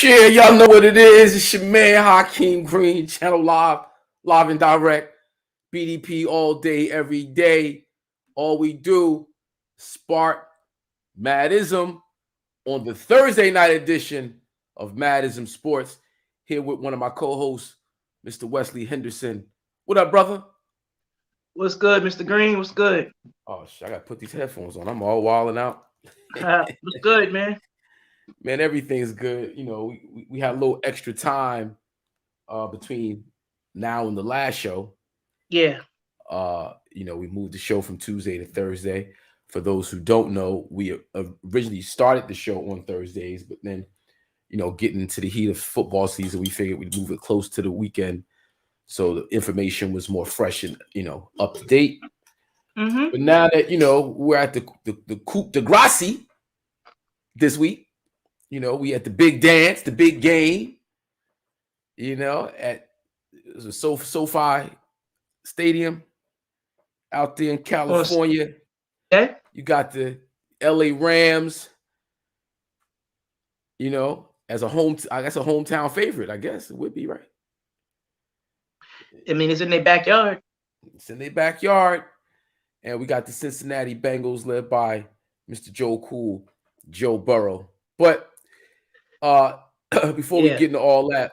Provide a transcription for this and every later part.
Yeah, y'all know what it is. It's your man Hakeem Green, Channel Live and Direct, BDP all day, every day. All we do, spark Madism on the Thursday night edition of IZM Sports. Here with one of my co-hosts, Mr. Wesley Henderson. What up, brother? What's good, Mr. Green? What's good? Oh shit, I gotta put these headphones on. I'm all wilding out. What's good, man? Man, everything's good. You know, we had a little extra time between now and the last show. Yeah. We moved the show from Tuesday to Thursday. For those who don't know, we originally started the show on Thursdays, but then, getting into the heat of football season, we figured we'd move it close to the weekend so the information was more fresh and, up to date. Mm-hmm. But now that, we're at the Coupe de Gracie this week, we at the big dance, the big game, at the SoFi Stadium out there in California. Okay. You got the LA Rams, as a hometown favorite, I guess it would be, right? I mean, it's in their backyard. It's in their backyard. And we got the Cincinnati Bengals led by Mr. Joe Burrow. But before we get into all that,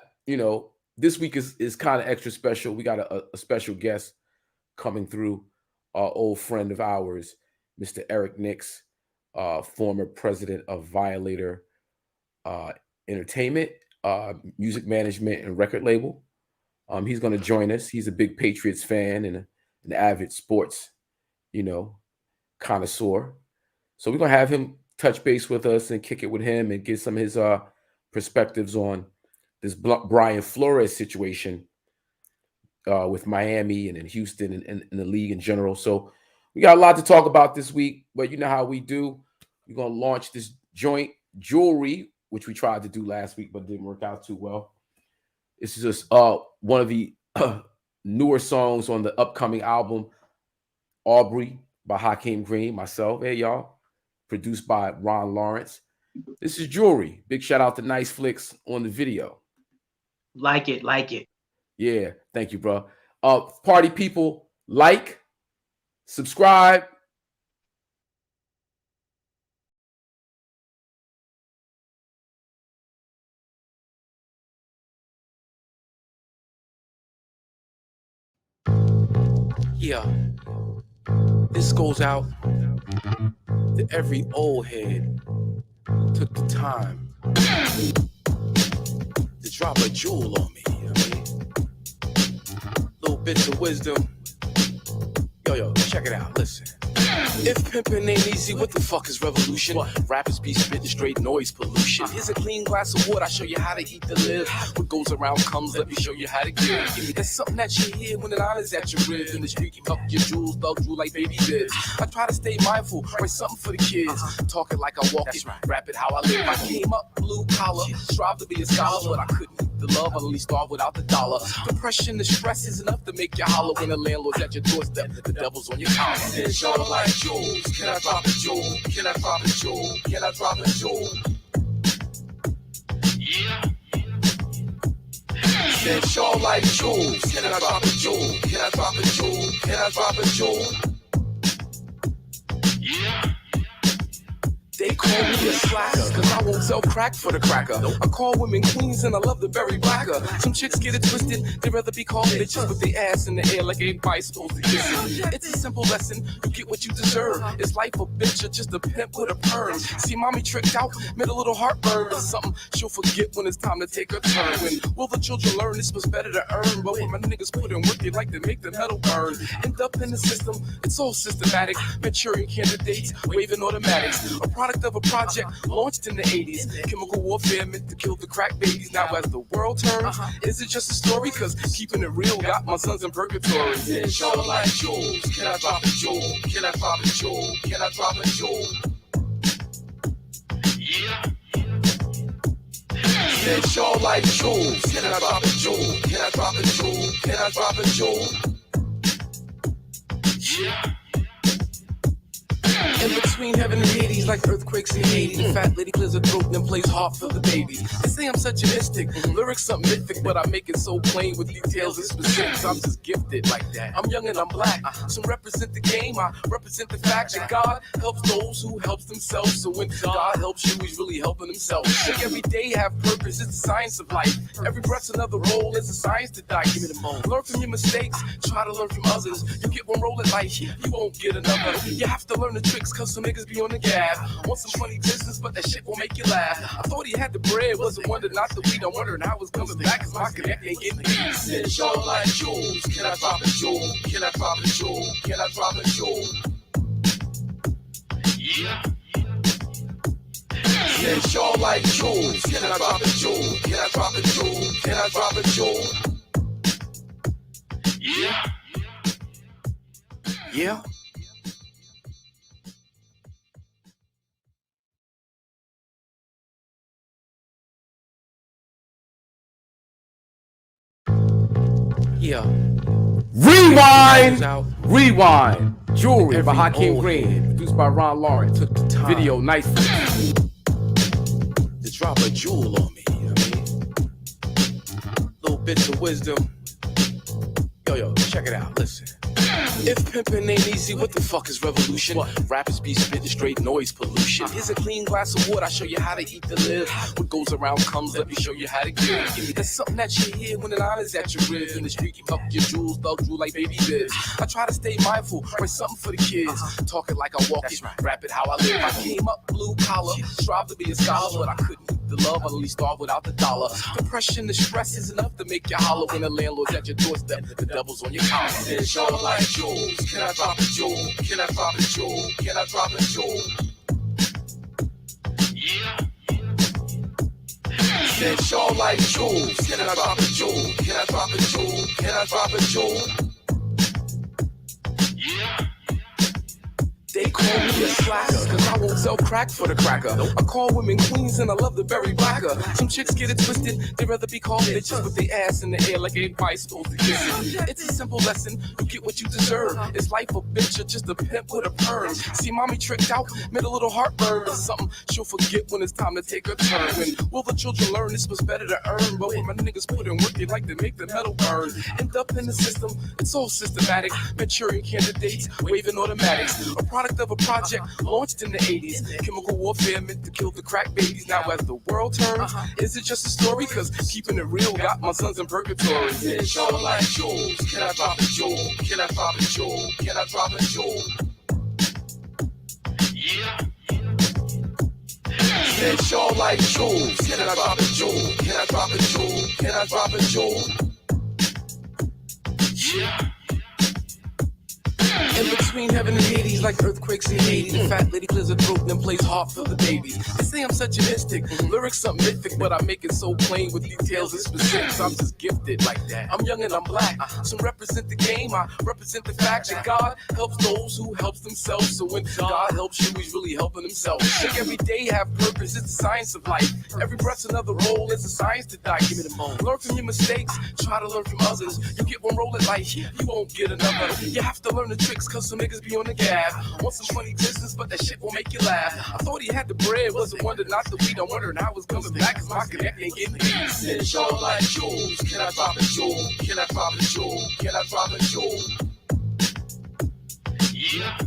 this week is kind of extra special. We got a special guest coming through, our old friend of ours, Mr. Eric Nix, former president of Violator Entertainment, music management and record label. He's going to join us. He's a big Patriots fan and an avid sports, connoisseur. So we're going to have him touch base with us and kick it with him and get some of his perspectives on this Brian Flores situation with Miami and in Houston and the league in general. So we got a lot to talk about this week, but you know how we do. We're going to launch this joint jewelry, which we tried to do last week, but didn't work out too well. This is just one of the newer songs on the upcoming album, Aubrey by Hakeem Green, myself. Hey, y'all. Produced by Ron Lawrence. This is jewelry. Big shout out to Nice Flicks on the video. Like it. Yeah, thank you, bro. Party people, like, subscribe. Yeah, this goes out to every old head who took the time to drop a jewel on me. Little bits of wisdom. Yo, check it out. Listen. If pimpin' ain't easy, what the fuck is revolution? Rappers be spitting straight noise pollution. Here's a clean glass of water, I show you how to eat to live. What goes around comes, let me show you how to give. That's something that you hear when it honors at your ribs. In the street, you fuck your jewels, thug drool like baby bibs. I try to stay mindful, write something for the kids. Talk it like I walk it, rap it how I live. I came up blue collar, strive to be a scholar, but I couldn't eat the love, I only starve without the dollar. Depression, the stress is enough to make you holler when the landlord's at your doorstep. The devil's on your collar. It's all like jewels. Can I drop a jewel? Can I drop a jewel? Can I drop a jewel? Yeah. It's all like jewels. Can I drop a jewel? Can I drop a jewel? Can I drop a jewel? Yeah. They call me a slacker, cause I won't sell crack for the cracker. I call women queens and I love the berry blacker. Some chicks get it twisted, they'd rather be called bitches with their ass in the air like everybody's supposed to kiss it. It's a simple lesson, you get what you deserve. Is life a bitch or just a pimp with a perm? See mommy tricked out, made a little heartburn. It's something she'll forget when it's time to take her turn. When will the children learn this was better to earn? But when my niggas put in work, they like to make the metal burn. End up in the system, it's all systematic. Maturing candidates, waving automatics. A product of a project launched in the 80s. Chemical warfare meant to kill the crack babies. Now as the world turns, is it just a story? Cause keeping it real got my sons in purgatory. It's all like jewels. Can I drop a jewel? Can I drop a jewel? Can I drop a jewel? Yeah. It's all like jewels. Can I drop a jewel? Can I drop a jewel? Can I drop a jewel? Yeah. In between heaven and Hades, like earthquakes in Haiti, the fat lady clears her throat and then plays harp for the babies. They say I'm such a mystic, lyrics are mythic, but I make it so plain with details and specifics. I'm just gifted like that. I'm young and I'm black, so represent the game. I represent the fact that God helps those who helps themselves. So when God helps you, He's really helping Himself. Think every day have purpose. It's the science of life. Every breath's another role. It's a science to die. Give me the moment. Learn from your mistakes. Try to learn from others. You get one roll at life, you won't get another. You have to learn the tricks, cause some niggas be on the gab. Want some funny business, but that shit won't make you laugh. I thought he had the bread, wasn't wondering, not the weed. I'm wondering how it's coming back, cause my connect ain't getting beat. Since y'all like jewels, can I drop a jewel? Can I drop a jewel? Can I drop a jewel? Yeah. Since y'all like jewels, can I drop a jewel? Can I drop a jewel? Can I drop a jewel? Yeah. Yeah. Yeah. Rewind. Jewelry by Hakeem Green, produced by Ron Lawrence. Took the time. Video, nice. To drop a jewel on me, you know what I mean? Little bits of wisdom. Yo, check it out, listen. If pimpin' ain't easy, what the fuck is revolution? Rappers be spitting straight noise pollution. Here's a clean glass of water, I show you how to eat to live. What goes around comes, let me show you how to give. That's something that you hear when the line is at your ribs. In the street, keep up your jewels, thug drool like baby bibs. I try to stay mindful, write something for the kids. Talk it like I walk it, rap it how I live. I came up blue collar, strive to be a scholar, but I couldn't eat the love, I only starve without the dollar. Depression, the stress is enough to make you holler when the landlord's at your doorstep, the devil's on your collar. Since y'all like jewels, can I drop a jewel? Can I drop a jewel? Can I drop a jewel? Yeah. Since y'all like jewels, can I drop a jewel? Can I drop a jewel? Can I drop a jewel? Yeah. They call me a slacker, cause I won't sell crack for the cracker. I call women queens and I love the berry blacker. Some chicks get it twisted, they'd rather be called bitches with their ass in the air like everybody's supposed to kiss it. It's a simple lesson, you get what you deserve. Is life a bitch or just a pimp with a perm? See mommy tricked out, made a little heartburn. Something she'll forget when it's time to take her turn. When will the children learn this was better to earn? But when my niggas put in work, they like to make the metal burn. End up in the system, it's all systematic. Manchurian candidates, waving automatics. A product of a project launched in the 80s. Chemical warfare meant to kill the crack babies. Now as the world turns, is it just a story? Cause keeping it real got my sons in purgatory. Since y'all like jewels, can I drop a jewel? Can I drop a jewel? Can I drop a jewel? Yeah. Since y'all like jewels, can I drop a jewel? Can I drop a jewel? Can I drop a jewel? Yeah. In between heaven and Hades, like earthquakes in Haiti, the fat lady clears her throat and then plays harp for the babies. They say I'm such a mystic, lyrics are mythic, but I make it so plain with details and specifics. I'm just gifted like that. I'm young and I'm black, so represent the game. I represent the fact that God helps those who helps themselves. So when God helps you, He's really helping Himself. Think every day have purpose. It's the science of life. Every breath's another role. It's a science to die. Give me the moment. Learn from your mistakes. Try to learn from others. You get one roll at life, you won't get another. You have to learn the tricks, cause some niggas be on the gab. Want some funny business, but that shit won't make you laugh. I thought he had the bread, wasn't wondering, not the weed. I'm wondering how it's coming back, cause my connect ain't getting beat. Since y'all like jewels, can I drop a jewel? Can I drop a jewel? Can I drop a jewel? Yeah.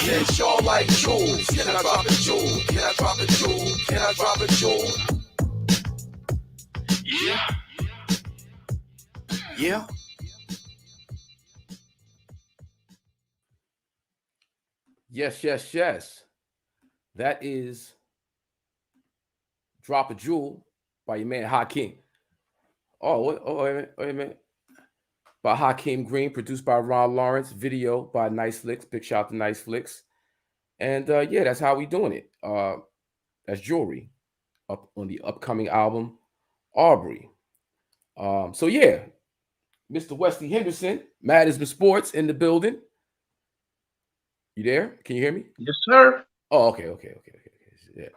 Since y'all like jewels, can I drop a jewel? Can I drop a jewel? Can I drop a jewel? Yeah. Yeah. Yes. That is Drop a Jewel by your man Hakeem. Wait a minute. By Hakeem Green, produced by Ron Lawrence, video by Nice Flicks. Big shout out to Nice Flicks. And that's how we doing it. That's Jewelry up on the upcoming album, Aubrey. Mr. Wesley Henderson, IZM Sports in the building. You there? Can you hear me? Yes, sir. Oh, okay. Yeah.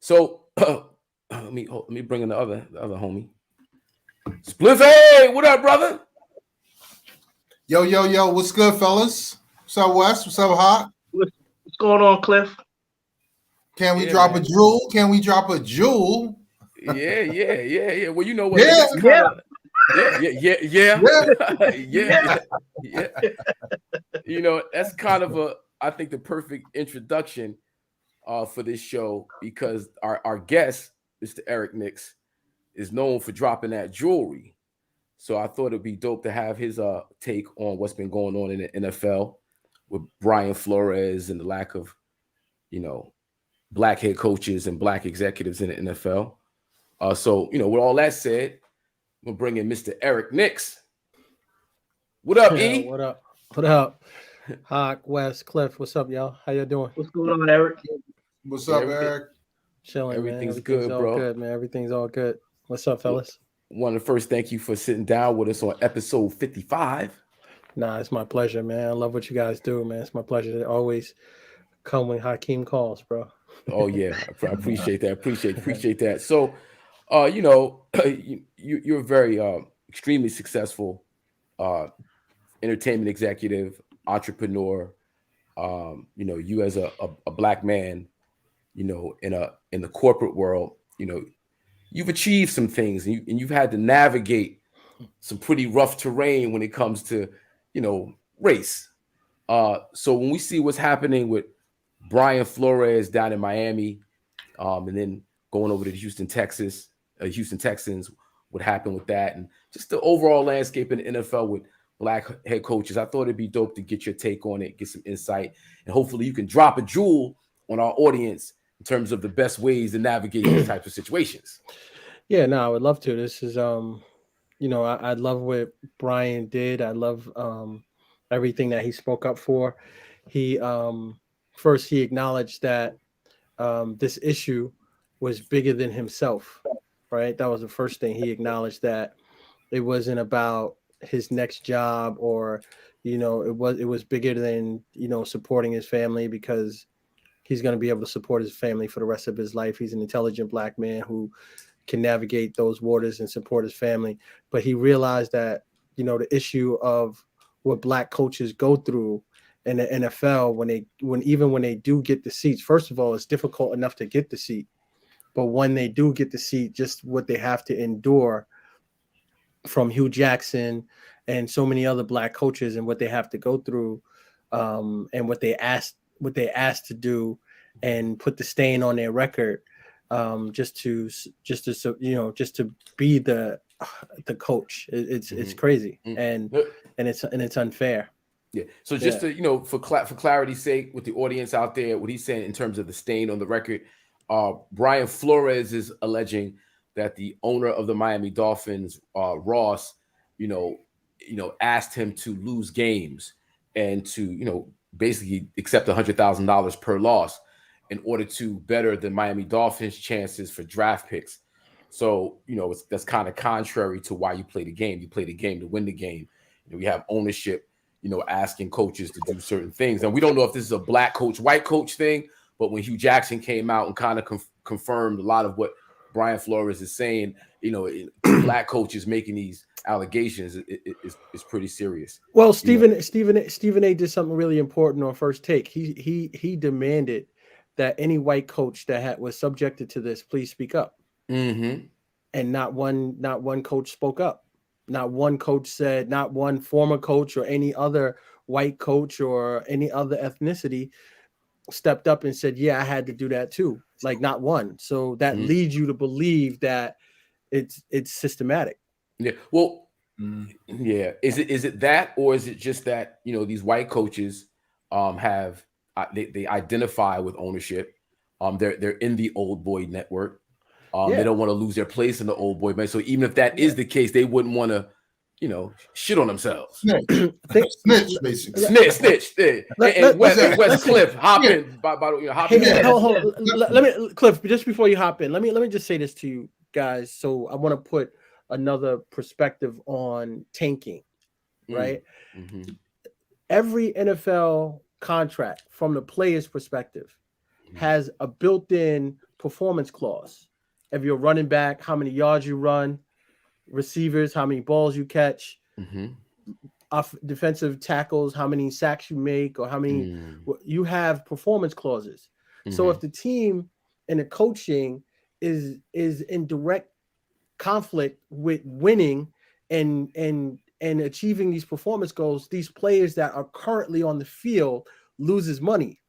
So let me bring in the other homie. Spliffy, what up, brother? Yo, what's good, fellas? What's up, Wes? What's up, Hot? What's going on, Cliff? Can we drop a jewel? Can we drop a jewel? Yeah. Well, you know what? Yeah. That's kind of yeah. You know, that's kind of I think the perfect introduction for this show, because our guest, Mr. Eric Nix, is known for dropping that jewelry. So I thought it'd be dope to have his take on what's been going on in the NFL with Brian Flores and the lack of, black head coaches and black executives in the NFL. So, with all that said, we'll bring in Mr. Eric Nix. What up, E? What up? What up? Hawk, West, Cliff, what's up, y'all? How y'all doing? What's going on, Eric? What's up, Eric? Chilling, Everything's man. good, all bro. Good, man. Everything's all good. What's up, fellas? Want to first thank you for sitting down with us on episode 55. Nah, it's my pleasure, man. I love what you guys do, man. It's my pleasure to always come when Hakeem calls, bro. Oh yeah, I appreciate that. Appreciate that. So, you're a very extremely successful entertainment executive, entrepreneur. You as a black man, in the corporate world, you've achieved some things, and you've had to navigate some pretty rough terrain when it comes to, race. So when we see what's happening with Brian Flores down in Miami, and then going over to Houston Texans, what happened with that, and just the overall landscape in the NFL with black head coaches, I thought it'd be dope to get your take on it, get some insight, and hopefully you can drop a jewel on our audience in terms of the best ways to navigate these types of situations. Yeah, no, I would love to. This is, I love what Brian did. I love everything that he spoke up for. He first he acknowledged that this issue was bigger than himself, right? That was the first thing. He acknowledged that it wasn't about his next job, or it was bigger than supporting his family, because he's going to be able to support his family for the rest of his life. He's an intelligent black man who can navigate those waters and support his family. But he realized that the issue of what black coaches go through in the NFL when they do get the seats. First of all, it's difficult enough to get the seat, but when they do get the seat, just what they have to endure from Hugh Jackson and so many other black coaches, and what they have to go through, and what they asked to do, and put the stain on their record, just to be the coach. It's crazy, and it's unfair. Yeah. So just to, for clarity's sake, with the audience out there, what he's saying in terms of the stain on the record, Brian Flores is alleging that the owner of the Miami Dolphins, Ross, asked him to lose games and to, basically accept $100,000 per loss in order to better the Miami Dolphins' chances for draft picks. So, that's kind of contrary to why you play the game. You play the game to win the game. We have ownership, asking coaches to do certain things. And we don't know if this is a black coach, white coach thing, but when Hugh Jackson came out and kind of confirmed a lot of what Brian Flores is saying, black coaches making these allegations is pretty serious. Well, Stephen A did something really important on First Take. He demanded that any white coach that was subjected to this, please speak up. Mm-hmm. And not one coach spoke up. Not one coach said, not one former coach or any other white coach or any other ethnicity stepped up and said, yeah, I had to do that too. Like, not one. So that leads you to believe that it's systematic. Yeah. Well, yeah. Is it that, or is it just that, these white coaches have they identify with ownership. They're in the old boy network. They don't want to lose their place in the old boy man. So even if that is the case, they wouldn't want to, shit on themselves. Snitch, basically. Snitch. And West Cliff, hop in. Hop in. Hold on. Let me, Cliff, just before you hop in, let me just say this to you guys. So I want to put another perspective on tanking, right? Mm-hmm. Every NFL contract, from the player's perspective, has a built-in performance clause. If you're running back, how many yards you run, receivers, how many balls you catch, defensive tackles, how many sacks you make, or how many you have performance clauses. So if the team and the coaching is in direct conflict with winning and achieving these performance goals, these players that are currently on the field loses money.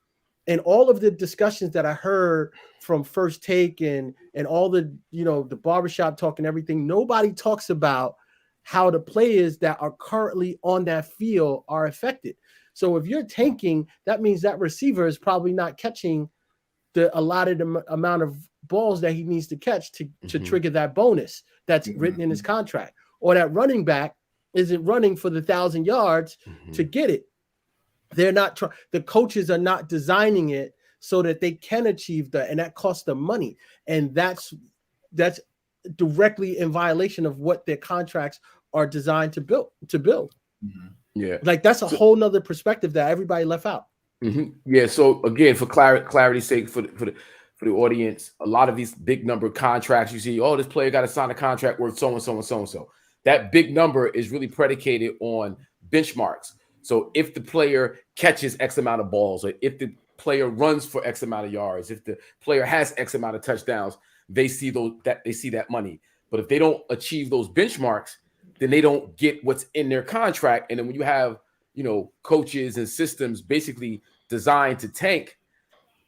And all of the discussions that I heard from First Take and all the, the barbershop talk and everything, nobody talks about how the players that are currently on that field are affected. So if you're tanking, that means that receiver is probably not catching the allotted amount of balls that he needs to catch to trigger that bonus that's written in his contract, or that running back isn't running for the 1,000 yards to get it. They're not the coaches are not designing it so that they can achieve that, and that costs them money. And that's directly in violation of what their contracts are designed to build. Yeah. Like that's a whole nother perspective that everybody left out. Yeah. So again, for clarity's sake, for the audience, a lot of these big number contracts, you see, oh, this player got to sign a contract worth so and so and so and so. That big number is really predicated on benchmarks. So if the player catches X amount of balls, or if the player runs for X amount of yards, if the player has X amount of touchdowns, they see that money. But if they don't achieve those benchmarks, then they don't get what's in their contract. And then when you have, coaches and systems basically designed to tank,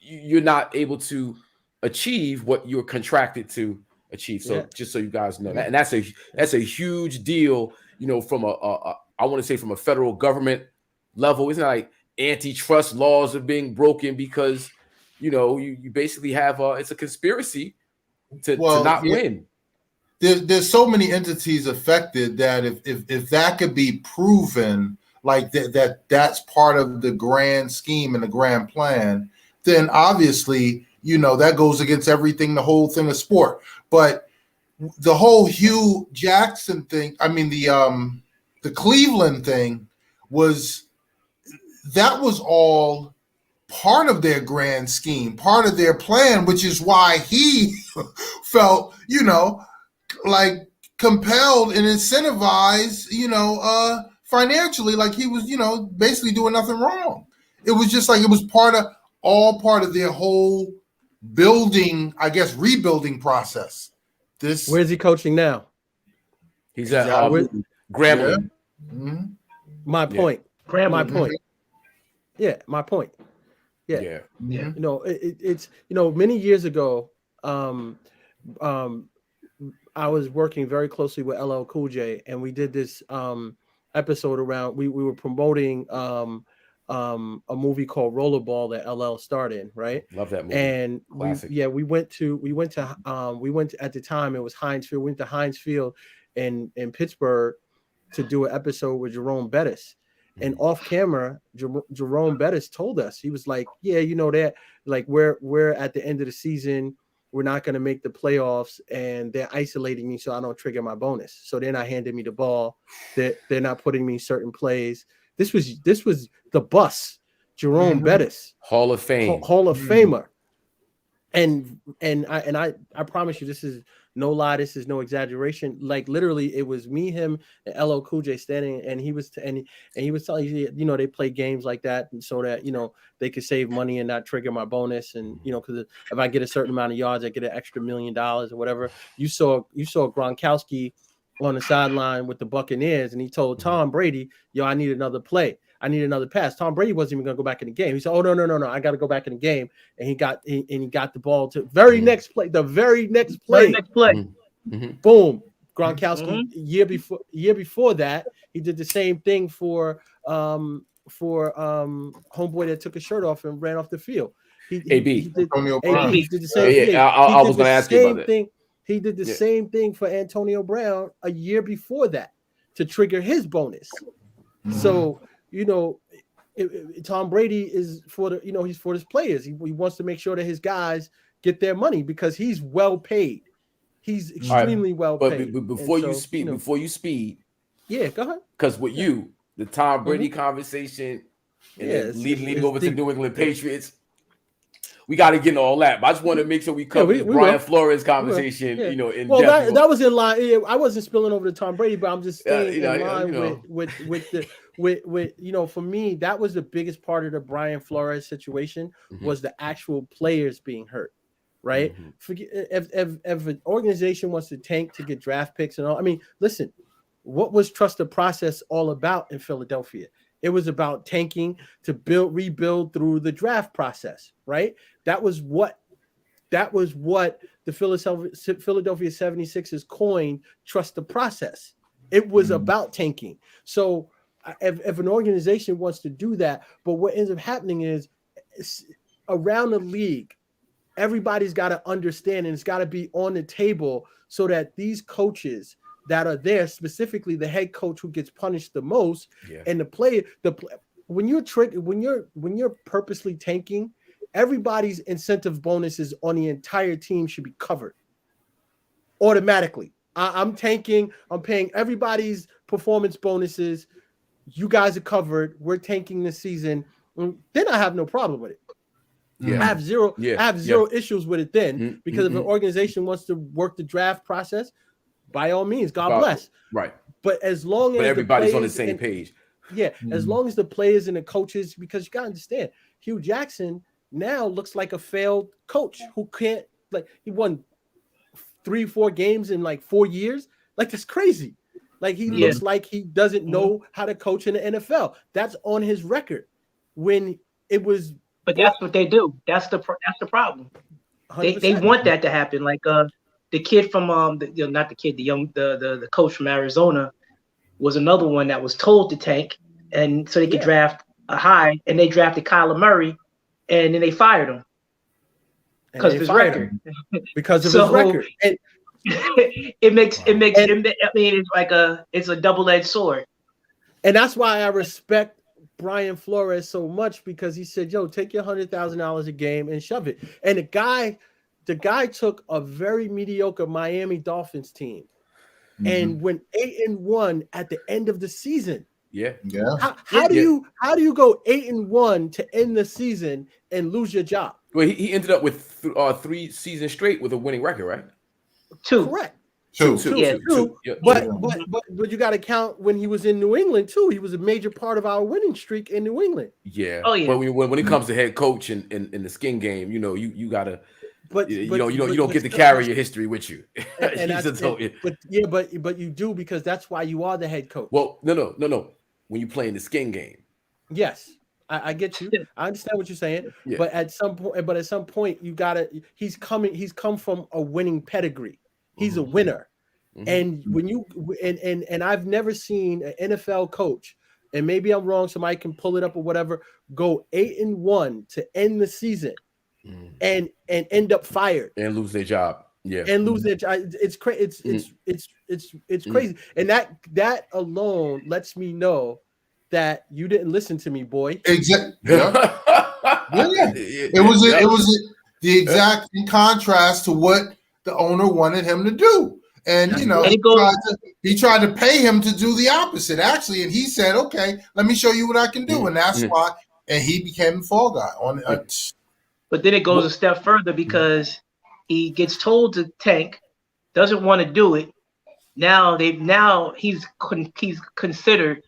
you're not able to achieve what you're contracted to achieve. So just so you guys know that, and that's a huge deal, from I want to say from a federal government level. It's not like antitrust laws are being broken because, you basically have it's a conspiracy to not win. There's so many entities affected that if that could be proven, like that's part of the grand scheme and the grand plan, then obviously, that goes against everything, the whole thing of sport. But the whole Hugh Jackson thing, I mean, the Cleveland thing was all part of their grand scheme, part of their plan, which is why he felt, like compelled and incentivized, financially, like he was, basically doing nothing wrong. It was just like it was part of their whole building, I guess, rebuilding process. Where's he coaching now? He's at Grambling. Mm-hmm. My point. Grambling. My point. Yeah, my point. Yeah. It's many years ago, I was working very closely with LL Cool J, and we did this episode around. We were promoting a movie called Rollerball that LL starred in, right? Love that movie. And classic. we went at the time it was Heinz Field. We went to Heinz Field in Pittsburgh to do an episode with Jerome Bettis. And off camera, Jerome Bettis told us, he was like, yeah, that like we're at the end of the season, we're not going to make the playoffs, and they're isolating me so I don't trigger my bonus. So they're not handing me the ball. They're not putting me certain plays. This was the bus, Jerome Bettis, Hall of Fame, Hall of Famer. And I promise you, this is no lie. This is no exaggeration. Like literally, it was me, him, and LL Cool J standing, and he was telling you, they play games like that, and so that they could save money and not trigger my bonus, and because if I get a certain amount of yards, I get an extra $1 million or whatever. You saw Gronkowski on the sideline with the Buccaneers, and he told Tom Brady, I need another play. I need another pass. Tom Brady wasn't even going to go back in the game. He said, "Oh no! I got to go back in the game." And he got the ball to very next play. The very next play. Boom. Gronkowski. Year before that, he did the same thing for homeboy that took his shirt off and ran off the field. He did the same thing. I was going to ask you about that. He did the same thing for Antonio Brown a year before that to trigger his bonus. So. Tom Brady is for he's for his players. He wants to make sure that his guys get their money because he's well paid. He's extremely well paid. But before you speed, yeah, go ahead. Because with you, the Tom Brady conversation, and then leading over to New England Patriots, we got to get into all that. But I just want to make sure we cover the Brian Flores conversation. In that was in line. I wasn't spilling over to Tom Brady, but I'm just staying in line with for me, that was the biggest part of the Brian Flores situation was the actual players being hurt. Right? Forget if an organization wants to tank to get draft picks and all. I mean, listen, what was trust the process all about in Philadelphia? It was about tanking to rebuild through the draft process, right? That was what the Philadelphia 76ers coined trust the process. It was about tanking. So if an organization wants to do that, but what ends up happening is around the league, everybody's got to understand, and it's got to be on the table so that these coaches that are there, specifically the head coach who gets punished the most, and the player, when you're purposely tanking, everybody's incentive bonuses on the entire team should be covered automatically. I'm tanking. I'm paying everybody's performance bonuses. You guys are covered. We're tanking this season. Then I have no problem with it. Yeah. I have zero issues with it then, because if an organization wants to work the draft process, by all means, God bless. Right. But as long as everybody's on the same page. Yeah. As long as the players and the coaches, because you got to understand, Hugh Jackson now looks like a failed coach who can't, like, he won 3-4 games in like 4 years. Like, that's crazy. Like, he looks like he doesn't know how to coach in the NFL. That's on his record. When it was, but that's what they do. That's the problem. They want that to happen. Like the kid from not the kid, the coach from Arizona was another one that was told to tank, and so they could draft a high, and they drafted Kyler Murray, and then they fired him because of his record. Because of his record. And it makes. I mean, it's a double-edged sword. And that's why I respect Brian Flores so much, because he said, yo, take your $100,000 a game and shove it. And the guy took a very mediocre Miami Dolphins team and went 8-1 at the end of the season. Yeah. How do you go 8-1 to end the season and lose your job? Well, he ended up with 3 seasons straight with a winning record, right? 2. Correct. Two. But you got to count when he was in New England too. He was a major part of our winning streak in New England. Yeah. Oh yeah. But when it comes to head coach and in the skin game, you gotta. But you don't get to carry your history with you. But you do, because that's why you are the head coach. Well, no. When you play in the skin game. Yes. I get you. I understand what you're saying. Yeah. But at some point, you gotta. He's come from a winning pedigree. He's a winner. And when you and I've never seen an NFL coach, and maybe I'm wrong, somebody can pull it up or whatever, go 8-1 to end the season and end up fired and lose their job. Yeah. And lose their job. It's crazy. It's crazy. And that alone lets me know that you didn't listen to me, boy. Exactly. Yeah. It was the exact in contrast to what the owner wanted him to do. And, he tried to pay him to do the opposite, actually. And he said, okay, let me show you what I can do. And that's why. And he became the fall guy. But then it goes a step further, because he gets told to tank, doesn't want to do it. Now he's considered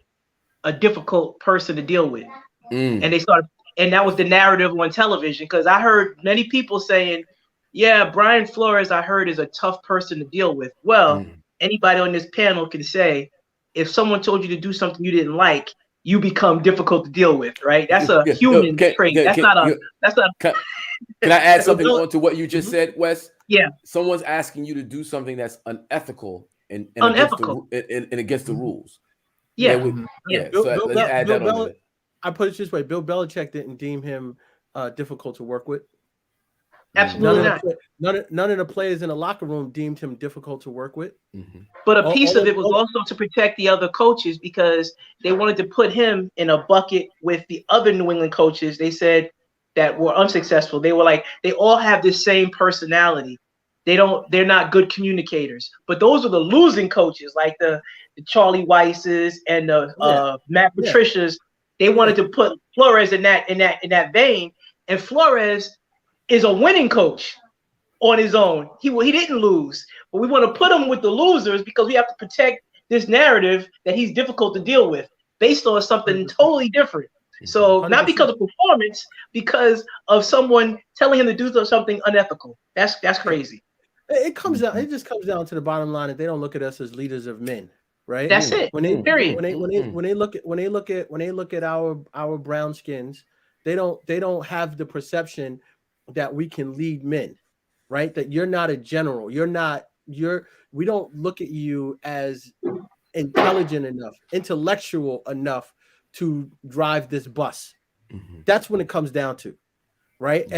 a difficult person to deal with. And that was the narrative on television, because I heard many people saying, yeah, Brian Flores, I heard, is a tough person to deal with. Well, anybody on this panel can say, if someone told you to do something you didn't like, you become difficult to deal with, right? That's a human trait. That's not. Can I add something on to what you just said, Wes? Yeah. Someone's asking you to do something that's unethical and against the rules. Yeah. Let's add that on. I put it this way: Bill Belichick didn't deem him difficult to work with. Absolutely not. None of the players in the locker room deemed him difficult to work with. But a piece of it was also to protect the other coaches, because they wanted to put him in a bucket with the other New England coaches. They said that were unsuccessful. They were like, they all have this same personality. They're not good communicators. But those are the losing coaches, like the Charlie Weisses and the Matt Patricias. They wanted to put Flores in that vein, and Flores is a winning coach on his own. He didn't lose, but we want to put him with the losers because we have to protect this narrative that he's difficult to deal with. based on something totally different. So not 100%. because of performance, because of someone telling him to do something unethical. That's crazy. It comes down. It just comes down to the bottom line that they don't look at us as leaders of men, right? That's it. When they Period. when they look at our brown skins, they don't have the perception that we can lead men, right? That you're not a general. We don't look at you as intelligent enough, intellectual enough to drive this bus. That's when it comes down to, right?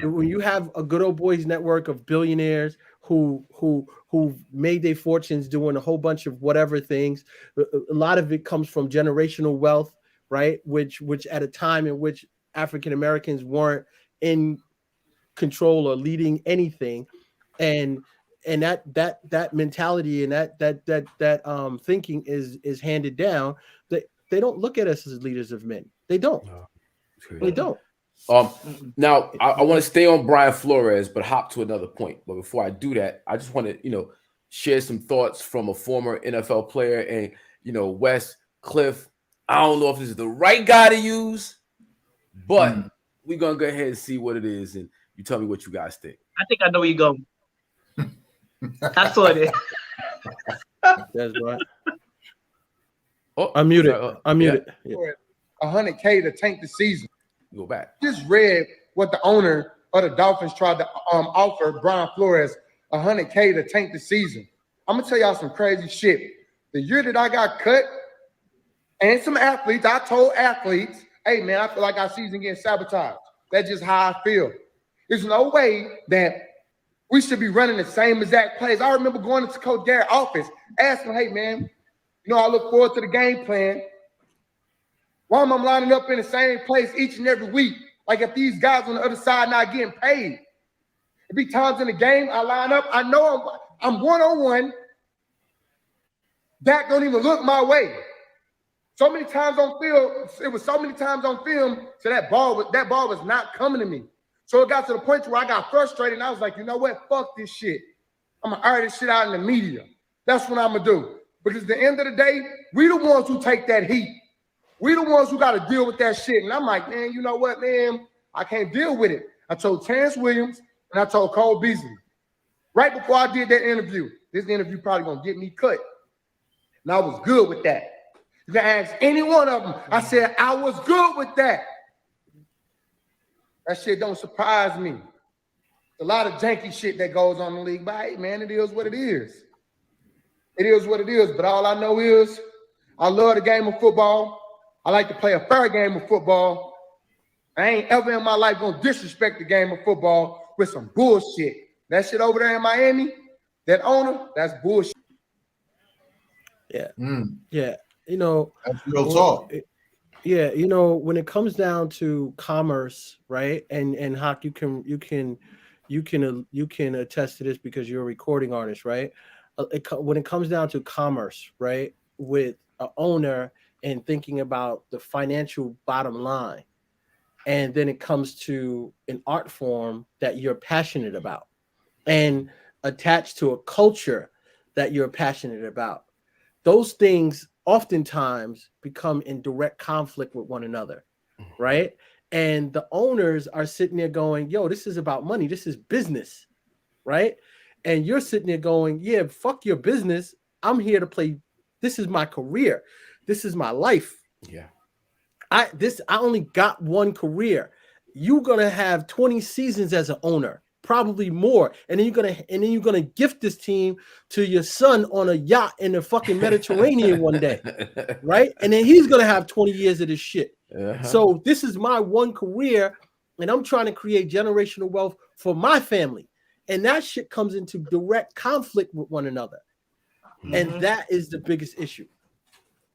When you have a good old boys network of billionaires who made their fortunes doing a whole bunch of whatever things, a lot of it comes from generational wealth, right? Which at a time in which African Americans weren't in control or leading anything, and that mentality and that thinking is handed down. They don't look at us as leaders of men. They don't. They don't. Now I want to stay on Brian Flores, but hop to another point. But before I do that, I just want to, share some thoughts from a former NFL player. And, Wes, Cliff, I don't know if this is the right guy to use, but we're going to go ahead and see what it is. And you tell me what you guys think. I think I know where you're going. I saw it. That's right. Oh, I'm muted. I'm muted. Yeah. 100K to tank the season. Go back. Just read what the owner of the Dolphins tried to offer Brian Flores, 100K to tank the season. I'm gonna tell y'all some crazy shit. The year that I got cut, and some athletes, I told athletes, hey man, I feel like our season getting sabotaged. That's just how I feel. There's no way that we should be running the same exact plays. I remember going into Coach Garrett's office, asking, hey man, I look forward to the game plan. Why am I lining up in the same place each and every week? Like if these guys on the other side not getting paid. There be times in the game I line up, I know I'm one-on-one. Dak don't even look my way. So many times on film, it was so many times on film, so that ball was not coming to me. So it got to the point where I got frustrated and I was like, you know what? Fuck this shit. I'm gonna air this shit out in the media. That's what I'm gonna do. Because at the end of the day, we the ones who take that heat. We the ones who got to deal with that shit. And I'm like, man, you know what, man? I can't deal with it. I told Terrence Williams and I told Cole Beasley. Right before I did that interview, this interview probably going to get me cut. And I was good with that. You can ask any one of them. I said, I was good with that. That shit don't surprise me. A lot of janky shit that goes on in the league. But hey, man, it is what it is. It is what it is. But all I know is I love the game of football. I like to play a fair game of football. I ain't ever in my life gonna disrespect the game of football with some bullshit. That shit over there in Miami, that owner, that's bullshit. Yeah. That's real talk. When it comes down to commerce, right? And Hawk, you can attest to this because you're a recording artist, right? When it comes down to commerce, right, with an owner and thinking about the financial bottom line, and then it comes to an art form that you're passionate about and attached to a culture that you're passionate about, those things oftentimes become in direct conflict with one another, right? And the owners are sitting there going, yo, this is about money. This is business, right? And you're sitting there going, yeah, fuck your business. I'm here to play. This is my career. This is my life. Yeah. I only got one career. You're gonna have 20 seasons as an owner, probably more. And then you're gonna gift this team to your son on a yacht in the fucking Mediterranean one day. Right? And then he's gonna have 20 years of this shit. So this is my one career, and I'm trying to create generational wealth for my family. And that shit comes into direct conflict with one another. And that is the biggest issue.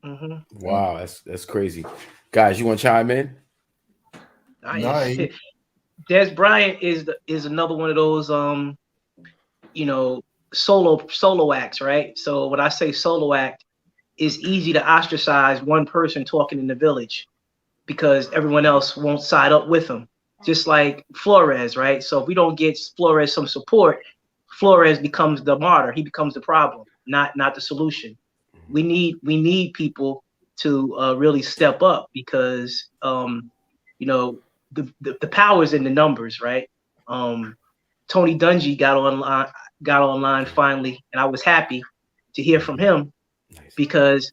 Wow, that's crazy. Guys, you want to chime in? Des Bryant is another one of those solo acts, right? So when I say solo act, it's easy to ostracize one person talking in the village because everyone else won't side up with him. Just like Flores, right? So if we don't get Flores some support, Flores becomes the martyr. He becomes the problem, not the solution. We need people to really step up because you know the power's in the numbers, right? Tony Dungy got online finally, and I was happy to hear from him because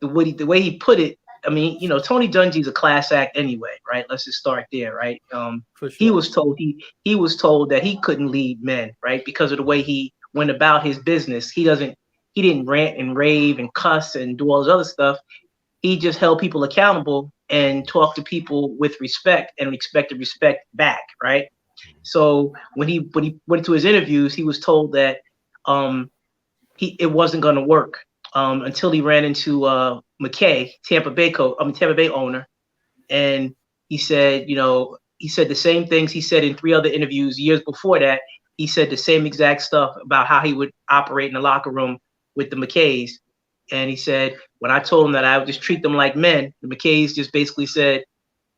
the way he put it, I mean, Tony Dungy's a class act anyway, right? Let's just start there, right? For sure. He was told that he couldn't lead men, right? Because of the way he went about his business. He didn't rant and rave and cuss and do all this other stuff. He just held people accountable and talked to people with respect and expected respect back, right? So when he went to his interviews, he was told that it wasn't going to work until he ran into McKay, Tampa Bay owner, and he said the same things he said in 3 other interviews years before that. He said the same exact stuff about how he would operate in the locker room with the McKays. And he said, when I told him that I would just treat them like men, the McKays just basically said,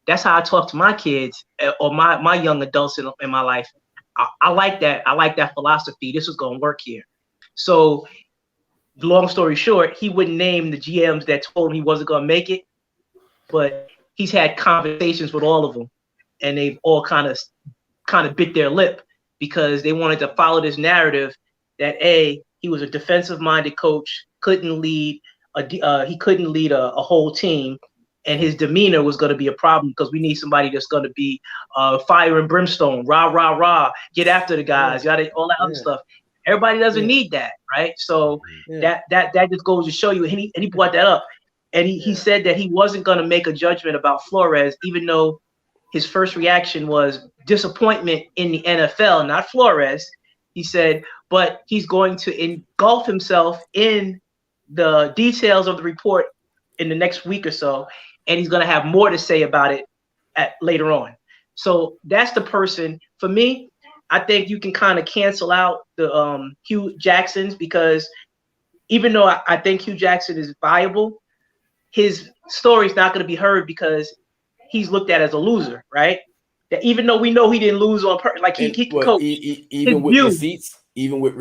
that's how I talk to my kids or my young adults in my life. I like that. I like that philosophy. This is going to work here. So long story short, he wouldn't name the GMs that told him he wasn't going to make it, but he's had conversations with all of them, and they've all kind of bit their lip because they wanted to follow this narrative that he was a defensive-minded coach, couldn't lead a whole team, and his demeanor was going to be a problem because we need somebody that's going to be fire and brimstone, rah, rah, rah, get after the guys, all that other stuff. Everybody doesn't need that, right? So that just goes to show you, and he brought that up. And he said that he wasn't going to make a judgment about Flores, even though his first reaction was disappointment in the NFL, not Flores. He said, but he's going to engulf himself in the details of the report in the next week or so, and he's going to have more to say about it later on. So that's the person. For me, I think you can kind of cancel out the Hugh Jacksons because even though I think Hugh Jackson is viable, his story is not going to be heard because he's looked at as a loser, right? That even though we know he didn't lose on purpose, like he could coach. Even with receipts. Even with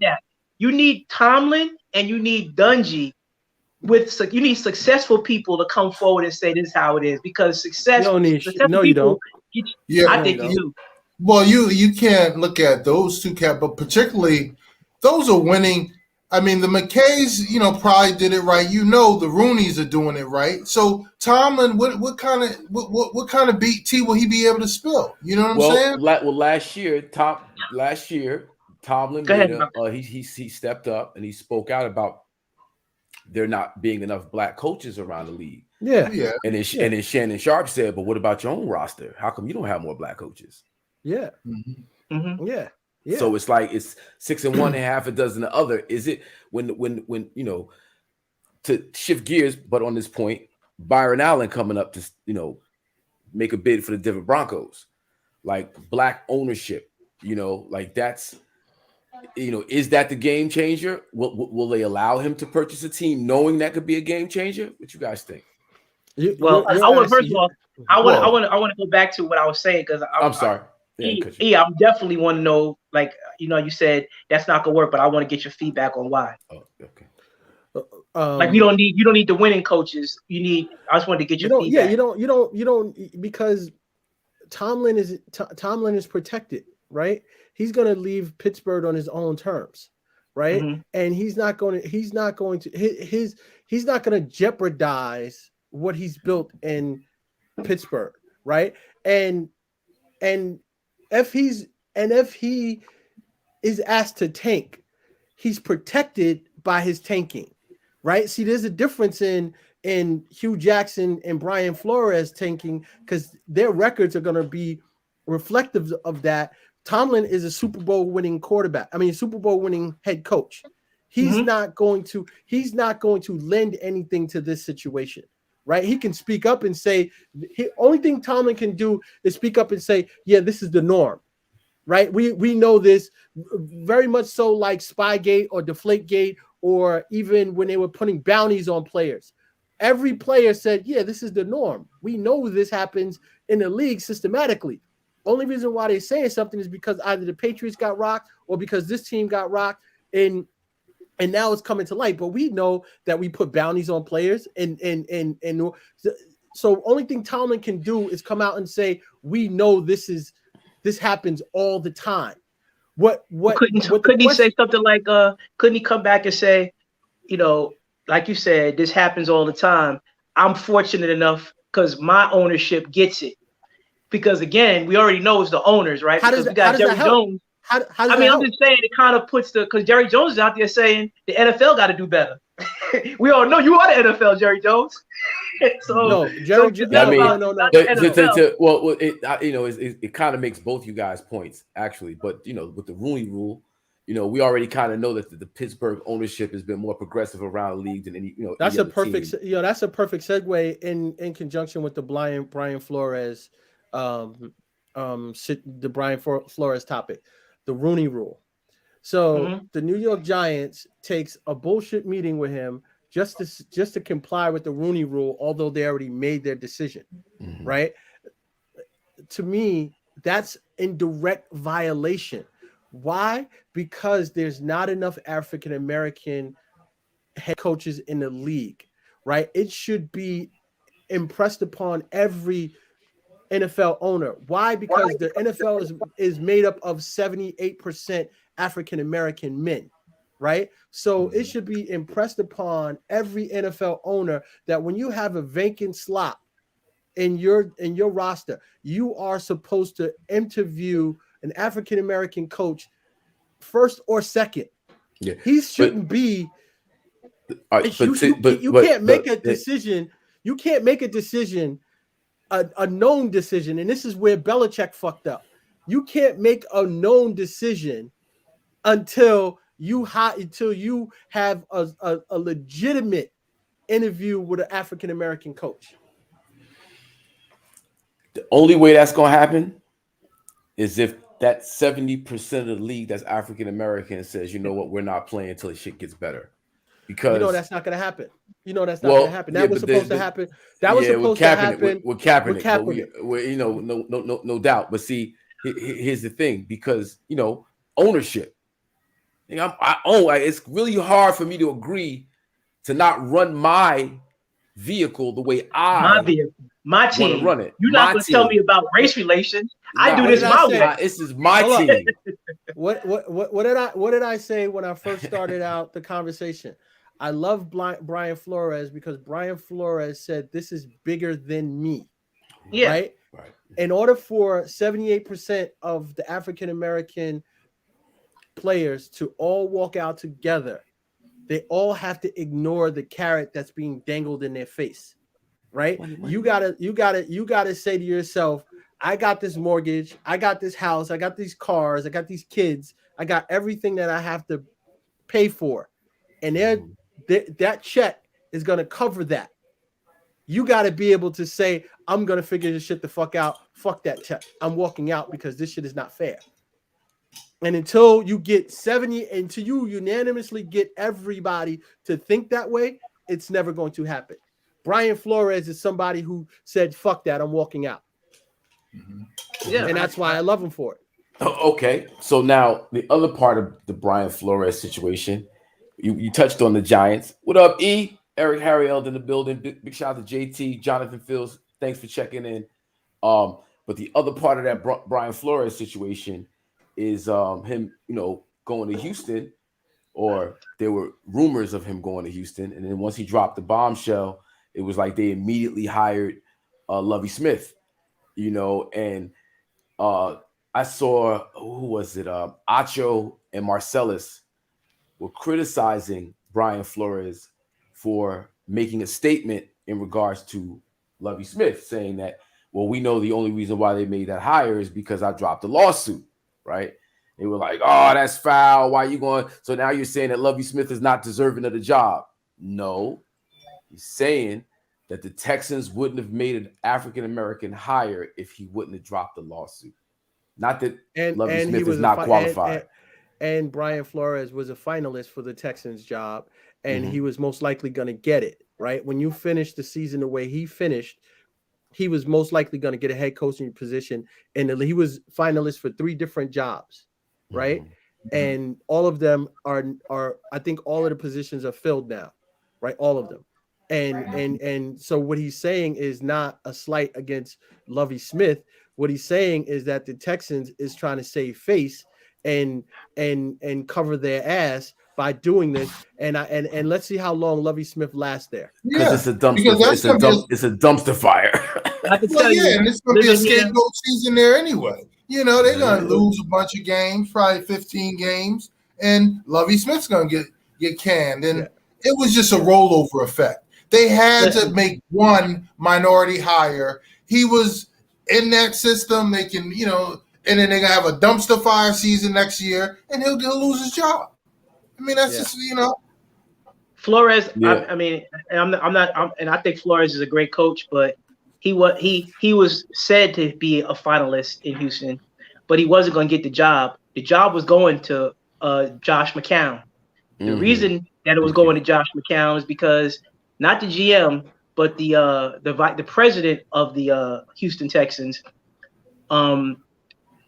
that, you need Tomlin and you need Dungy. You need successful people to come forward and say this is how it is because successful people. You don't. I think you do. Well, you can't look at those two but particularly those are winning. I mean, the McKays, probably did it right. The Rooneys are doing it right. So Tomlin, what kind of tea will he be able to spill? You know what I'm saying? Last year, Tomlin he stepped up and he spoke out about there not being enough black coaches around the league. Yeah. And then Shannon Sharp said, "But what about your own roster? How come you don't have more black coaches?" Yeah. Mm-hmm. Yeah. So it's like it's 6 and 1 and half a dozen the other. Is it when to shift gears? But on this point, Byron Allen coming up to make a bid for the Denver Broncos, like black ownership. Like that's is that the game changer? Will they allow him to purchase a team knowing that could be a game changer? What you guys think? I want to go back to what I was saying because I'm sorry. I'm definitely want to know, like, you said that's not gonna work, but I want to get your feedback on why. Oh, okay. Like you don't need the winning coaches. I just wanted to get your feedback. Yeah, you don't because Tomlin is protected, right? He's gonna leave Pittsburgh on his own terms, right? Mm-hmm. And he's not going to jeopardize what he's built in Pittsburgh, right? And if he is asked to tank, he's protected by his tanking, right? See, there's a difference in Hugh Jackson and Brian Flores tanking because their records are going to be reflective of that. Tomlin is a Super Bowl winning Super Bowl winning head coach. He's not going to lend anything to this situation, right? He can speak up and say, only thing Tomlin can do is speak up and say, yeah, this is the norm, right? We know this very much so, like Spygate or Deflategate, or even when they were putting bounties on players. Every player said, yeah, this is the norm. We know this happens in the league systematically. Only reason why they're saying something is because either the Patriots got rocked or because this team got rocked. And And now it's coming to light, but we know that we put bounties on players, and so only thing Tomlin can do is come out and say, we know this happens all the time. Couldn't he say something like, couldn't he come back and say, like you said, this happens all the time. I'm fortunate enough because my ownership gets it. Because again, we already know it's the owners, right? Because we got Jerry Jones. How does I'm just saying it kind of puts because Jerry Jones is out there saying the NFL got to do better. We all know you are the NFL, Jerry Jones. So no, Jerry. No. Well, it kind of makes both you guys points actually, but with the Rooney Rule, we already kind of know that the Pittsburgh ownership has been more progressive around the league than any. That's any a perfect. team. That's a perfect segue in conjunction with the Brian Flores, the Brian Flores topic, the Rooney Rule. So the New York Giants takes a bullshit meeting with him just to comply with the Rooney Rule, although they already made their decision, right? To me, that's in direct violation. Why? Because there's not enough African American head coaches in the league, right? It should be impressed upon every NFL owner. Why? Because the NFL is made up of 78% African American men, right? So it should be impressed upon every NFL owner that when you have a vacant slot in your roster, you are supposed to interview an African American coach first or second. Yeah, he shouldn't be. You can't make a decision. You can't make a decision. A known decision, and this is where Belichick fucked up. You can't make a known decision until you have a legitimate interview with an African American coach. The only way that's gonna happen is if that 70% of the league that's African American says, you know what, we're not playing until the shit gets better. Because that's not gonna happen. That's not gonna happen. That was supposed to happen. That was supposed to happen with Kaepernick. No doubt. But see, here's the thing, because ownership. It's really hard for me to agree to not run my vehicle the way my team run it. You're not going to tell me about race relations. I do this my way. This is my team. What did I say when I first started out the conversation? I love Brian Flores because Brian Flores said this is bigger than me. Yeah. Right. In order for 78% of the African American players to all walk out together, they all have to ignore the carrot that's being dangled in their face. Right? You gotta say to yourself, I got this mortgage, I got this house, I got these cars, I got these kids, I got everything that I have to pay for. And that check is going to cover that. You got to be able to say, I'm going to figure this shit the fuck out. Fuck that check. I'm walking out because this shit is not fair. And until you unanimously get everybody to think that way, it's never going to happen. Brian Flores is somebody who said, fuck that, I'm walking out. Yeah. And that's why I love him for it. Okay. So now the other part of the Brian Flores situation, you touched on the Giants. What up, E? Eric Harrield in the building. Big shout out to JT, Jonathan Fields. Thanks for checking in. But the other part of that Brian Flores situation is him, going to Houston, or there were rumors of him going to Houston. And then once he dropped the bombshell, it was like they immediately hired Lovie Smith, and I saw, who was it? Acho and Marcellus were criticizing Brian Flores for making a statement in regards to Lovie Smith, saying that, well, we know the only reason why they made that hire is because I dropped a lawsuit, right? They were like, oh, that's foul. Why are you going? So now you're saying that Lovie Smith is not deserving of the job. No, he's saying that the Texans wouldn't have made an African-American hire if he wouldn't have dropped the lawsuit. Not that Lovie Smith is not qualified. And Brian Flores was a finalist for the Texans job, and he was most likely going to get it, right? When you finish the season the way he finished, he was most likely going to get a head coaching position, and he was finalist for 3 different jobs, right? and all of them are I think all of the positions are filled now, right? All of them. And so what he's saying is not a slight against Lovie Smith. What he's saying is that the Texans is trying to save face and cover their ass by doing this. And let's see how long Lovie Smith lasts there. Because Yeah, it's a dumpster. because that's gonna be It's a dumpster fire. I can well, tell you, and it's gonna be a living here, scapegoat season there anyway. You know, they're gonna lose a bunch of games, probably 15 games, and Lovie Smith's gonna get canned. And it was just a rollover effect. They had to make one minority hire. He was in that system. They can, you know, and then they're gonna have a dumpster fire season next year, and he'll lose his job. I mean, that's just, you know. Flores. I mean, and and I think Flores is a great coach, but he was said to be a finalist in Houston, but he wasn't going to get the job. The job was going to Josh McCown. The reason that it was going to Josh McCown is because not the GM, but the president of the Houston Texans. I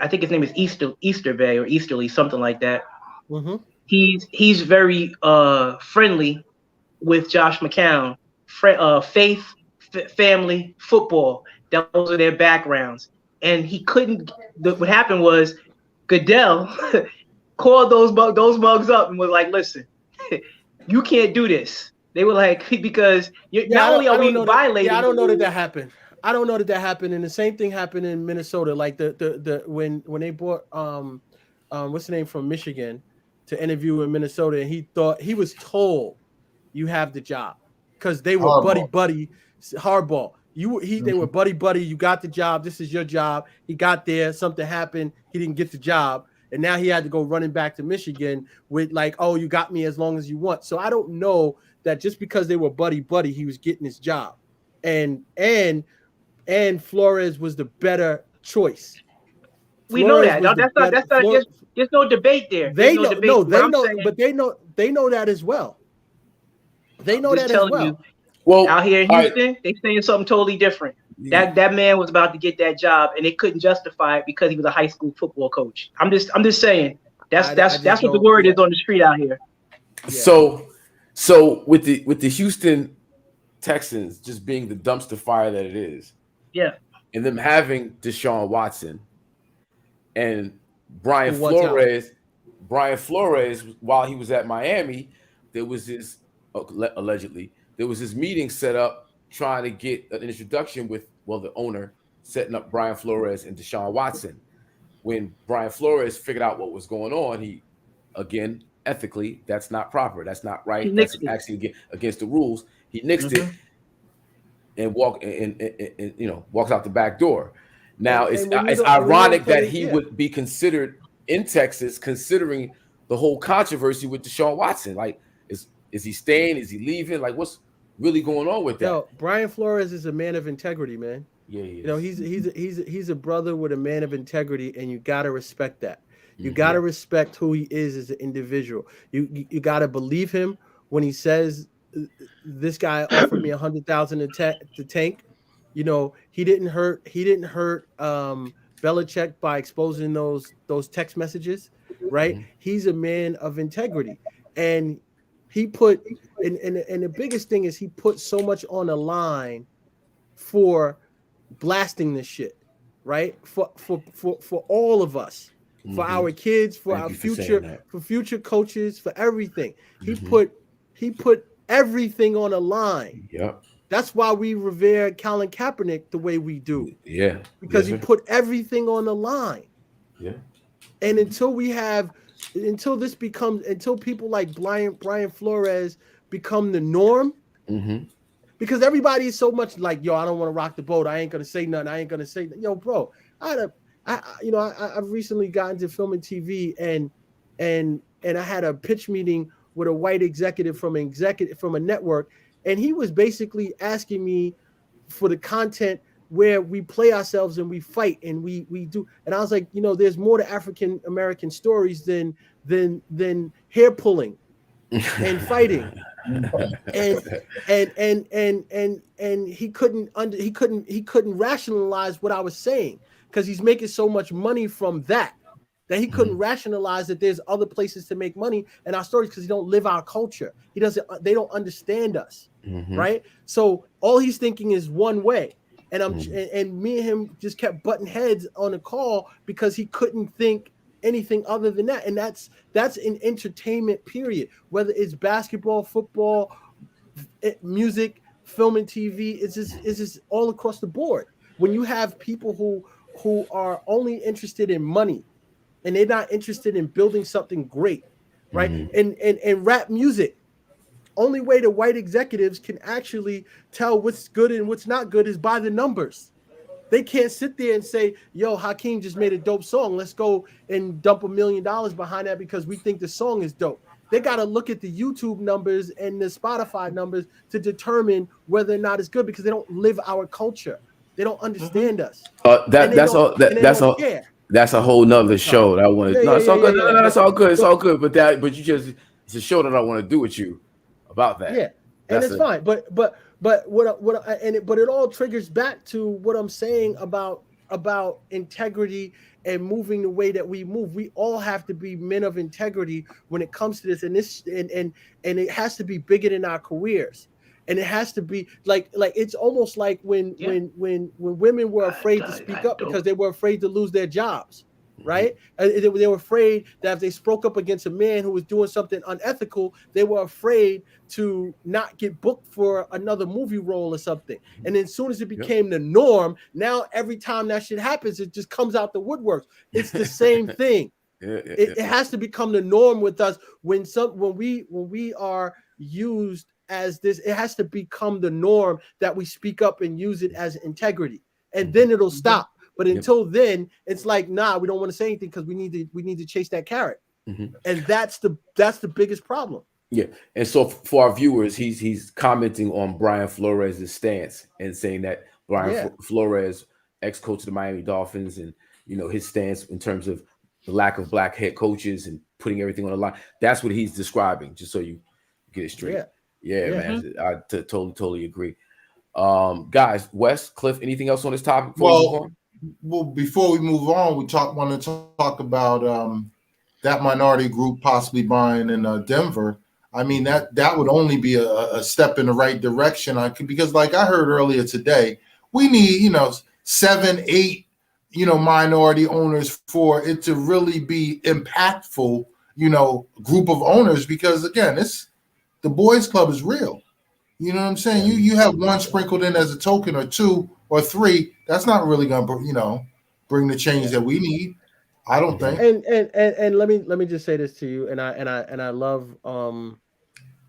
think his name is Easterby or Easterly, something like that. Mm-hmm. He's very friendly with Josh McCown. Faith, family, football. Those are their backgrounds. And he couldn't. What happened was Goodell called those mugs up and was like, "Listen, you can't do this." They were like, because not only are we violating. I don't know that happened. I don't know that happened. And the same thing happened in Minnesota. Like when they brought what's the name from Michigan to interview in Minnesota, and he was told you have the job because they were buddy hardball. They were buddy. You got the job. This is your job. He got there. Something happened. He didn't get the job. And now he had to go running back to Michigan with like, oh, you got me as long as you want. So I don't know that just because they were buddy, he was getting his job. And Flores was the better choice. We know that. No, that's not there's no debate there. They know that as well. They know that as well. Well, out here in Houston, they saying something totally different. Yeah. That man was about to get that job, and they couldn't justify it because he was a high school football coach. I'm just saying that's what the word is on the street out here. Yeah. So with the Houston Texans just being the dumpster fire that it is, and them having Deshaun Watson and Brian Flores, while he was at Miami, there was his allegedly there was this meeting set up trying to get an introduction with the owner setting up Brian Flores and Deshaun Watson. When Brian Flores figured out what was going on, he again ethically that's not proper, that's not right, that's actually against the rules. He nixed it and walked out the back door. Now it's ironic that he would be considered in Texas, considering the whole controversy with Deshaun Watson. Like, is he staying? Is he leaving? Like, what's really going on with that? Yo, Brian Flores is a man of integrity, man. Yeah, he is. You know, he's a brother with a man of integrity, and you gotta respect that. You gotta respect who he is as an individual. You gotta believe him when he says, "This guy offered me $100,000 to tank." You know, he didn't hurt Belichick by exposing those text messages, right? Mm-hmm. He's a man of integrity, and he put and the biggest thing is he put so much on the line for blasting this shit, right? For all of us, for our kids, for our future, for future coaches, for everything. He put everything on the line. Yep. That's why we revere Colin Kaepernick the way we do. Yeah. Because he put everything on the line. Yeah. And until people like Brian Flores become the norm, because everybody is so much like, yo, I don't want to rock the boat. I ain't gonna say nothing. I ain't gonna say that. Yo, bro, I've recently gotten into film and TV, and I had a pitch meeting with a white executive from a network, and he was basically asking me for the content where we play ourselves and we fight and we do. And I was like, there's more to African American stories than hair pulling and fighting. and he couldn't rationalize what I was saying because he's making so much money from that. that he couldn't rationalize that there's other places to make money in our stories because he don't live our culture. They don't understand us, right? So all he's thinking is one way. And and me and him just kept butting heads on a call because he couldn't think anything other than that. And that's an entertainment period, whether it's basketball, football, music, film and TV. It's just all across the board. When you have people who are only interested in money and they're not interested in building something great, right? And rap music, only way the white executives can actually tell what's good and what's not good is by the numbers. They can't sit there and say, yo, Hakeem just made a dope song. Let's go and dump $1 million behind that because we think the song is dope. They got to look at the YouTube numbers and the Spotify numbers to determine whether or not it's good because they don't live our culture. They don't understand us. That's a whole nother show that I want to. It's all good. No, it's all good. It's all good. But it's a show that I want to do with you about that. Yeah, and it's fine. But it all triggers back to what I'm saying about integrity and moving the way that we move. We all have to be men of integrity when it comes to this, and it has to be bigger than our careers. And it has to be like it's almost like when women were afraid to speak up because they were afraid to lose their jobs, right? They were afraid that if they spoke up against a man who was doing something unethical, they were afraid to not get booked for another movie role or something. And then as soon as it became the norm, now every time that shit happens, it just comes out the woodworks. It's the same thing. It has to become the norm with us when we are used as this. It has to become the norm that we speak up and use it as integrity, and then it'll stop. But until then, it's like, nah, we don't want to say anything because we need to chase that carrot, and that's the biggest problem. Yeah, and so for our viewers, he's commenting on Brian Flores' stance and saying that Brian Flores, ex-coach of the Miami Dolphins, and his stance in terms of the lack of black head coaches and putting everything on the line. That's what he's describing. Just so you get it straight. Yeah, man, I totally agree. Guys, Wes, Cliff, anything else on this topic? Well, before we move on, we want to talk about that minority group possibly buying in Denver. I mean, that would only be a step in the right direction. Because like I heard earlier today, we need 7, 8 minority owners for it to really be impactful. Group of owners, because again, the boys club is real. You know what I'm saying? You have one sprinkled in as a token, or 2 or 3. That's not really gonna bring the change that we need. I don't think. And let me just say this to you. And I love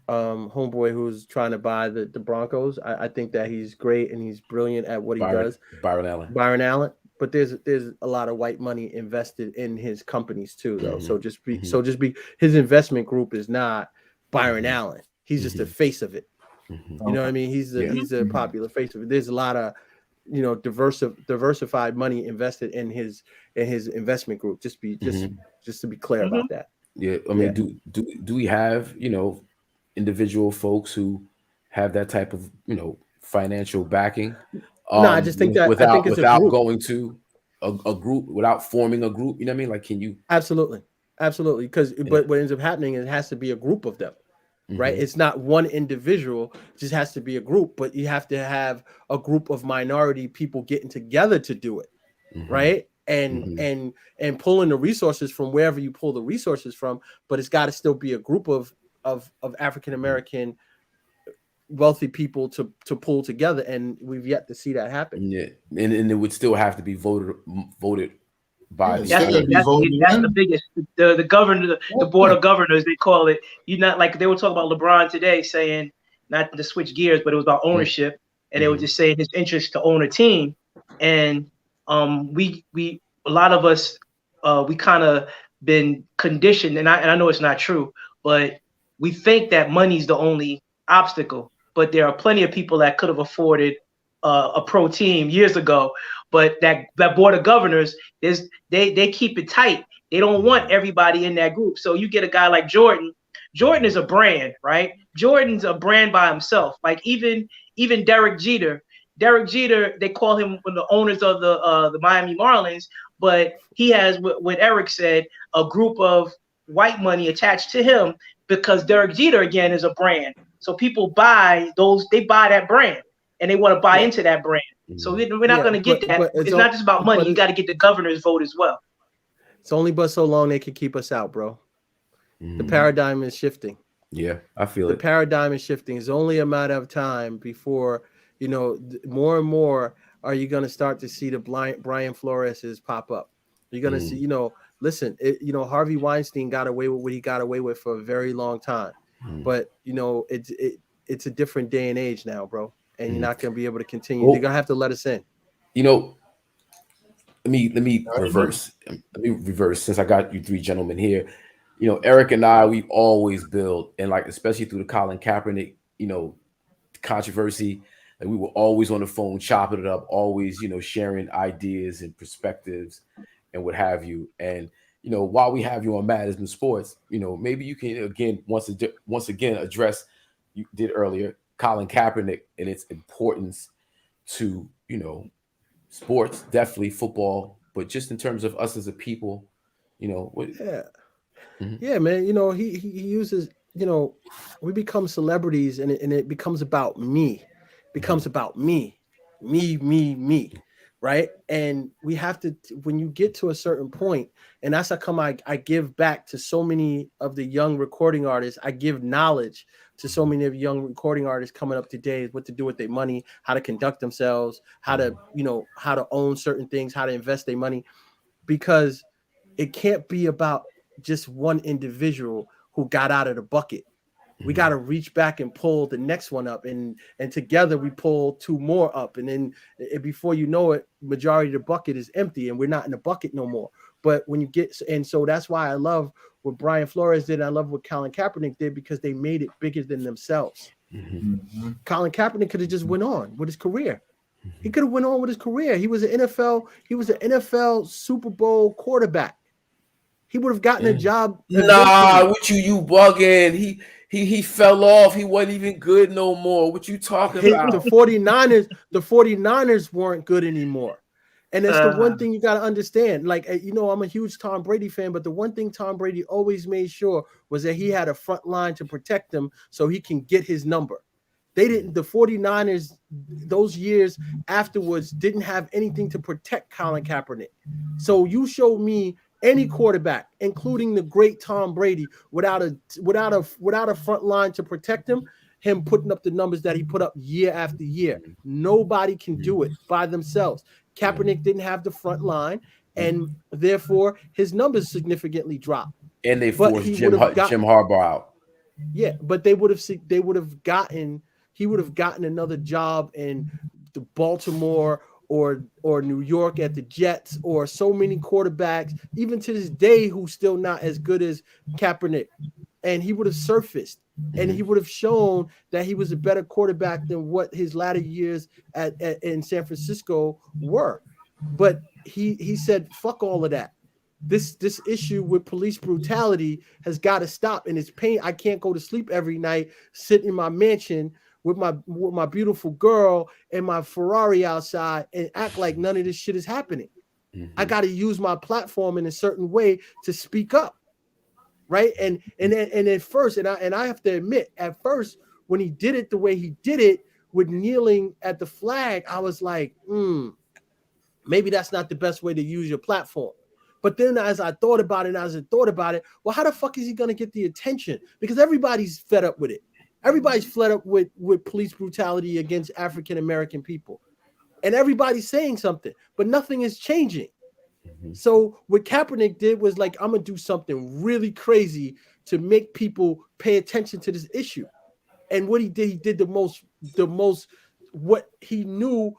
homeboy who's trying to buy the Broncos. I think that he's great and he's brilliant at what he does. Byron Allen. But there's a lot of white money invested in his companies too, though. So just be his investment group is not Byron Allen. He's just the face of it. You know what I mean? He's a popular face of it. There's a lot of diversified money invested in his investment group. Just to be clear about that. Yeah, I mean, do we have individual folks who have that type of financial backing? No, I just think that without a group. going to a group, without forming a group, you know what I mean? Like, can you? Absolutely. But what ends up happening is it has to be a group of them, right? It's not one individual; it just has to be a group. But you have to have a group of minority people getting together to do it, right? And pulling the resources from wherever you pull the resources from. But it's got to still be a group of African American wealthy people to pull together, and we've yet to see that happen. Yeah, and it would still have to be voted by. That's the biggest. The governor, the board of governors, they call it. Not like they were talking about LeBron today, saying not to switch gears, but it was about ownership, and they were just saying his interest to own a team, and we a lot of us we kind of been conditioned, and I know it's not true, but we think that money's the only obstacle. But there are plenty of people that could have afforded a pro team years ago. But that board of governors they keep it tight. They don't want everybody in that group. So you get a guy like Jordan. Jordan is a brand, right? Jordan's a brand by himself. Like even Derek Jeter. Derek Jeter, they call him one of the owners of the Miami Marlins, but he has what Eric said, a group of white money attached to him because Derek Jeter again is a brand. So people buy that brand and they want to buy into that brand. So we're not going to get that. But it's not just about money. You got to get the governor's vote as well. It's only but so long they can keep us out, bro. The paradigm is shifting. Yeah, I feel the paradigm is shifting. It's only a matter of time before, more and more are you going to start to see the Brian Flores's pop up. You're going to see, listen, Harvey Weinstein got away with what he got away with for a very long time. But, it's a different day and age now, bro. And you're not going to be able to continue. They're going to have to let us in. Let me reverse. Let me reverse since I got you three gentlemen here. Eric and I, we always build, and like especially through the Colin Kaepernick, controversy, like we were always on the phone chopping it up, always, sharing ideas and perspectives and what have you. And while we have you on Madison Sports, maybe you can again once again address you did earlier Colin Kaepernick and its importance to sports, definitely football, but just in terms of us as a people, Yeah, man. He uses, we become celebrities and it becomes about me. Becomes about me. Right. And we have to, when you get to a certain point, and that's how come I give back to so many of the young recording artists. I give knowledge to so many of young recording artists coming up today, what to do with their money, how to conduct themselves, how to own certain things, how to invest their money, because it can't be about just one individual who got out of the bucket. We got to reach back and pull the next one up, and together we pull two more up, and then before you know it, majority of the bucket is empty and we're not in the bucket no more. But when you get, and so that's why I love what Brian Flores did. I love what Colin Kaepernick did, because they made it bigger than themselves. Colin Kaepernick could have just went on with his career. He could have went on with his career. He was an NFL Super Bowl quarterback. He would have gotten a job. Nah, what you bugging? He fell off. He wasn't even good no more. What you talking about? The 49ers weren't good anymore. And that's the one thing you got to understand. Like, I'm a huge Tom Brady fan, but the one thing Tom Brady always made sure was that he had a front line to protect him so he can get his number. The 49ers, those years afterwards, didn't have anything to protect Colin Kaepernick. So you show me any quarterback, including the great Tom Brady, without a front line to protect him putting up the numbers that he put up year after year. Nobody can do it by themselves. Kaepernick didn't have the front line, and therefore his numbers significantly dropped. And they forced Jim Harbaugh out. Yeah, but he would have gotten another job in the Baltimore or New York at the Jets, or so many quarterbacks, even to this day, who's still not as good as Kaepernick. And he would have surfaced, and he would have shown that he was a better quarterback than what his latter years in San Francisco were. But he said, fuck all of that. This issue with police brutality has got to stop, and it's pain. I can't go to sleep every night, sit in my mansion with my beautiful girl and my Ferrari outside and act like none of this shit is happening. I got to use my platform in a certain way to speak up. Right. And at first, and I have to admit, at first, when he did it the way he did it with kneeling at the flag, I was like, maybe that's not the best way to use your platform. But then as I thought about it, well, how the fuck is he going to get the attention? Because everybody's fed up with it. Everybody's fed up with police brutality against African-American people. And everybody's saying something, but nothing is changing. So what Kaepernick did was like, I'm going to do something really crazy to make people pay attention to this issue. And what he did the most, what he knew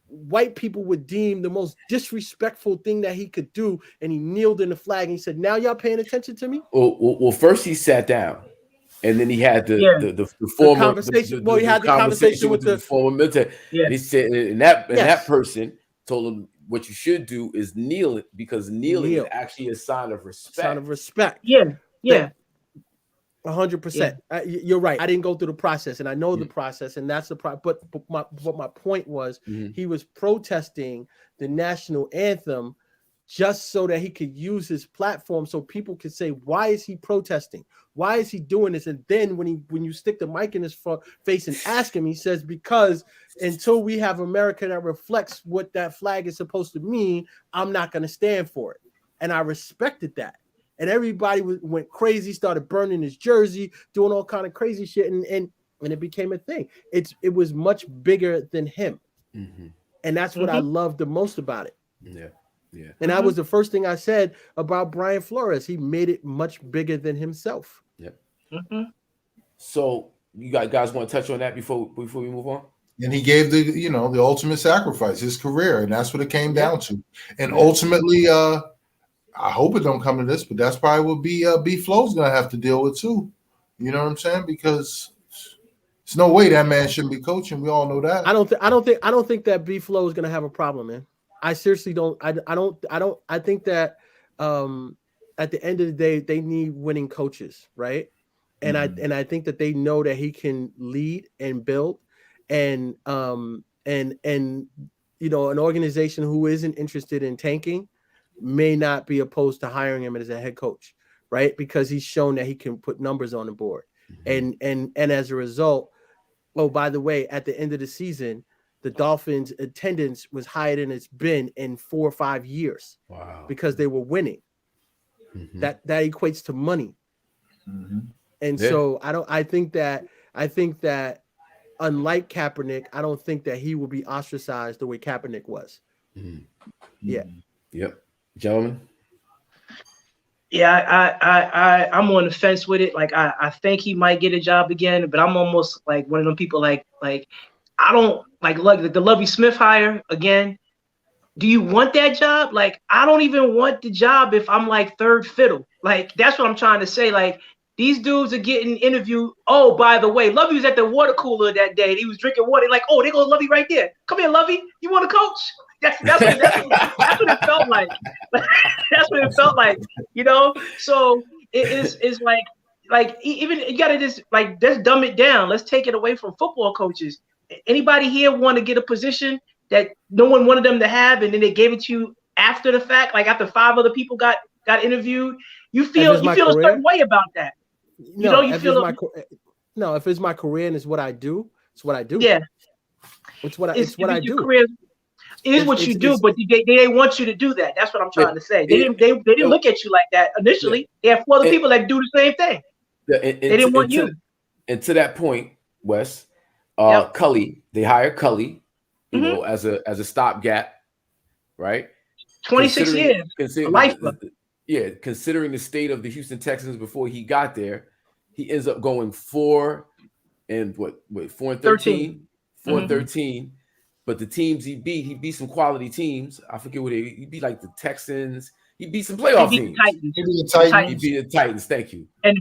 white people would deem the most disrespectful thing that he could do. And he kneeled in the flag and he said, now y'all paying attention to me? Well, first he sat down. And then he had the conversation. He had the conversation with the former military. Yeah. And he said, and that person told him, what you should do is kneel, because kneeling is actually a sign of respect. Sign of respect. Yeah. 100%. You're right. I didn't go through the process, and I know the process, and that's the But my point was, he was protesting the national anthem just so that he could use his platform, so people could say, "Why is he protesting? Why is he doing this?" And then when you stick the mic in his face and ask him, he says, "Because until we have America that reflects what that flag is supposed to mean, I'm not going to stand for it." And I respected that. And everybody went crazy, started burning his jersey, doing all kind of crazy shit, and it became a thing. It was much bigger than him, and that's what I loved the most about it. Yeah. And that was the first thing I said about Brian Flores. He made it much bigger than himself. Yep. So you guys want to touch on that before we move on? And he gave the ultimate sacrifice, his career, and that's what it came down to. And ultimately, I hope it don't come to this, but that's probably what B Flow's gonna have to deal with too. You know what I'm saying? Because there's no way that man shouldn't be coaching. We all know that. I don't think that B Flow is gonna have a problem, man. I seriously don't. I think that at the end of the day, they need winning coaches, right? And I think that they know that he can lead and build, and an organization who isn't interested in tanking may not be opposed to hiring him as a head coach, right? Because he's shown that he can put numbers on the board, and as a result, oh, by the way, at the end of the season, the Dolphins' attendance was higher than it's been in 4 or 5 years. Wow. Because they were winning. That equates to money. And so I think that unlike Kaepernick, I don't think that he will be ostracized the way Kaepernick was. Yeah. Yep. Gentlemen. Yeah, I'm on the fence with it. Like I think he might get a job again, but I'm almost like one of them people like I don't like the Lovie Smith hire again. Do you want that job? Like, I don't even want the job if I'm like third fiddle. Like, that's what I'm trying to say. Like, these dudes are getting interviewed. Oh, by the way, Lovie was at the water cooler that day. He was drinking water. Like, oh, they go Lovie right there. Come here, Lovie. You want to coach? That's what it felt like. That's what it felt like, So it's like even you gotta just like let's dumb it down. Let's take it away from football coaches. Anybody here want to get a position that no one wanted them to have, and then they gave it to you after the fact, like after 5 other people got interviewed? You feel a certain way about that. If it's my career and it's what I do, it's what I do. Yeah, it's what I do. Career, it is what you do, but they didn't want you to do that. That's what I'm trying to say. They didn't look at you like that initially. They have 4 other people that do the same thing. They didn't want you. And to that point, Wes, Cully, they hired Cully, as a stopgap, right? 26 years, considering the state of the Houston Texans before he got there, he ends up going 4 and 13. 4-13. But the teams he beat some quality teams. I forget what he beat, like the Texans. He beat some playoff teams. He beat the Titans. Thank you. And the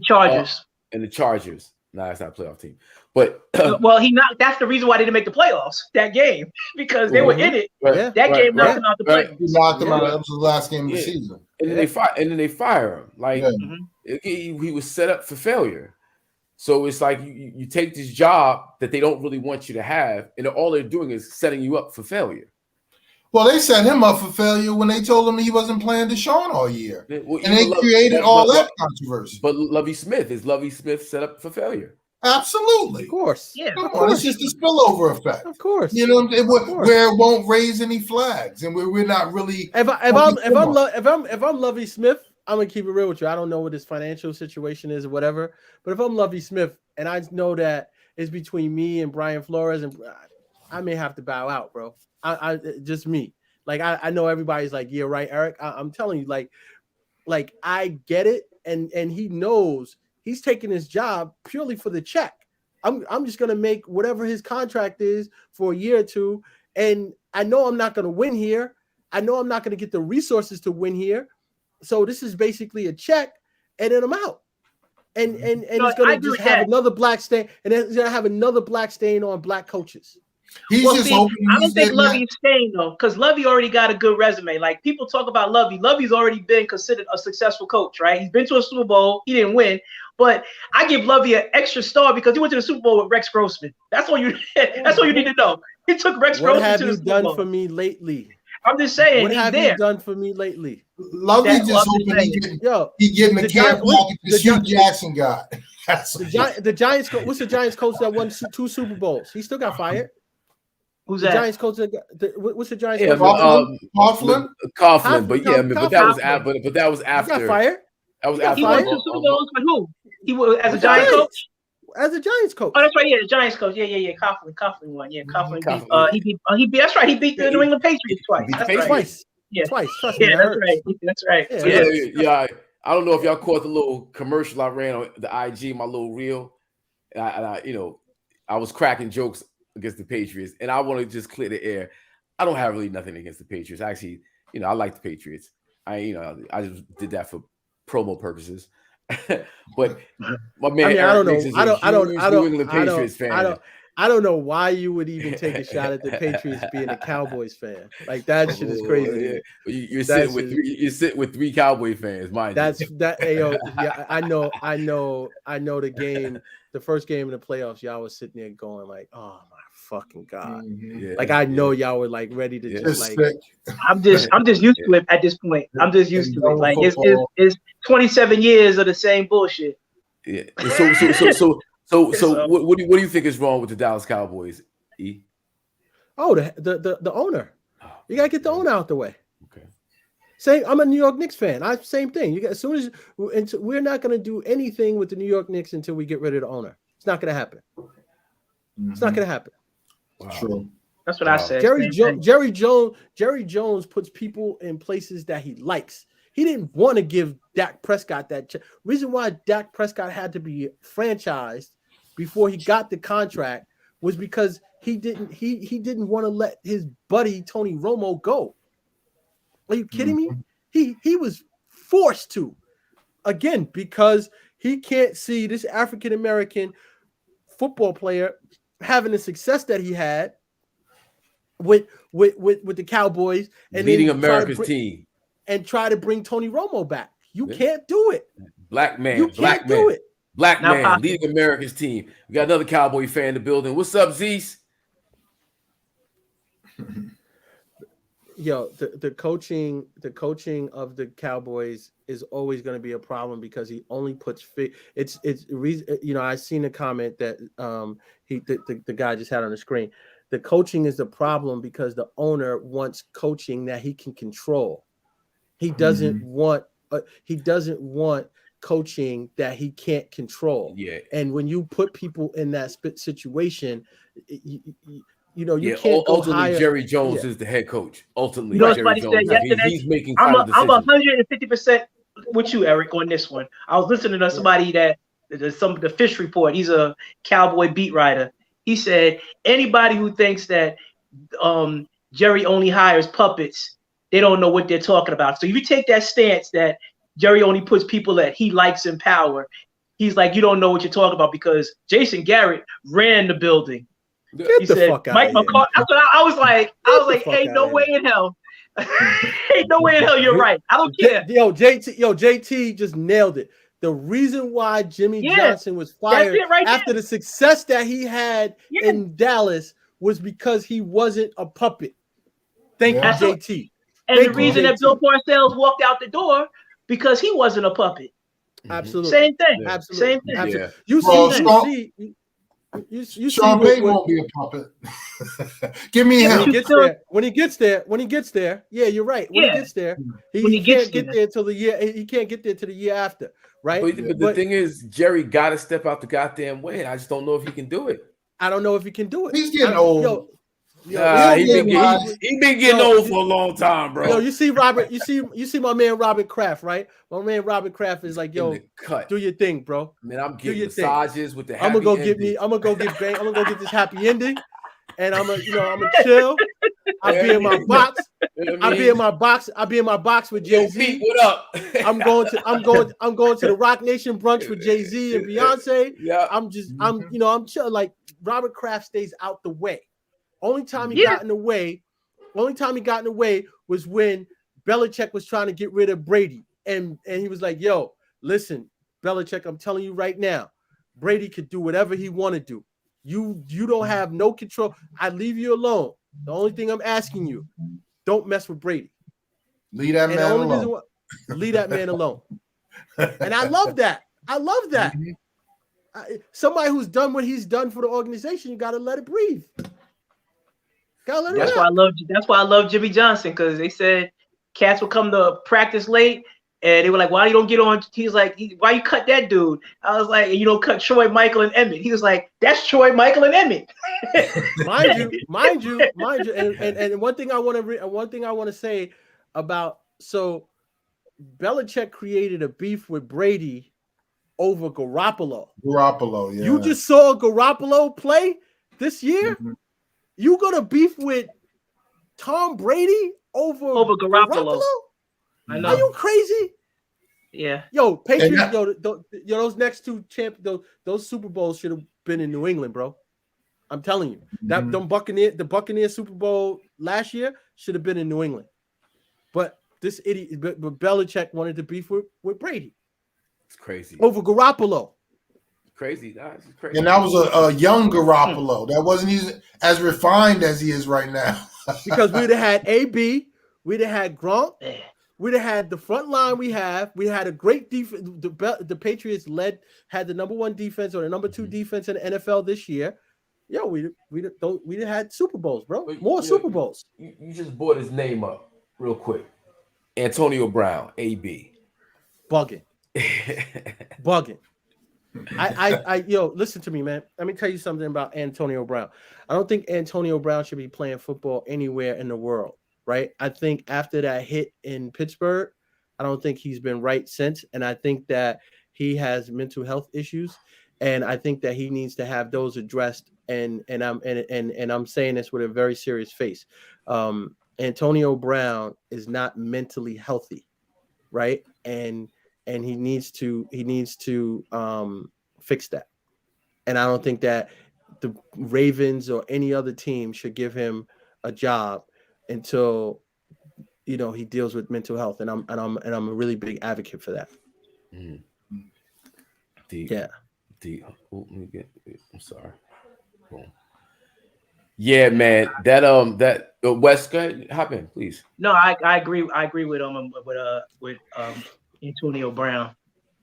Chargers. No, that's not a playoff team. But that's the reason why they didn't make the playoffs that game, because they were in it. That game knocked them out the playoffs. He knocked them out. That was the last game of the season. And then they fire him. Like he was set up for failure. So it's like you take this job that they don't really want you to have, and all they're doing is setting you up for failure. Well, they set him up for failure when they told him he wasn't playing Deshaun all year. And they created all that controversy. But Lovie Smith set up for failure? Absolutely. Of course. Yeah. Come on, it's just a spillover effect. Of course. Where it won't raise any flags, and we're not really. If I'm Lovie Smith, I'm gonna keep it real with you. I don't know what his financial situation is or whatever, but if I'm Lovie Smith and I know that it's between me and Brian Flores, and I may have to bow out, bro. I just me. Like I know everybody's like, yeah, right, Eric. I'm telling you, like I get it, and he knows he's taking his job purely for the check. I'm just gonna make whatever his contract is for a year or two, and I know I'm not gonna win here. I know I'm not gonna get the resources to win here. So this is basically a check, and then I'm out. And it's gonna just have another black stain, and it's gonna have another black stain on black coaches. He's Well, just see, hoping I don't he's think getting that. Lovey's staying though, because Lovey already got a good resume. Like people talk about Lovey. Lovey's already been considered a successful coach, right? He's been to a Super Bowl. He didn't win, but I give Lovey an extra star because he went to the Super Bowl with Rex Grossman. That's all you. That's all you need to know. He took Rex What Grossman have to the you Super done Bowl. for me lately? I'm just saying, What he's have there. you done for me lately? Lovey That- just I'm just hoping saying. he getting the care Giants- package that Hugh Jackson got. That's The Giants. What's the Giants coach that won 2 Super Bowls? He still got fired. Who's The that? Giants coach. What's the Giants Yeah, coach? Coughlin? Coughlin, but yeah, but that was Coughlin. but that was He after. got fired. That was He got after. He went fired? to Super Bowls with who? He was as a The Giants coach. As a Giants coach. Oh, that's right. Yeah, the Giants coach. Yeah. Coughlin won. Yeah, Coughlin beat. Coughlin. He beat. That's right. He beat the New England Patriots twice. He beat the That's Patriots. right. Twice. Yeah. Twice. Trust me. Yeah, that that's hurts. right. That's right. Yeah, So it yeah. I don't know if y'all caught the little commercial I ran on the IG, my little reel. And I was cracking jokes against the Patriots, and I want to just clear the air. I don't have really nothing against the Patriots. Actually, I like the Patriots. I just did that for promo purposes. But my man, I don't know. Eric Nix is a huge New England Patriots fan. I don't know why you would even take a shot at the Patriots being a Cowboys fan. Like that shit is crazy. Yeah. You're sitting with three Cowboy fans, mind you. Yeah, I know the game, the first game in the playoffs, y'all was sitting there going like, oh my fucking God. Mm-hmm. Like I know y'all were like ready to just like I'm just used to it at this point. I'm just used to it. Like it's 27 years of the same bullshit. Yeah. So what do you think is wrong with the Dallas Cowboys, E? Oh, the owner. You gotta get the owner out the way. Okay. Same. I'm a New York Knicks fan. Same thing. We're not gonna do anything with the New York Knicks until we get rid of the owner. It's not gonna happen. Mm-hmm. It's not gonna happen. Wow. True. That's what I said. Jerry Jones puts people in places that he likes. He didn't want to give Dak Prescott that reason why Dak Prescott had to be franchised before he got the contract was because he didn't want to let his buddy Tony Romo go. Are you kidding me? He was forced to, again, because he can't see this African American football player having the success that he had with the Cowboys and leading America's team and try to bring Tony Romo back. You can't do it. Black man, you can't do it. Black man leading America's team. We got another Cowboy fan in the building. What's up, Zeus? Yo, the coaching of the Cowboys is always going to be a problem because he only puts it's I seen a comment that the guy just had on the screen. The coaching is the problem because the owner wants coaching that he can control. He doesn't want coaching that he can't control. Yeah. And when you put people in that situation, you can't go ultimately hire. Jerry Jones is the head coach. Ultimately, Somebody Jerry said Jones. yesterday, He's making I'm final decisions. 150% with you, Eric, on this one. I was listening to somebody the Fish Report. He's a Cowboy beat writer. He said anybody who thinks that Jerry only hires puppets, they don't know what they're talking about. So if you take that stance that Jerry only puts people that he likes in power, he's like, you don't know what you're talking about because Jason Garrett ran the building. Get He the said, fuck out Mike of here. McCarthy. That's what I was like, ain't no way in hell. Ain't no way in hell you're right. I don't care. JT just nailed it. The reason why Jimmy Johnson was fired after the success that he had in Dallas was because he wasn't a puppet. Thank you, JT. And the reason that Bill Parcells walked out the door because he wasn't a puppet. Absolutely. Same thing. Yeah. Absolutely. Same thing. Absolutely. You see Sean Payton won't be a puppet. Give me him. When he gets there, yeah, you're right. When he gets there, he can't get there till the year. He can't get there till the year after, right? But the thing is, Jerry got to step out the goddamn way. I just don't know if he can do it. I don't know if he can do it. He's getting old. He been getting old for a long time, bro. Yo, you see Robert, you see my man Robert Kraft, right? My man Robert Kraft is like, yo, do your thing, bro. Man, I'm getting massages with the happy I'm gonna go ending. I'm gonna go get this happy ending, and I'm gonna chill. I'll be in my box. I'll be in my box with Jay-Z. What up? I'm going to the Rock Nation brunch with Jay-Z and Beyonce. Yeah. I'm chill. Like Robert Kraft stays out the way. Only time he got in the way was when Belichick was trying to get rid of Brady. And he was like, yo, listen, Belichick, I'm telling you right now, Brady could do whatever he want to do. You don't have no control. I leave you alone. The only thing I'm asking you, don't mess with Brady. Leave that man alone. Leave that man alone. And I love that. Somebody who's done what he's done for the organization, you got to let it breathe. That's why I love Jimmy Johnson, because they said cats would come to practice late, and they were like, "Why you don't get on?" He's like, "Why you cut that dude?" I was like, "You don't cut Troy, Michael, and Emmett." He was like, "That's Troy, Michael, and Emmett." mind you, and one thing I want to say about Belichick created a beef with Brady over Garoppolo. Yeah. You just saw Garoppolo play this year. Mm-hmm. You gonna beef with Tom Brady over Garoppolo? I know. Are you crazy? Yeah. Yo, Patriots. Those next two those Super Bowls should have been in New England, bro. I'm telling you, the Buccaneer Super Bowl last year should have been in New England. But this idiot, but Belichick wanted to beef with Brady. It's crazy. Over Garoppolo. Crazy. That's crazy. And that was a young Garoppolo. That wasn't as refined as he is right now. Because we'd have had AB, we'd have had Gronk, we'd have had the front line we had a great defense. The Patriots had the number 1 defense or the number 2 defense in the NFL this year. Yo, we'd have had Super Bowls, bro. More Super Bowls. You just brought his name up real quick. Antonio Brown, AB. Bugging. Yo, listen to me, man. Let me tell you something about Antonio Brown. I don't think Antonio Brown should be playing football anywhere in the world, right? I think after that hit in Pittsburgh, I don't think he's been right since. And I think that he has mental health issues. And I think that he needs to have those addressed. And I'm saying this with a very serious face. Antonio Brown is not mentally healthy, right? And he needs to fix that. And I don't think that the Ravens or any other team should give him a job until he deals with mental health. And I'm a really big advocate for that. I'm sorry. Boom. Yeah, man. That Wes, go ahead, hop in, please. No, I agree. I agree with Antonio Brown.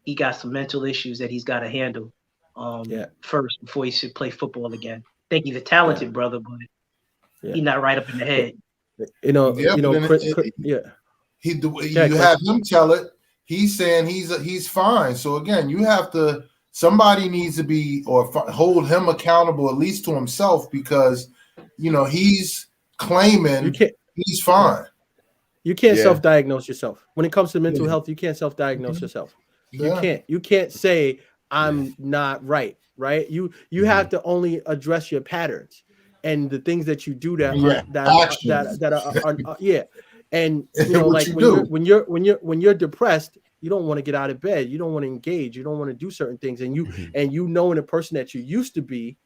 He got some mental issues that he's got to handle first before he should play football again. I think he's a talented brother, but he's not right up in the head. You have him tell it. He's saying he's fine. So again, somebody needs to be hold him accountable, at least to himself, because he's claiming he's fine. You can't self-diagnose yourself. When it comes to mental health, you can't self-diagnose yourself. You can't say I'm not right? You have to only address your patterns and the things that you do that are. And when you're depressed, you don't want to get out of bed. You don't want to engage. You don't want to do certain things. And you know, in a person that you used to be,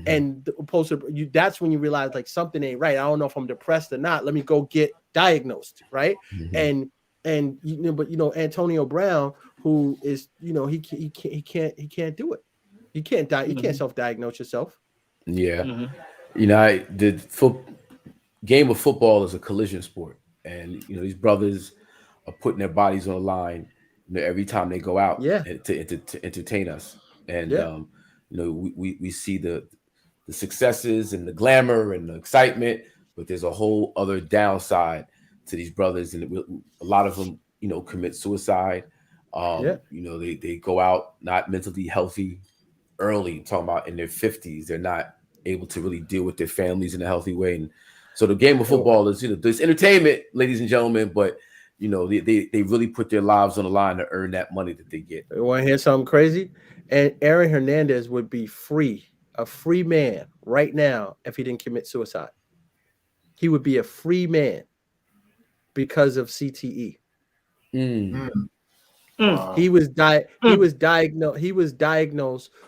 and opposed to you, that's when you realize like something ain't right. I don't know if I'm depressed or not. Let me go get diagnosed, right? And Antonio Brown, who is he can't do it. You can't you can't self-diagnose yourself. Yeah, the game of football is a collision sport, and these brothers are putting their bodies on the line every time they go out to entertain us. And we see the successes and the glamour and the excitement, but there's a whole other downside to these brothers, and a lot of them commit suicide. They go out not mentally healthy early, talking about in their 50s. They're not able to really deal with their families in a healthy way. And so the game of football is there's entertainment, ladies and gentlemen, but they really put their lives on the line to earn that money that they get. You want to hear something crazy? And Aaron Hernandez would be a free man right now if he didn't commit suicide. He would be a free man because of CTE. He was diagnosed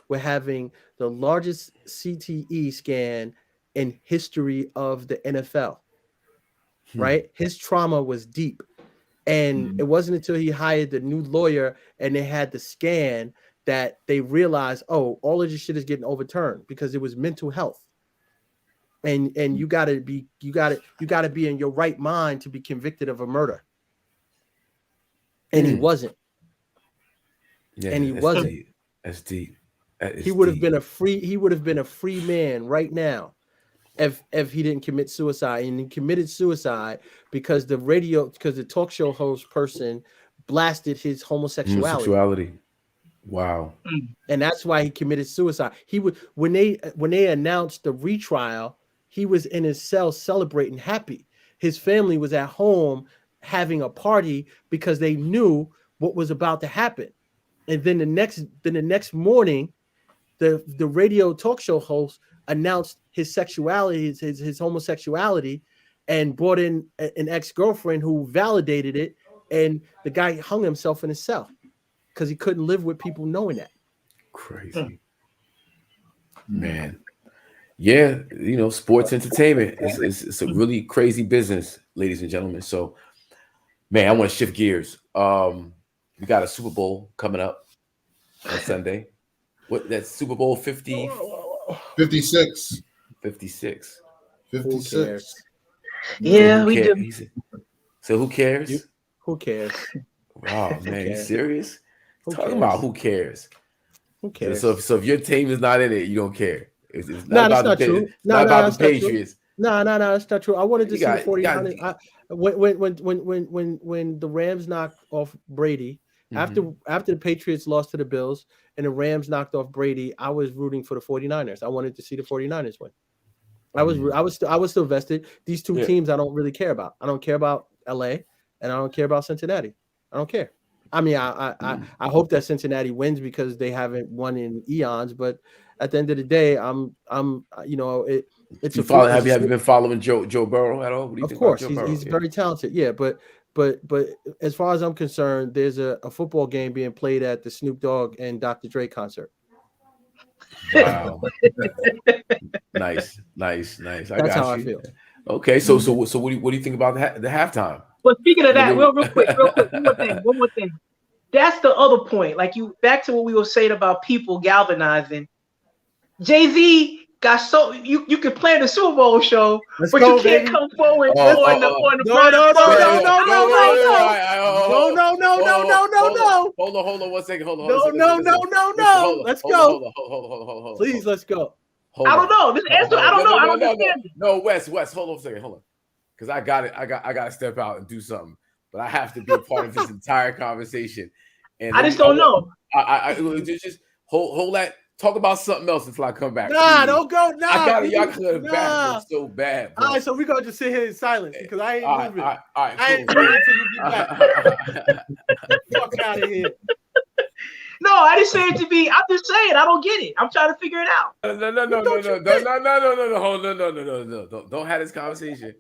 with having the largest CTE scan in history of the NFL. Right? His trauma was deep. And it wasn't until he hired the new lawyer and they had the scan that they realized, oh, all of this shit is getting overturned because it was mental health. And you gotta be in your right mind to be convicted of a murder. And he wasn't. Yeah, and he wasn't. Deep. That's deep. He would have been a free man right now if he didn't commit suicide. And he committed suicide because the talk show host person blasted his homosexuality. Wow. And that's why he committed suicide. He would when they announced the retrial, he was in his cell celebrating happy. His family was at home having a party because they knew what was about to happen. And then the next morning, the radio talk show host announced his sexuality, his homosexuality, and brought in an ex-girlfriend who validated it. And the guy hung himself in his cell because he couldn't live with people knowing that. Crazy. Man. Yeah, sports entertainment it's a really crazy business, ladies and gentlemen. So, man, I want to shift gears. We got a Super Bowl coming up on Sunday. What that's Super Bowl 56. 56. Yeah, we do. So who cares? Who cares? Wow, man, you serious? Who Talking cares? about who cares? Who cares? So if your team is not in it, you don't care. It's No, not that's about not the true. not about the Patriots. No, that's not true. I wanted to You see got- the 49ers. When the Rams knocked off Brady, after the Patriots lost to the Bills and the Rams knocked off Brady, I was rooting for the 49ers. I wanted to see the 49ers win. I was still vested. These two teams I don't really care about. I don't care about LA and I don't care about Cincinnati. I don't care. I mean, I hope that Cincinnati wins because they haven't won in eons, but at the end of the day, it's Have you been following Joe Burrow at all? What do you of think course, about Joe Burrow? he's very talented. Yeah, but as far as I'm concerned, there's a football game being played at the Snoop Dogg and Dr. Dre concert. Wow. Nice. That's how I feel. Okay, so what do you think about the halftime? But speaking of that, real quick, one more thing. That's the other point. Like back to what we were saying about people galvanizing. Jay-Z got so you can plan the Super Bowl show, but you can't come forward on the No. Hold on 1 second. Hold on. No. Let's go. Hold on. Please, let's go. I don't know. This answer, I don't know. I don't understand. No, Wes, hold on a second. Hold on. Because I got it. I got to step out and do something. But I have to be a part of this entire conversation. And I just don't know. I just hold that. Talk about something else until I come back. Nah, please. don't go. Nah, I got it. Y'all could have back so bad. Bro. All right, so we're gonna just sit here in silence because I ain't moving. All right, I ain't moving until you get back. Fuck out of here. No, I didn't say it to be. I'm just saying I don't get it. I'm trying to figure it out. No. Don't have this conversation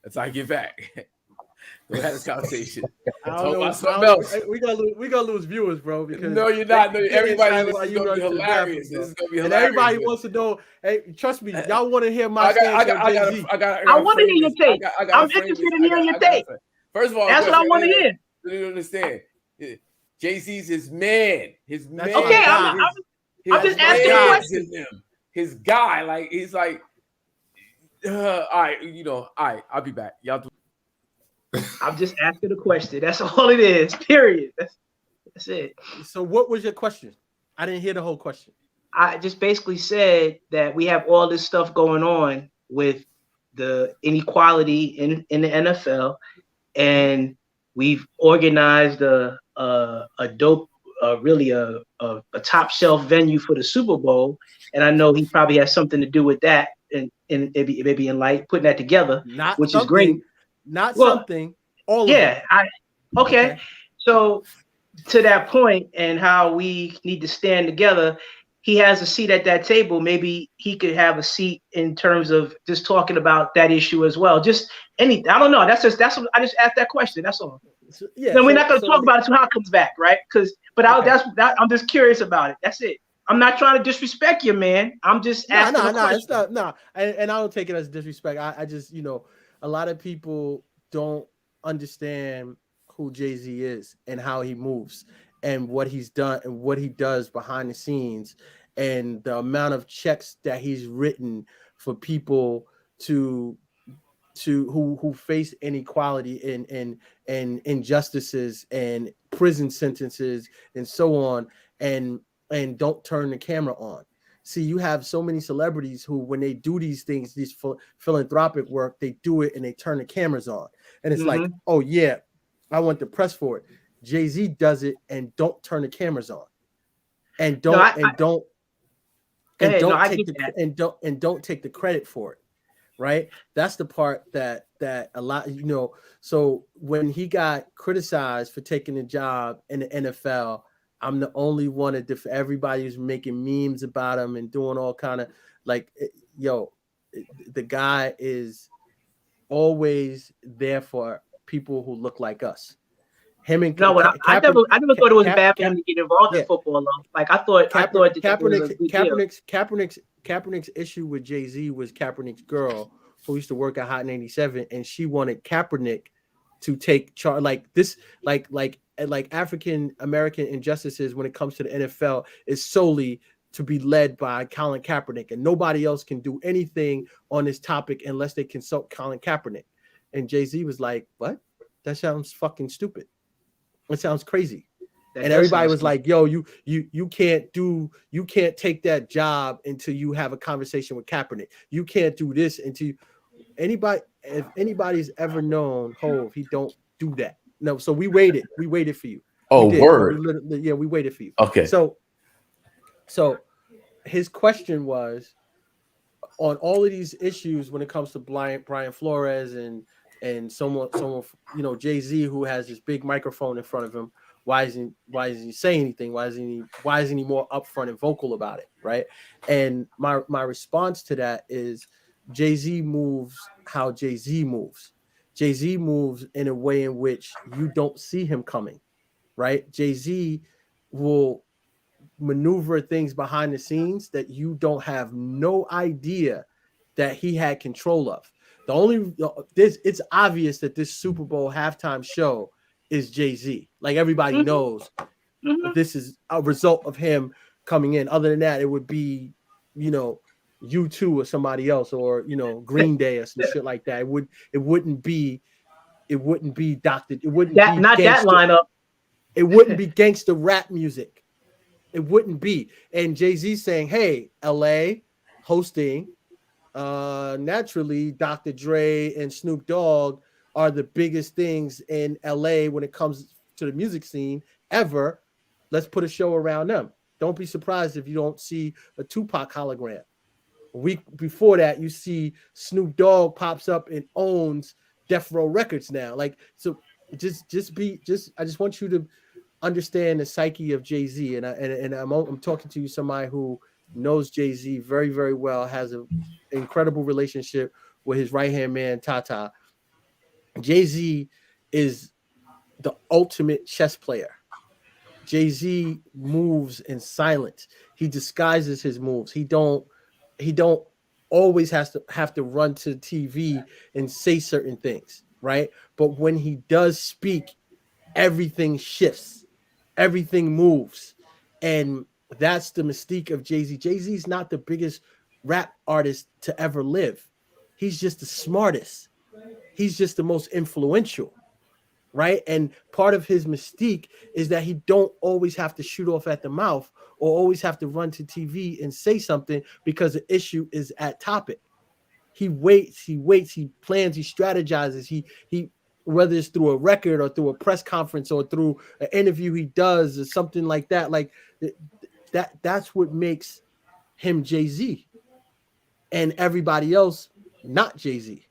until I get back. Don't have this conversation. Talk about something else. We gonna lose viewers, bro. Because no, you're not. No, everybody, this is gonna be hilarious. This is gonna be hilarious. And everybody wants to know. Hey, trust me, y'all want to hear my stance on Jay-Z. I want to hear your take. I'm interested in hearing your take. First of all, that's what I want to hear. You understand? Jay-Z's his man. His man. Okay, I'm just asking a question. His guy, like he's like, all right, all right. I'll be back. Y'all do. I'm just asking a question. That's all it is. Period. That's it. So, what was your question? I didn't hear the whole question. I just basically said that we have all this stuff going on with the inequality in the NFL, and we've organized a top shelf venue for the Super Bowl. And I know he probably has something to do with that, and maybe in light putting that together, which is great. All of it. Okay. Okay. So to that point and how we need to stand together, he has a seat at that table. Maybe he could have a seat in terms of just talking about that issue as well. Just anything. I don't know. That's what I just asked that question. That's all. So, yeah. Then we're not going to talk about it until how it comes back, right? I'm just curious about it. That's it. I'm not trying to disrespect you, man. I'm just asking a question. It's not, and I don't take it as disrespect. I just, a lot of people don't understand who Jay-Z is and how he moves and what he's done and what he does behind the scenes and the amount of checks that he's written for people to who face inequality and injustices and prison sentences and so on, and don't turn the camera on. See, you have so many celebrities who, when they do these things, these philanthropic work, they do it and they turn the cameras on, and it's like, oh yeah, I want the press for it. Jay-Z does it and don't turn the cameras on, and don't take the credit for it. Right, that's the part that a lot, so when he got criticized for taking the job in the NFL, I'm the only one that everybody's making memes about him and doing all kind of like, the guy is always there for people who look like us. Him and I never thought it was bad for him to get involved in football, though. Like I thought Kaepernick's issue with Jay-Z was Kaepernick's girl who used to work at Hot 97, and she wanted Kaepernick to take charge. Like this, like African American injustices when it comes to the NFL is solely to be led by Colin Kaepernick, and nobody else can do anything on this topic unless they consult Colin Kaepernick. And Jay-Z was like, "What? That sounds fucking stupid. It sounds crazy." And everybody was like, "Yo, you can't take that job until you have a conversation with Kaepernick. You can't do this until if anybody's ever known Hov, he don't do that." No, so we waited for you. Oh, word. We waited for you. Okay. So his question was on all of these issues when it comes to Brian Flores and someone, Jay-Z, who has this big microphone in front of him. Why isn't he saying anything? Why isn't he more upfront and vocal about it? Right. And my response to that is Jay-Z moves how Jay-Z moves. Jay-Z moves in a way in which you don't see him coming. Right. Jay-Z will maneuver things behind the scenes that you don't have no idea that he had control of. It's obvious that this Super Bowl halftime show is Jay-Z. Like everybody knows this is a result of him coming in. Other than that, it would be, U2 or somebody else, or Green Day or some shit like that. It wouldn't be Dr. It wouldn't be not that lineup. It wouldn't be gangster rap music. It wouldn't be. And Jay-Z saying, "Hey, LA hosting, naturally Dr. Dre and Snoop Dogg are the biggest things in LA when it comes to the music scene ever. Let's put a show around them." Don't be surprised if you don't see a Tupac hologram. A week before that, you see Snoop Dogg pops up and owns Death Row Records now. Like, so I just want you to understand the psyche of Jay-Z. And I'm talking to you, somebody who knows Jay-Z very, very well, has an incredible relationship with his right-hand man, Tata. Jay-Z is the ultimate chess player. Jay-Z moves in silence. He disguises his moves. He don't always have to run to TV and say certain things, right? But when he does speak, everything shifts. Everything moves. And that's the mystique of Jay-Z. Jay-Z is not the biggest rap artist to ever live. He's just the smartest. He's just the most influential, right? And part of his mystique is that he don't always have to shoot off at the mouth or always have to run to TV and say something because the issue is at topic. He waits, he plans, he strategizes, he whether it's through a record or through a press conference or through an interview he does or something like that. Like that's what makes him Jay-Z and everybody else not Jay-Z.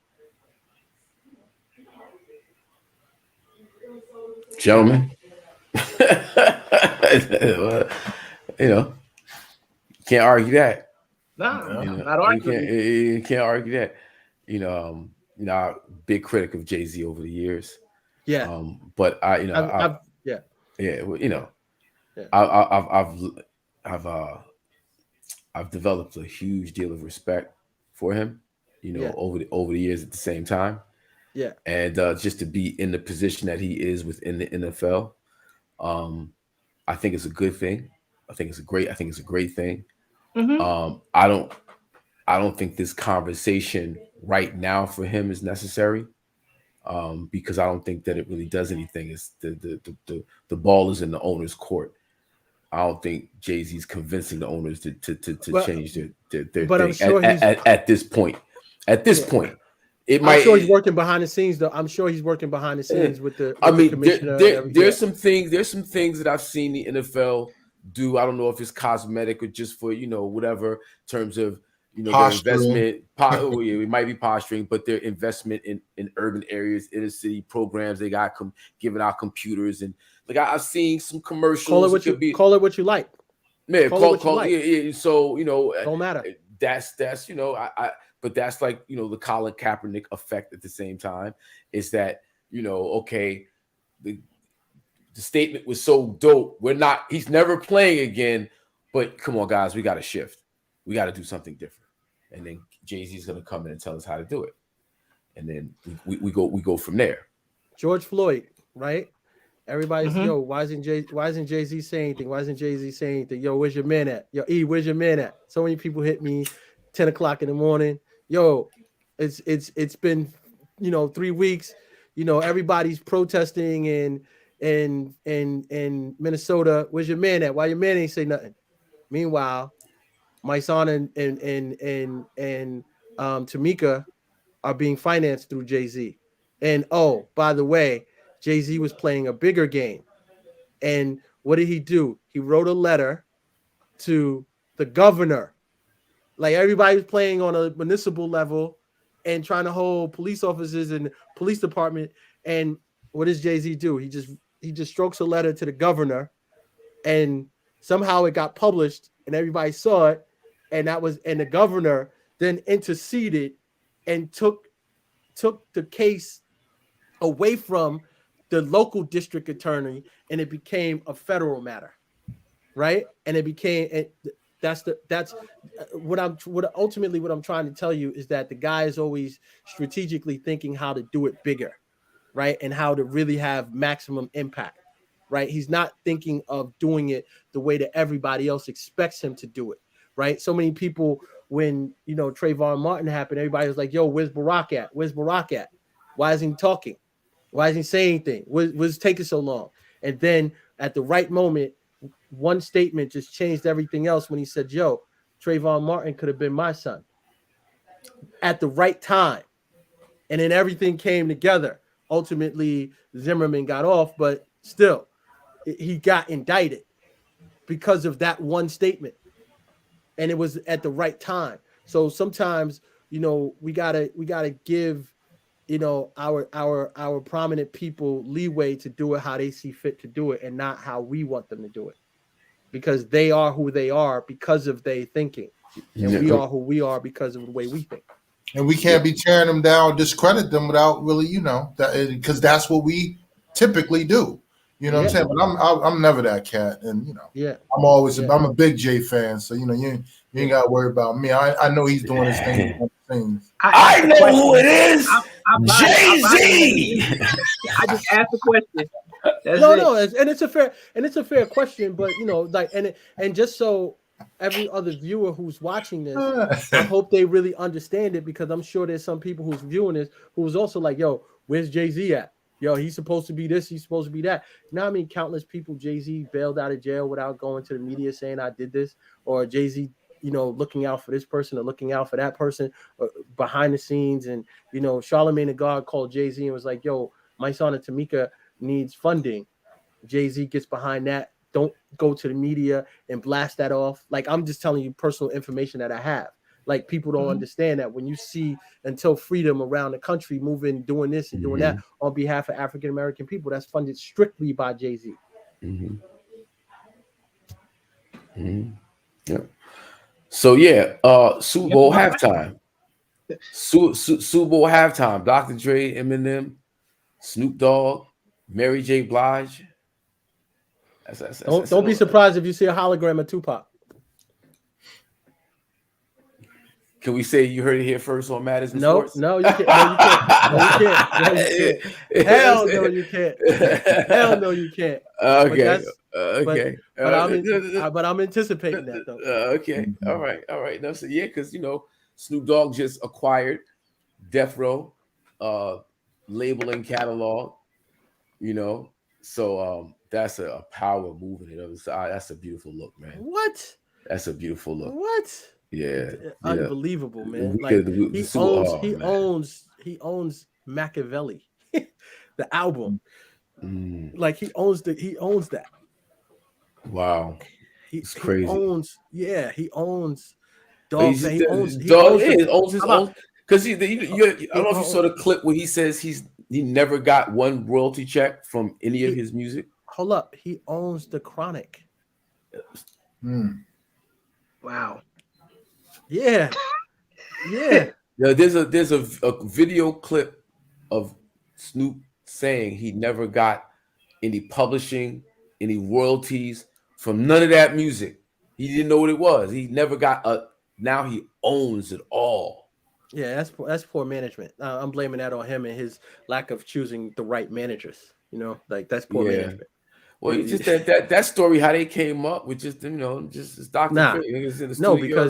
Gentlemen, can't argue that. No, not arguing. You can't argue that. Big critic of Jay-Z over the years. Yeah. But I've I've developed a huge deal of respect for him, Yeah. over the years at the same time. Yeah. And just to be in the position that he is within the NFL, I think it's a good thing. I think it's a great thing. Mhm. I don't think this conversation right now for him is necessary, because I don't think that it really does anything. It's the ball is in the owner's court. I don't think Jay-Z's convincing the owners to But change their but I'm thing sure he's at this point. At this yeah. point, it I'm sure he's might. working behind the scenes though. I'm sure he's working behind the scenes with the I mean, commissioner and everything. there's some things that I've seen the NFL do. I don't know if it's cosmetic or just for whatever in terms of their Posturing. investment. It might be posturing, but their investment in urban areas, inner city programs. They got giving out computers, and like I've seen some commercials. Call it what you like. Man, Call it what you like. yeah. So Don't matter. That's but that's like the Colin Kaepernick effect at the same time. Is that okay, the statement was so dope. He's never playing again. But come on, guys, we got to shift. We got to do something different. And then Jay-Z's gonna come in and tell us how to do it. And then we go from there. George Floyd, right? Everybody's Mhm. yo, why isn't Jay-Z saying anything? Why isn't Jay-Z saying anything? Yo, where's your man at? Yo, E, where's your man at? So many people hit me 10 o'clock in the morning. Yo, it's been 3 weeks. Everybody's protesting in Minnesota. Where's your man at? Why your man ain't say nothing? Meanwhile, my son and Tamika are being financed through Jay-Z. And oh, by the way, Jay-Z was playing a bigger game. And what did he do? He wrote a letter to the governor. Like everybody was playing on a municipal level and trying to hold police officers in the police department. And what does Jay-Z do? He just strokes a letter to the governor, and somehow it got published and everybody saw it. And the governor then interceded and took the case away from the local district attorney, and it became a federal matter, right? And it became that's what I'm trying to tell you is that the guy is always strategically thinking how to do it bigger, right? And how to really have maximum impact, right? He's not thinking of doing it the way that everybody else expects him to do it, right? So many people, when Trayvon Martin happened, everybody was like, yo, where's Barack at? Where's Barack at? Why isn't he talking? Why isn't he saying anything? What's taking so long? And then at the right moment, one statement just changed everything else when he said, yo, Trayvon Martin could have been my son at the right time. And then everything came together. Ultimately, Zimmerman got off, but still, he got indicted because of that one statement. And it was at the right time. So sometimes, we gotta give our prominent people leeway to do it how they see fit to do it, and not how we want them to do it, because they are who they are because of their thinking, and we are who we are because of the way we think. And we can't be tearing them down, discredit them without really, because that's what we typically do. You know what I'm saying? But I'm never that cat, and I'm a big Jay fan, so you ain't got to worry about me. I know he's doing his thing. I know who it is. Jay-Z. I just asked the question. And it's a fair question, but and just so every other viewer who's watching this, I hope they really understand it, because I'm sure there's some people who's viewing this who's also like, yo, where's Jay-Z at? Yo, he's supposed to be this, he's supposed to be that. Countless people Jay-Z bailed out of jail without going to the media saying I did this, or Jay-Z, looking out for this person or looking out for that person behind the scenes. And, Charlamagne the God called Jay-Z and was like, yo, my son and Tamika needs funding. Jay-Z gets behind that. Don't go to the media and blast that off. Like, I'm just telling you personal information that I have. Like, people don't understand that when you see Until Freedom around the country moving, doing this and doing that on behalf of African-American people, that's funded strictly by Jay-Z. Yep. So Super Bowl halftime. Super Bowl halftime. Dr. Dre, Eminem, Snoop Dogg, Mary J. Blige. Don't be surprised if you see a hologram of Tupac. Can we say you heard it here first on Matters in No, Sports? no, you can't. No, you can't. No, you can't. No, you can't. Hell no, you can't. Hell no, you can't. But Okay. that's Okay. but I'm anticipating that though. Okay. All right. No, so yeah, because Snoop Dogg just acquired Death Row label and catalog. So that's a power move in it. That's a beautiful look, man. What? That's a beautiful look. What? Yeah. Unbelievable, man. We Like could- he super- owns man. he owns Machiavelli, the album. Mm, Like he owns that. wow. It's crazy. He owns But Dog. he's He just- owns Dog the- owns his how about- own. Because I don't know if you saw the clip where he says he never got one royalty check from any of his music. Hold up, he owns the Chronic. Wow. Yeah. Yeah. There's a video clip of Snoop saying he never got any publishing, any royalties from none of that music. He didn't know what it was. He never got now he owns it all. Yeah, that's poor management. I'm blaming that on him and his lack of choosing the right managers. Like that's poor management. Well, it's just that story, how they came up with just just Dr. Dre. Niggas in the studio,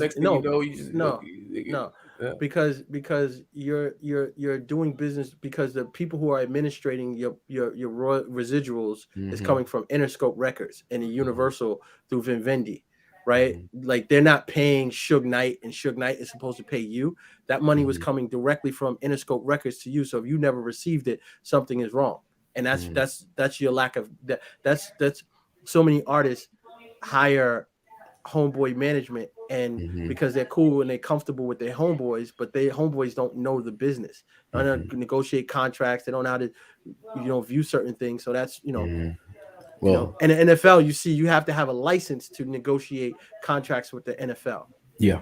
because you're doing business because the people who are administrating your residuals is coming from Interscope Records and the Universal through Vivendi, right? Like they're not paying Suge Knight, and Suge Knight is supposed to pay you. That money was coming directly from Interscope Records to you. So if you never received it, something is wrong. And that's your lack of that. That's so many artists hire homeboy management and because they're cool and they're comfortable with their homeboys, but their homeboys don't know the business. They don't know how to negotiate contracts. They don't know how to view certain things. So that's well, and the NFL, you have to have a license to negotiate contracts with the NFL. Yeah.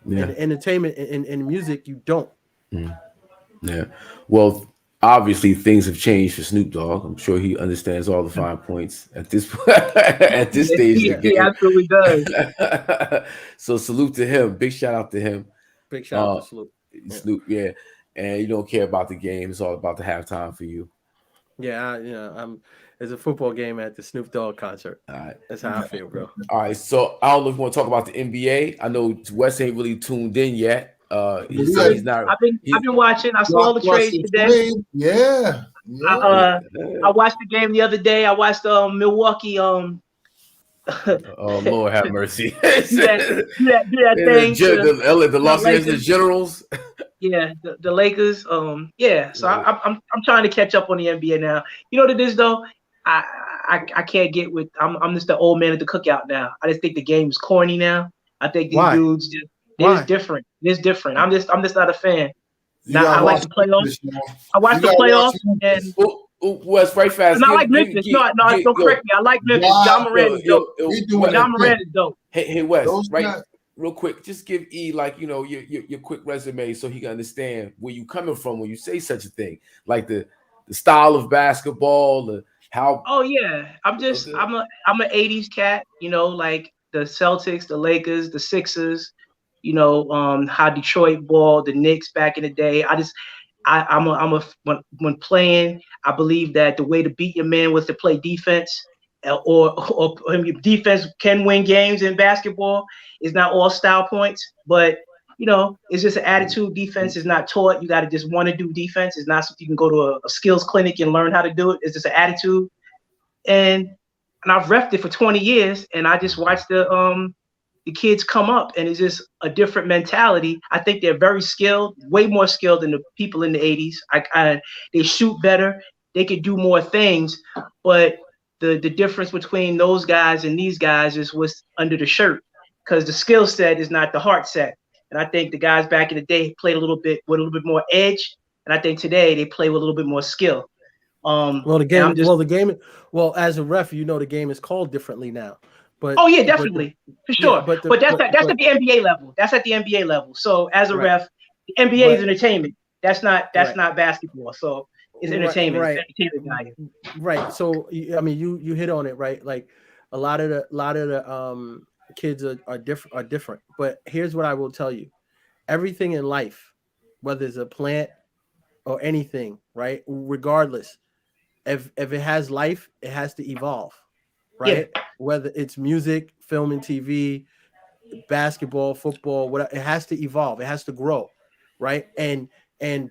And entertainment and music, you don't. Yeah. Well, obviously things have changed for Snoop Dogg. I'm sure he understands all the fine points at this stage. He absolutely does. So salute to him. Big shout out to him. Big shout out to Snoop. Snoop, yeah. And you don't care about the game. It's all about the halftime for you. Yeah, there's a football game at the Snoop Dogg concert. All right. That's how I feel, bro. All right. So I don't know if you want to talk about the NBA. I know Wes ain't really tuned in yet. He's not. I've been watching. I saw all the trades today. Yeah. I watched the game the other day. I watched Milwaukee. Oh Lord, have mercy. that thing. The Los Angeles Generals. Yeah, the Lakers. So I'm trying to catch up on the NBA now. You know what it is though? I can't get with. I'm just the old man at the cookout now. I just think the game's corny now. I think these dudes just. It's different. It's different. I'm just not a fan. Now I like the playoffs. I watch the playoffs and Wes, right fast. I like Memphis. No, don't correct me. I like Memphis. John Moran is dope. John Moran is dope. Hey, Wes, right? Real quick, just give E your quick resume so he can understand where you coming from when you say such a thing, like the style of basketball, how. Oh yeah, I'm an '80s cat. Like the Celtics, the Lakers, the Sixers. How Detroit ball, the Knicks back in the day. When playing, I believe that the way to beat your man was to play defense, or defense can win games in basketball. It's not all style points, but it's just an attitude. Defense is not taught. You got to just want to do defense. It's not something you can go to a skills clinic and learn how to do it. It's just an attitude, and I've reffed it for 20 years, and I just watched the kids come up, and it's just a different mentality. I think they're very skilled, way more skilled than the people in the 80s. They shoot better. They could do more things, but the difference between those guys and these guys is what's under the shirt, because the skill set is not the heart set. And I think the guys back in the day played with a little bit more edge, and I think today they play with a little bit more skill. As a ref, the game is called differently now. But, definitely, for sure. But that's at the NBA level. That's at the NBA level. So as a ref, the NBA is entertainment. That's not basketball. So it's entertainment. Right. It's entertainment value. Right. So you hit on it, right? Like a lot of the kids are different. But here's what I will tell you: everything in life, whether it's a plant or anything, right? Regardless, if it has life, it has to evolve, right? Yeah. Whether it's music, film and TV, basketball, football, whatever, it has to evolve, it has to grow, right? And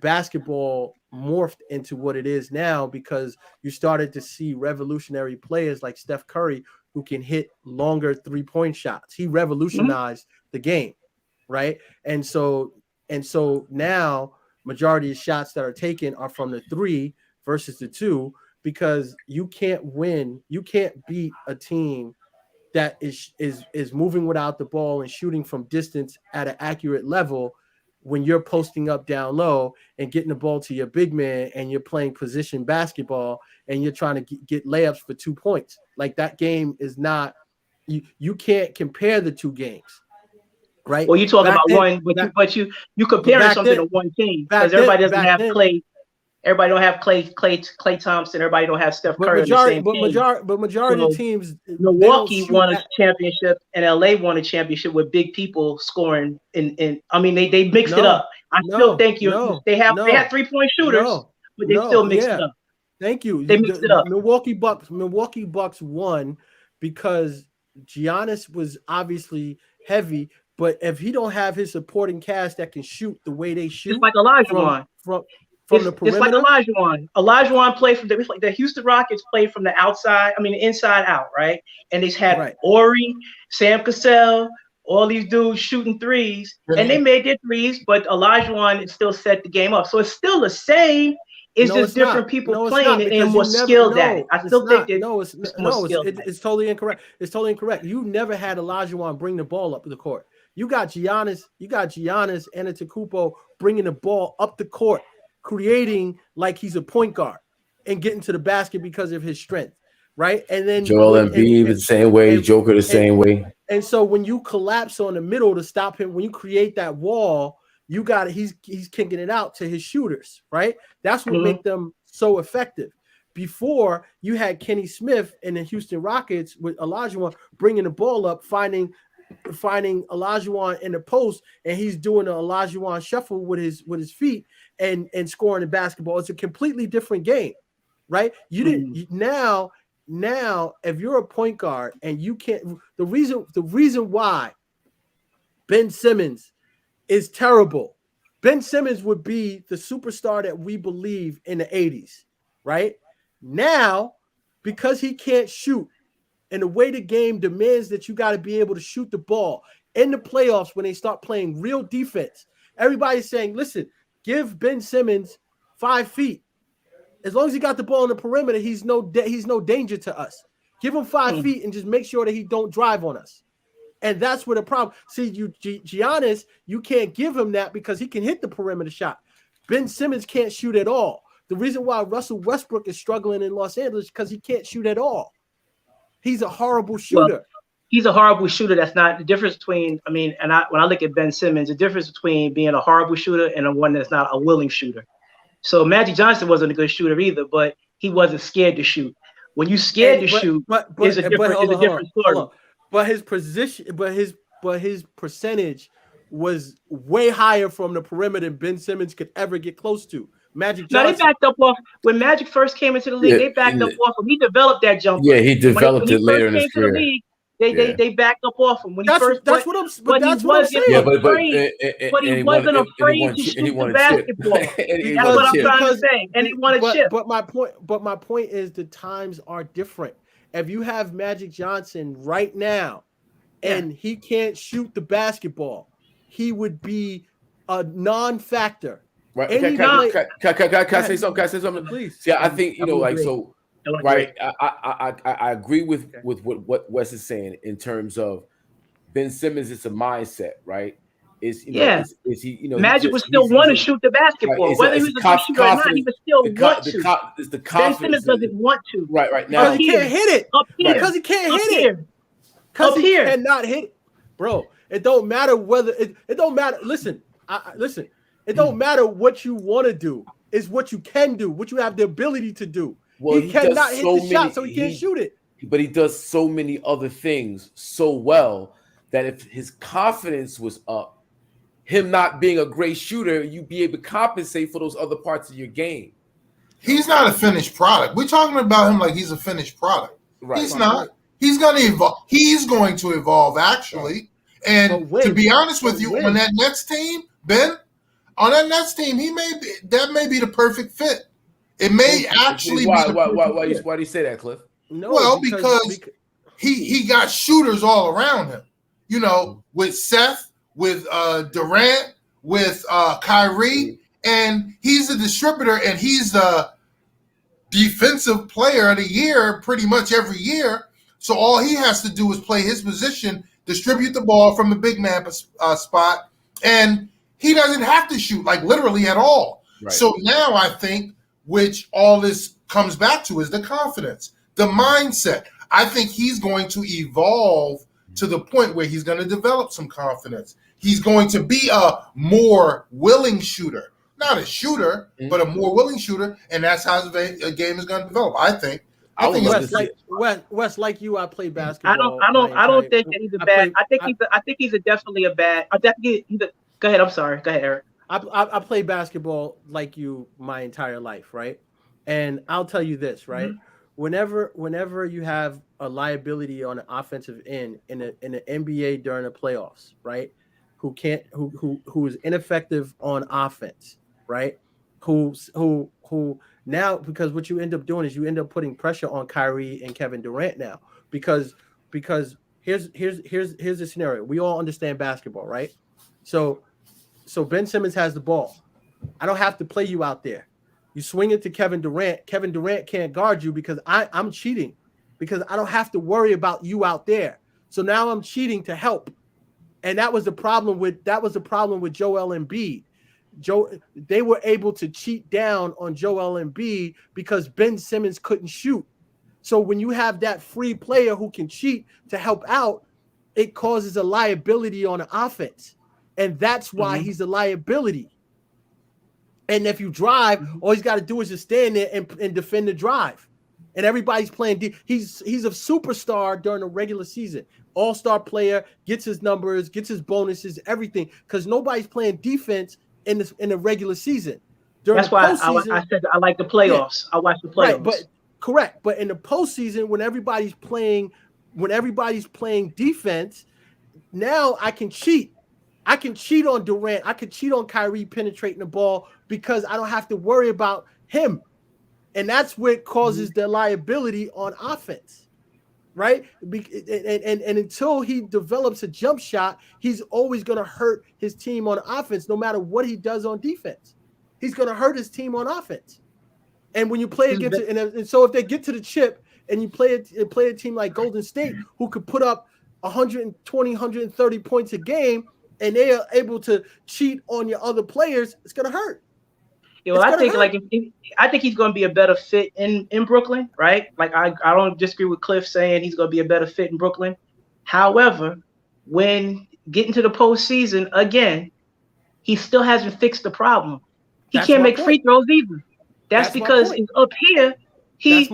basketball morphed into what it is now because you started to see revolutionary players like Steph Curry who can hit longer 3-point shots. He revolutionized the game, right? And so now majority of shots that are taken are from the 3 versus the 2 because you can't beat a team that is moving without the ball and shooting from distance at an accurate level when you're posting up down low and getting the ball to your big man and you're playing position basketball and you're trying to get layups for 2 points. Like that game is not, you can't compare the two games, right? Well, you talk Back about then, one, but you comparing back something then- to one team back because everybody then- doesn't back have then- Clay. Everybody don't have Clay Thompson. Everybody don't have Steph but Curry on the majority, same but team. majority So, of teams, they don't Milwaukee shoot won a at- championship and LA won a championship with big people scoring. I mean, they mixed it up. I still think they had 3-point shooters, but they still mixed it up. Thank you. They mixed it up. Milwaukee Bucks won because Giannis was obviously heavy, but if he don't have his supporting cast that can shoot the way they shoot, It's like Olajuwon. From the perimeter, it's like Olajuwon. Olajuwon played from the Houston Rockets played from the outside. I mean, the inside out, right? And they had Ori, Sam Cassell, all these dudes shooting threes, and they made their threes, but Olajuwon still set the game up. So it's still the same. It's just different people playing it and more skilled at it. I still think that it's totally incorrect. It's totally incorrect. You never had Olajuwon bring the ball up the court. You got Giannis Antetokounmpo bringing the ball up the court, creating like he's a point guard and getting to the basket because of his strength, right? And then Joel Embiid the same way, Joker the same way. And so when you collapse on the middle to stop him, when you create that wall, you got he's kicking it out to his shooters, right? That's what makes them so effective. Before you had Kenny Smith in the Houston Rockets with Olajuwon bringing the ball up, finding Olajuwon in the post, and he's doing an Olajuwon shuffle with his feet and scoring the basketball. It's a completely different game, right? You didn't now if you're a point guard and you can't, the reason why Ben Simmons is terrible. Ben Simmons would be the superstar that we believe in the 80s, right? Now, because he can't shoot, and the way the game demands that you got to be able to shoot the ball in the playoffs when they start playing real defense, everybody's saying, listen, give Ben Simmons 5 feet. As long as he got the ball on the perimeter, he's no danger to us. Give him 5 feet and just make sure that he don't drive on us. And that's where the problem. See, Giannis, you can't give him that because he can hit the perimeter shot. Ben Simmons can't shoot at all. The reason why Russell Westbrook is struggling in Los Angeles is because he can't shoot at all. He's a horrible shooter. Well, he's a horrible shooter. That's not the difference between. I mean, when I look at Ben Simmons, the difference between being a horrible shooter and a one that's not a willing shooter. So Magic Johnson wasn't a good shooter either, but he wasn't scared to shoot. When you scared to shoot, it's a different story. But his position, but his percentage was way higher from the perimeter than Ben Simmons could ever get close to. Magic Johnson. No, they backed up off when Magic first came into the league. They backed up off him. He developed that jumper. Yeah, he developed it later in his career. They backed up off him when he first. That's what I'm saying. Yeah, but he wasn't afraid to shoot the basketball. That's what I'm trying to say. And he won a chip. But my point is the times are different. If you have Magic Johnson right now, and he can't shoot the basketball, he would be a non-factor. Right? Can I say something? Can I say something? Please. See, I think right. I agree with what Wes is saying in terms of Ben Simmons. It's a mindset, right? Is he? Magic would still want to shoot the basketball, right? Whether he was a good shooter or not. He would still want to. It's the Ben confidence. Simmons doesn't want to. Right now, he can't hit it up here because he can't hit it. Because he cannot hit it, bro. It don't matter whether it don't matter. Listen. It don't matter what you want to do. It's what you can do, what you have the ability to do. Well, he cannot hit the shot, so he can't shoot it. But he does so many other things so well that if his confidence was up, him not being a great shooter, you be able to compensate for those other parts of your game. He's not a finished product. We're talking about him like he's a finished product. Right. He's not. He's going to evolve. He's going to evolve, actually. And to be honest with you, on that Nets team, Ben, on that Nets team, that may be the perfect fit. It may actually why, be. Why do you say that, Cliff? No, well, because he got shooters all around him. You know, with Seth, with Durant, with Kyrie, and he's a distributor, and he's the defensive player of the year pretty much every year. So all he has to do is play his position, distribute the ball from the big man spot, and he doesn't have to shoot, like literally at all. Right. So now I think, which all this comes back to, is the confidence, the mindset. I think he's going to evolve to the point where he's going to develop some confidence. He's going to be a more willing shooter. Not a shooter, but a more willing shooter, and that's how the game is going to develop. I think. Wes, like you, I play basketball. I don't think that he's a bad. I think he's definitely a bad. Go ahead. I'm sorry. Go ahead, Eric. I play basketball like you my entire life, right? And I'll tell you this, right? Mm-hmm. Whenever you have a liability on an offensive end in the NBA during the playoffs, right? Who is ineffective on offense, right? Who now, because what you end up doing is you end up putting pressure on Kyrie and Kevin Durant now, because here's the scenario. We all understand basketball, right? So Ben Simmons has the ball. I don't have to play you out there. You swing it to Kevin Durant. Kevin Durant can't guard you because I'm cheating, because I don't have to worry about you out there. So now I'm cheating to help. And that was the problem with Joel Embiid. They were able to cheat down on Joel Embiid because Ben Simmons couldn't shoot. So when you have that free player who can cheat to help out, it causes a liability on the offense. And that's why he's a liability. And if you drive, all he's got to do is just stand there and defend the drive. And everybody's playing. He's a superstar during the regular season. All-star player, gets his numbers, gets his bonuses, everything. Because nobody's playing defense in the regular season. That's why I said I like the playoffs. Yeah. I watch the playoffs. Right, correct. But in the postseason, when everybody's playing defense, now I can cheat. I can cheat on Durant. I can cheat on Kyrie penetrating the ball because I don't have to worry about him. And that's what causes the liability on offense, right? And until he develops a jump shot, he's always going to hurt his team on offense, no matter what he does on defense. He's going to hurt his team on offense. And when you play against it, and so if they get to the chip and you play a team like Golden State, who could put up 120, 130 points a game, and they are able to cheat on your other players, it's going to hurt. Yeah, well, I think he's going to be a better fit in Brooklyn, right? Like I don't disagree with Cliff saying he's going to be a better fit in Brooklyn. However, when getting to the postseason again, he still hasn't fixed the problem. He can't make free throws either. That's because up here he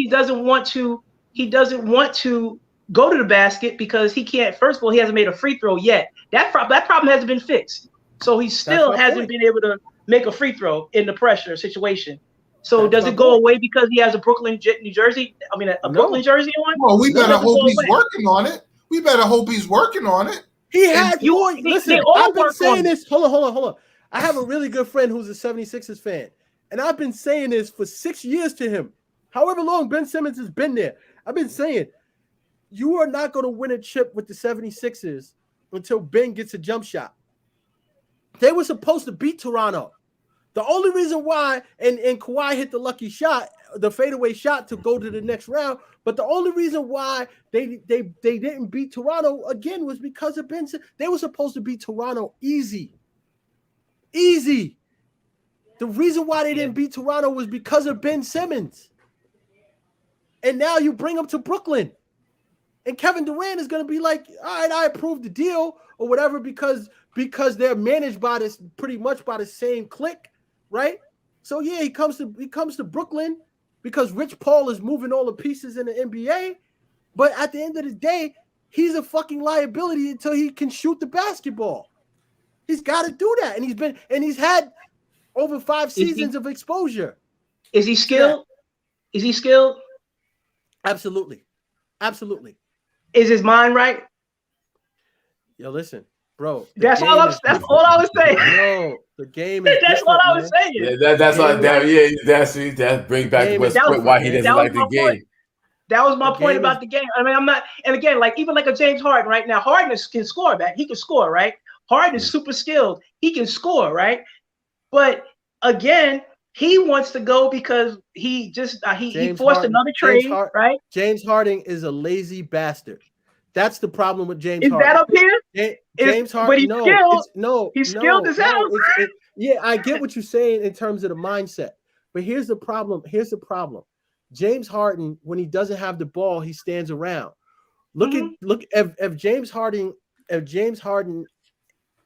doesn't want to go to the basket because he can't. First of all, he hasn't made a free throw yet. That problem hasn't been fixed. So he still hasn't been able to make a free throw in the pressure situation. So does it go away because he has a Brooklyn jersey? I mean, a Brooklyn jersey on? Well, we better hope he's working on it. We better hope he's working on it. He has. Listen, I've been saying this. Hold on. I have a really good friend who's a 76ers fan, and I've been saying this for 6 years to him. However long Ben Simmons has been there, I've been saying, you are not going to win a chip with the 76ers until Ben gets a jump shot. They were supposed to beat Toronto. The only reason why, and Kawhi hit the lucky shot, the fadeaway shot to go to the next round, but the only reason why they didn't beat Toronto again was because of Ben Simmons. They were supposed to beat Toronto easy. Easy. The reason why they didn't beat Toronto was because of Ben Simmons. And now you bring him to Brooklyn. And Kevin Durant is going to be like, all right, I approve the deal or whatever because they're managed by this pretty much by the same clique, right? So yeah, he comes to Brooklyn because Rich Paul is moving all the pieces in the NBA. But at the end of the day, he's a fucking liability until he can shoot the basketball. He's got to do that, and he's had over 5 seasons of exposure. Is he skilled? Is he skilled? Absolutely. Absolutely. Is his mind right? Yo, listen, bro. That's all I was saying. No, the game is That's what I was saying. Yeah, that's that brings back to West's point why he doesn't like the game. That was my point about the game. I mean, I'm not, and again, like even like a James Harden right now, Harden can score back. He can score, right? Harden is super skilled. He can score, right? But again, he wants to go because he forced another trade, right? James Harden is a lazy bastard. That's the problem with James Harden. Is that up here? James Harden, he's skilled as hell. Yeah, I get what you're saying in terms of the mindset. But here's the problem. James Harden, when he doesn't have the ball, he stands around. Look if James Harden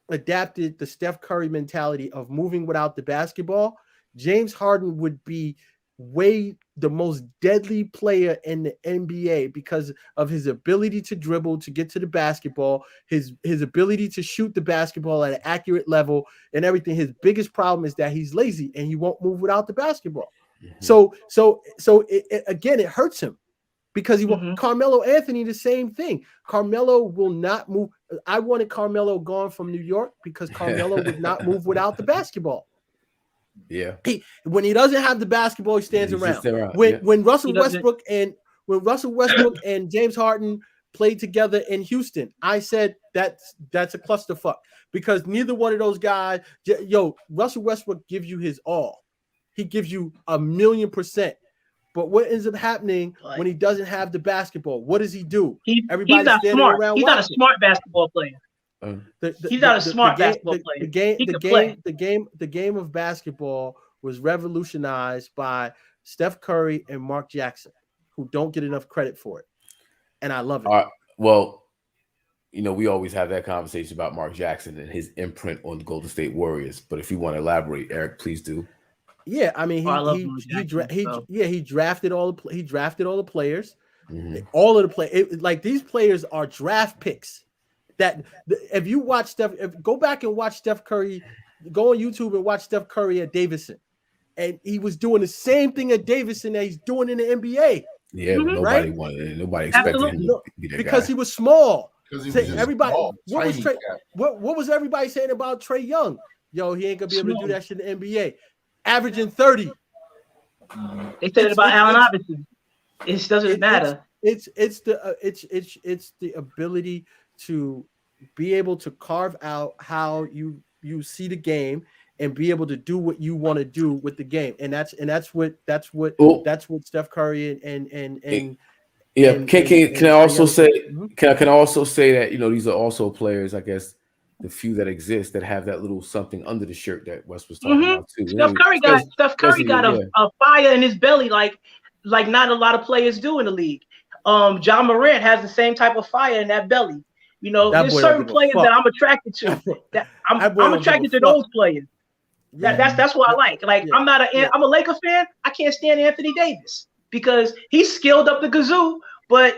adapted the Steph Curry mentality of moving without the basketball, James Harden would be the most deadly player in the NBA because of his ability to dribble, to get to the basketball, his ability to shoot the basketball at an accurate level and everything. His biggest problem is that he's lazy and he won't move without the basketball. So it hurts him because he Carmelo Anthony, the same thing. Carmelo will not move. I wanted Carmelo gone from New York because Carmelo would not move without the basketball. Yeah. When he doesn't have the basketball, he stands around. When Russell Westbrook and James Harden played together in Houston, I said that's a clusterfuck because neither one of those guys, Russell Westbrook gives you his all. He gives you 1,000,000%. But what ends up happening when he doesn't have the basketball? What does he do? Everybody's standing smart. Around. He's not a smart basketball player. He's not a smart basketball player. The game of basketball was revolutionized by Steph Curry and Mark Jackson, who don't get enough credit for it, and I love it. Well, we always have that conversation about Mark Jackson and his imprint on the Golden State Warriors. But if you want to elaborate, Eric, please do. Yeah, I mean, he drafted all the players, all of the players. Like these players are draft picks. That if you watch go back and watch Steph Curry, go on YouTube and watch Steph Curry at Davidson, and he was doing the same thing at Davidson that he's doing in the NBA. Yeah, nobody wanted it. Nobody expected him to be that because guy. He was small. Everybody, what was everybody saying about Trae Young? Yo, he ain't gonna be able to do that shit in the NBA. Averaging 30. They said it about Allen Iverson. It doesn't matter. It's the ability to be able to carve out how you see the game and be able to do what you want to do with the game, and that's what Steph Curry and can I also say that these are also players, I guess, the few that exist that have that little something under the shirt that Wes was talking about too. Steph Curry got a fire in his belly like not a lot of players do in the league. John Morant has the same type of fire in that belly. There's certain players that I'm attracted to. That I'm attracted to those players. That's what I like. I'm a Lakers fan. I can't stand Anthony Davis because he's skilled up the kazoo, but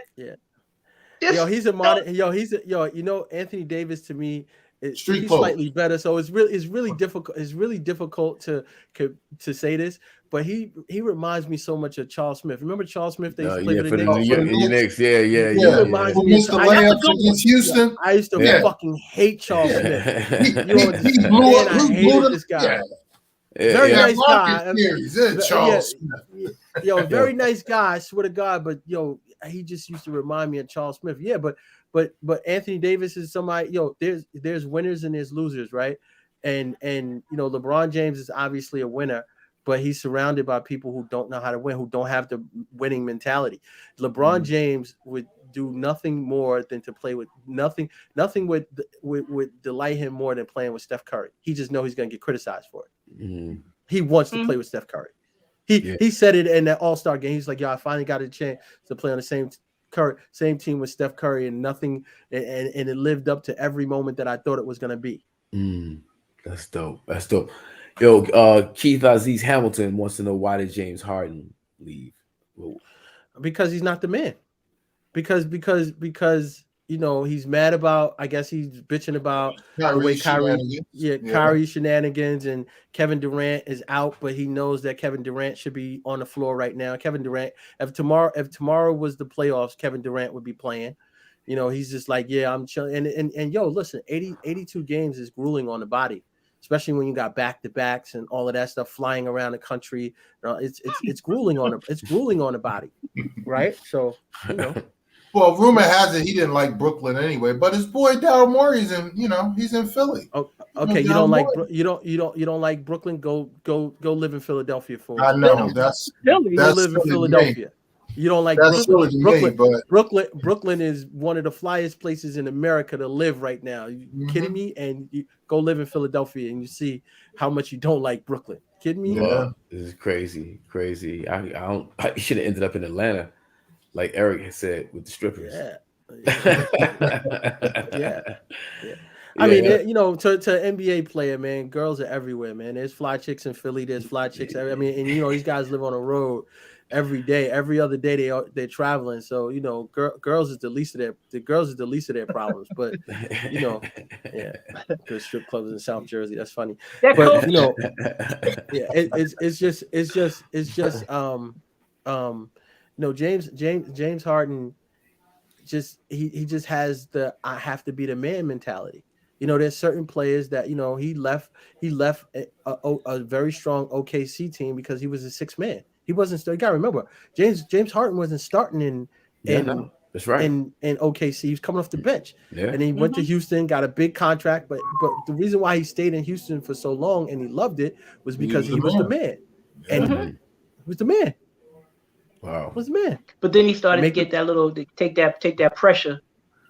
Anthony Davis to me he's slightly better. So it's really difficult. It's really difficult to say this, but he reminds me so much of Charles Smith. Remember Charles Smith? They used to play for the Knicks. Yeah. He reminds me of against Houston. I used to fucking hate Charles Smith. He blew up. I hated this guy. Very nice guy. Charles Smith. Very nice guy. I swear to God, but he just used to remind me of Charles Smith. Yeah, but Anthony Davis is somebody. There's winners and there's losers, right? And LeBron James is obviously a winner, but he's surrounded by people who don't know how to win, who don't have the winning mentality. LeBron James would do nothing more than to play with nothing would delight him more than playing with Steph Curry. He just knows he's going to get criticized for it. He wants to play with Steph Curry. He said it in that All-Star game. He's like, I finally got a chance to play on the same team with Steph Curry, and nothing, and it lived up to every moment that I thought it was going to be. That's dope. Yo, Keith Aziz Hamilton wants to know, why did James Harden leave? Because he's not the man. Because he's mad about. I guess he's bitching about the way Kyrie shenanigans, and Kevin Durant is out, but he knows that Kevin Durant should be on the floor right now. Kevin Durant, if tomorrow was the playoffs, Kevin Durant would be playing. He's just like, yeah, I'm chilling. And yo, listen, 82 games is grueling on the body, especially when you got back-to-backs and all of that stuff flying around the country. It's grueling on the body, right? So, Well, rumor has it he didn't like Brooklyn anyway, but his boy Daryl Morey's he's in Philly. Oh, okay, you don't like Brooklyn? Go live in Philadelphia for. I know that's Philly. Go live in Philadelphia. You don't like Brooklyn is one of the flyest places in America to live right now. You kidding me? And you go live in Philadelphia and you see how much you don't like Brooklyn. Kidding me? Yeah, this is crazy. I should have ended up in Atlanta, like Eric had said, with the strippers. Yeah. I mean, to NBA player, man, girls are everywhere, man. There's fly chicks in Philly. There's fly chicks. I mean, and these guys live on the road every day. Every other day they're traveling. So girls is the least of their problems. But good strip clubs in South Jersey. That's funny. But James Harden just he just has the I have to be the man mentality. There's certain players that he left a very strong OKC team because he was a sixth man. He wasn't. You gotta remember, James Harden wasn't starting that's right. in OKC. He was coming off the bench, and he went to Houston, got a big contract. But the reason why he stayed in Houston for so long and he loved it was because he was the man, and he was the man. Wow, was the man. But then he started to get that little take that pressure.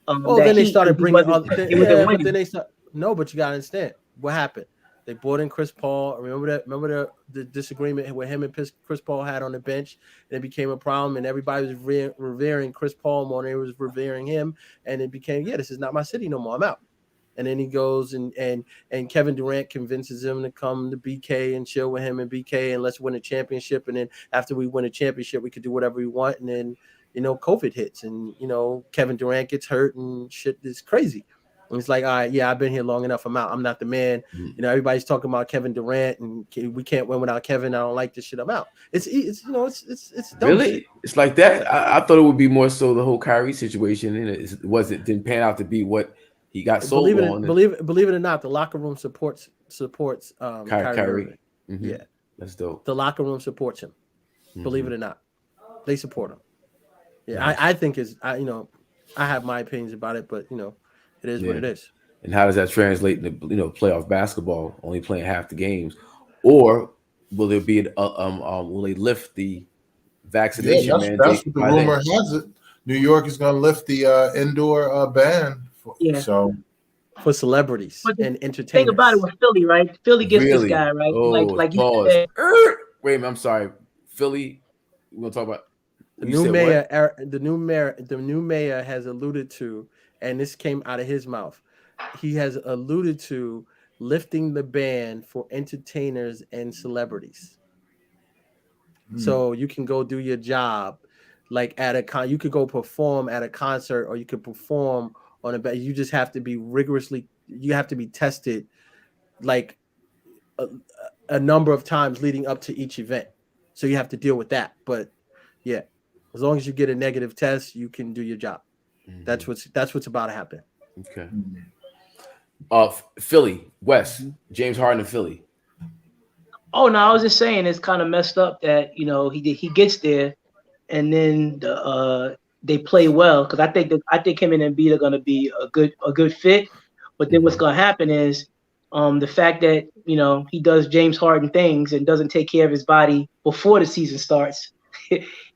Then they started bringing but you gotta understand what happened. They brought in Chris Paul. Remember the disagreement where him and Chris Paul had on the bench, and it became a problem, and everybody was revering Chris Paul more than they was revering him, and it became, this is not my city no more. I'm out. And then he goes and Kevin Durant convinces him to come to BK and chill with him in BK and let's win a championship. And then after we win a championship, we could do whatever we want. And then COVID hits, and Kevin Durant gets hurt, and shit is crazy. And it's like, all right, I've been here long enough. I'm out. I'm not the man. Everybody's talking about Kevin Durant, and we can't win without Kevin. I don't like this shit. I'm out. It's dumb really shit. It's like that. I thought it would be more so the whole Kyrie situation, and it didn't pan out to be what he got sold on. Believe it or not, the locker room supports Kyrie. Mm-hmm. Yeah, that's dope. The locker room supports him. Believe it or not, they support him. Yeah, I think I have my opinions about it, but it is what it is. And how does that translate into playoff basketball, only playing half the games, or will there be will they lift the vaccination mandate? That's what the rumor has it. New York is going to lift the indoor ban. For celebrities and entertainers. Think about it with Philly, right? Philly gets this guy, right? Oh, like you said. Wait a minute, I'm sorry. Philly, we're gonna talk about the new mayor has alluded to, and this came out of his mouth. He has alluded to lifting the ban for entertainers and celebrities. So you can go do your job, like you could go perform at a concert, or you could perform on a bet. You just have to be you have to be tested like a number of times leading up to each event. So you have to deal with that. But as long as you get a negative test, you can do your job. That's what's about to happen. Okay. Philly, West, James Harden, Philly. Oh no, I was just saying it's kind of messed up that he gets there, and then they play well, because I think him and Embiid are going to be a good fit. But then what's going to happen is the fact that he does James Harden things and doesn't take care of his body before the season starts.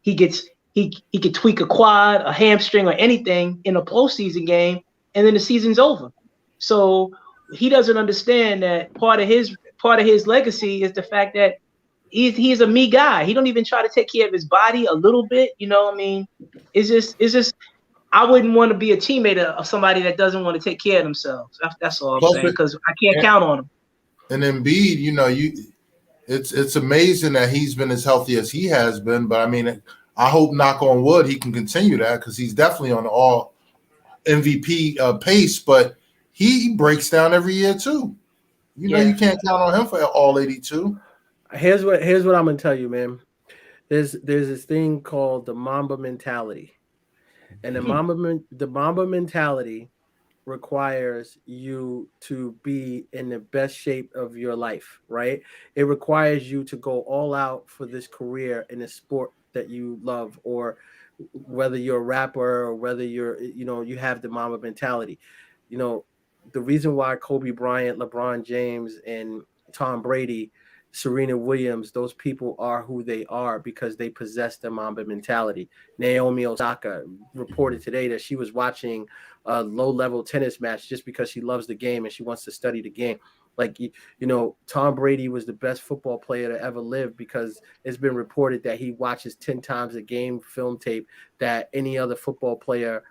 he could tweak a quad, a hamstring, or anything in a postseason game, and then the season's over. So he doesn't understand that part of his legacy is the fact that he's a me guy. He don't even try to take care of his body a little bit. It's just I wouldn't want to be a teammate of somebody that doesn't want to take care of themselves. That's all I'm saying, because I can't count on him. And Embiid, it's amazing that he's been as healthy as he has been. But I mean, I hope, knock on wood, he can continue that, because he's definitely on the MVP pace, but he breaks down every year too. You know, you can't count on him for all 82. Here's what I'm gonna tell you, man. There's this thing called the Mamba Mentality, and the Mamba Mentality requires you to be in the best shape of your life, right? It requires you to go all out for this career in a sport that you love, or whether you're a rapper or whether you're, you have the Mamba Mentality. The reason why Kobe Bryant, LeBron James, and Tom Brady, Serena Williams, those people are who they are because they possess the Mamba Mentality. Naomi Osaka reported today that she was watching a low-level tennis match just because she loves the game and she wants to study the game. Like, Tom Brady was the best football player to ever live because it's been reported that he watches 10 times a game film tape that any other football player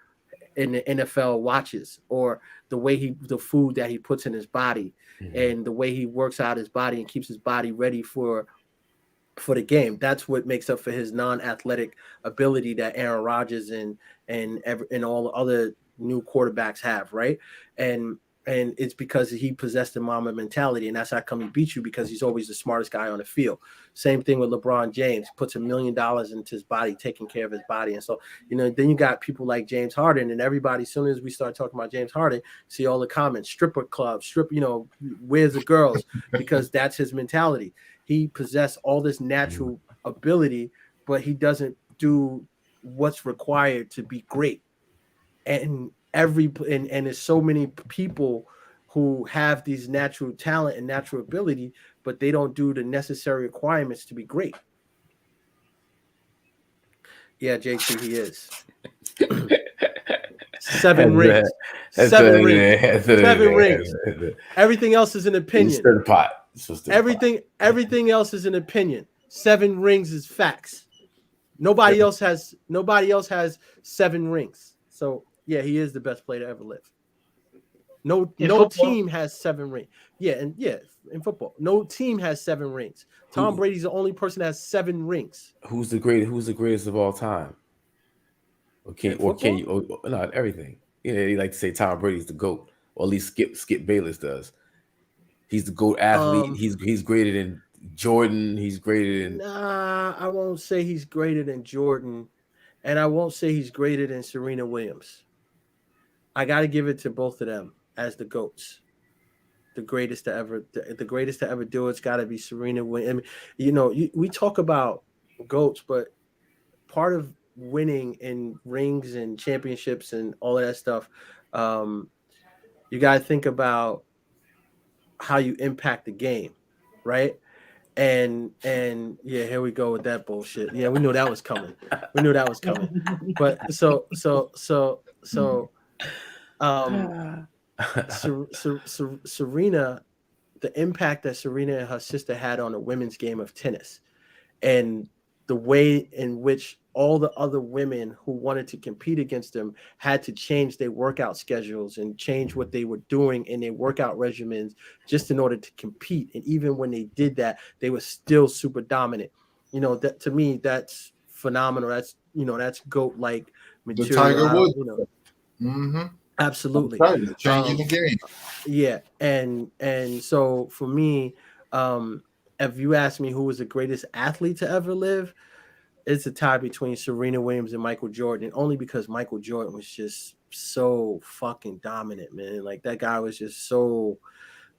in the NFL watches, or the food that he puts in his body, and the way he works out his body and keeps his body ready for the game. That's what makes up for his non-athletic ability that Aaron Rodgers and all the other new quarterbacks have, right? And it's because he possessed the Mamba Mentality, and that's how come he beat you, because he's always the smartest guy on the field. Same thing with LeBron James, puts $1 million into his body, taking care of his body. And so, then you got people like James Harden, and everybody, as soon as we start talking about James Harden, see all the comments, stripper club, where's the girls? Because that's his mentality. He possessed all this natural ability, but he doesn't do what's required to be great. And there's so many people who have these natural talent and natural ability, but they don't do the necessary requirements to be great. Yeah, JT, he is. 7 rings. 7 rings. 7 rings. Everything else is an opinion. Everything else is an opinion. 7 rings is facts. Nobody else has 7 rings. So yeah, he is the best player to ever live. No team has 7 rings. In football, no team has 7 rings. Tom Brady's the only person that has 7 rings. Who's the greatest of all time? Not everything. You like to say Tom Brady's the GOAT, or at least Skip Bayless does. He's the GOAT athlete. He's greater than Jordan. He's greater than. Nah, I won't say he's greater than Jordan, and I won't say he's greater than Serena Williams. I got to give it to both of them as the GOATs. The greatest to ever do it's got to be Serena Williams. We talk about GOATs, but part of winning in rings and championships and all of that stuff, you got to think about how you impact the game, right? And yeah, here we go with that bullshit. Yeah, we knew that was coming. But Serena, the impact that Serena and her sister had on the women's game of tennis, and the way in which all the other women who wanted to compete against them had to change their workout schedules and change what they were doing in their workout regimens just in order to compete. And even when they did that, they were still super dominant. That to me, that's phenomenal. That's GOAT-like material. The Tiger Woods. Absolutely. Changing the game. Yeah. And so for me, if you ask me who was the greatest athlete to ever live, it's a tie between Serena Williams and Michael Jordan, only because Michael Jordan was just so fucking dominant, man. Like, that guy was just so,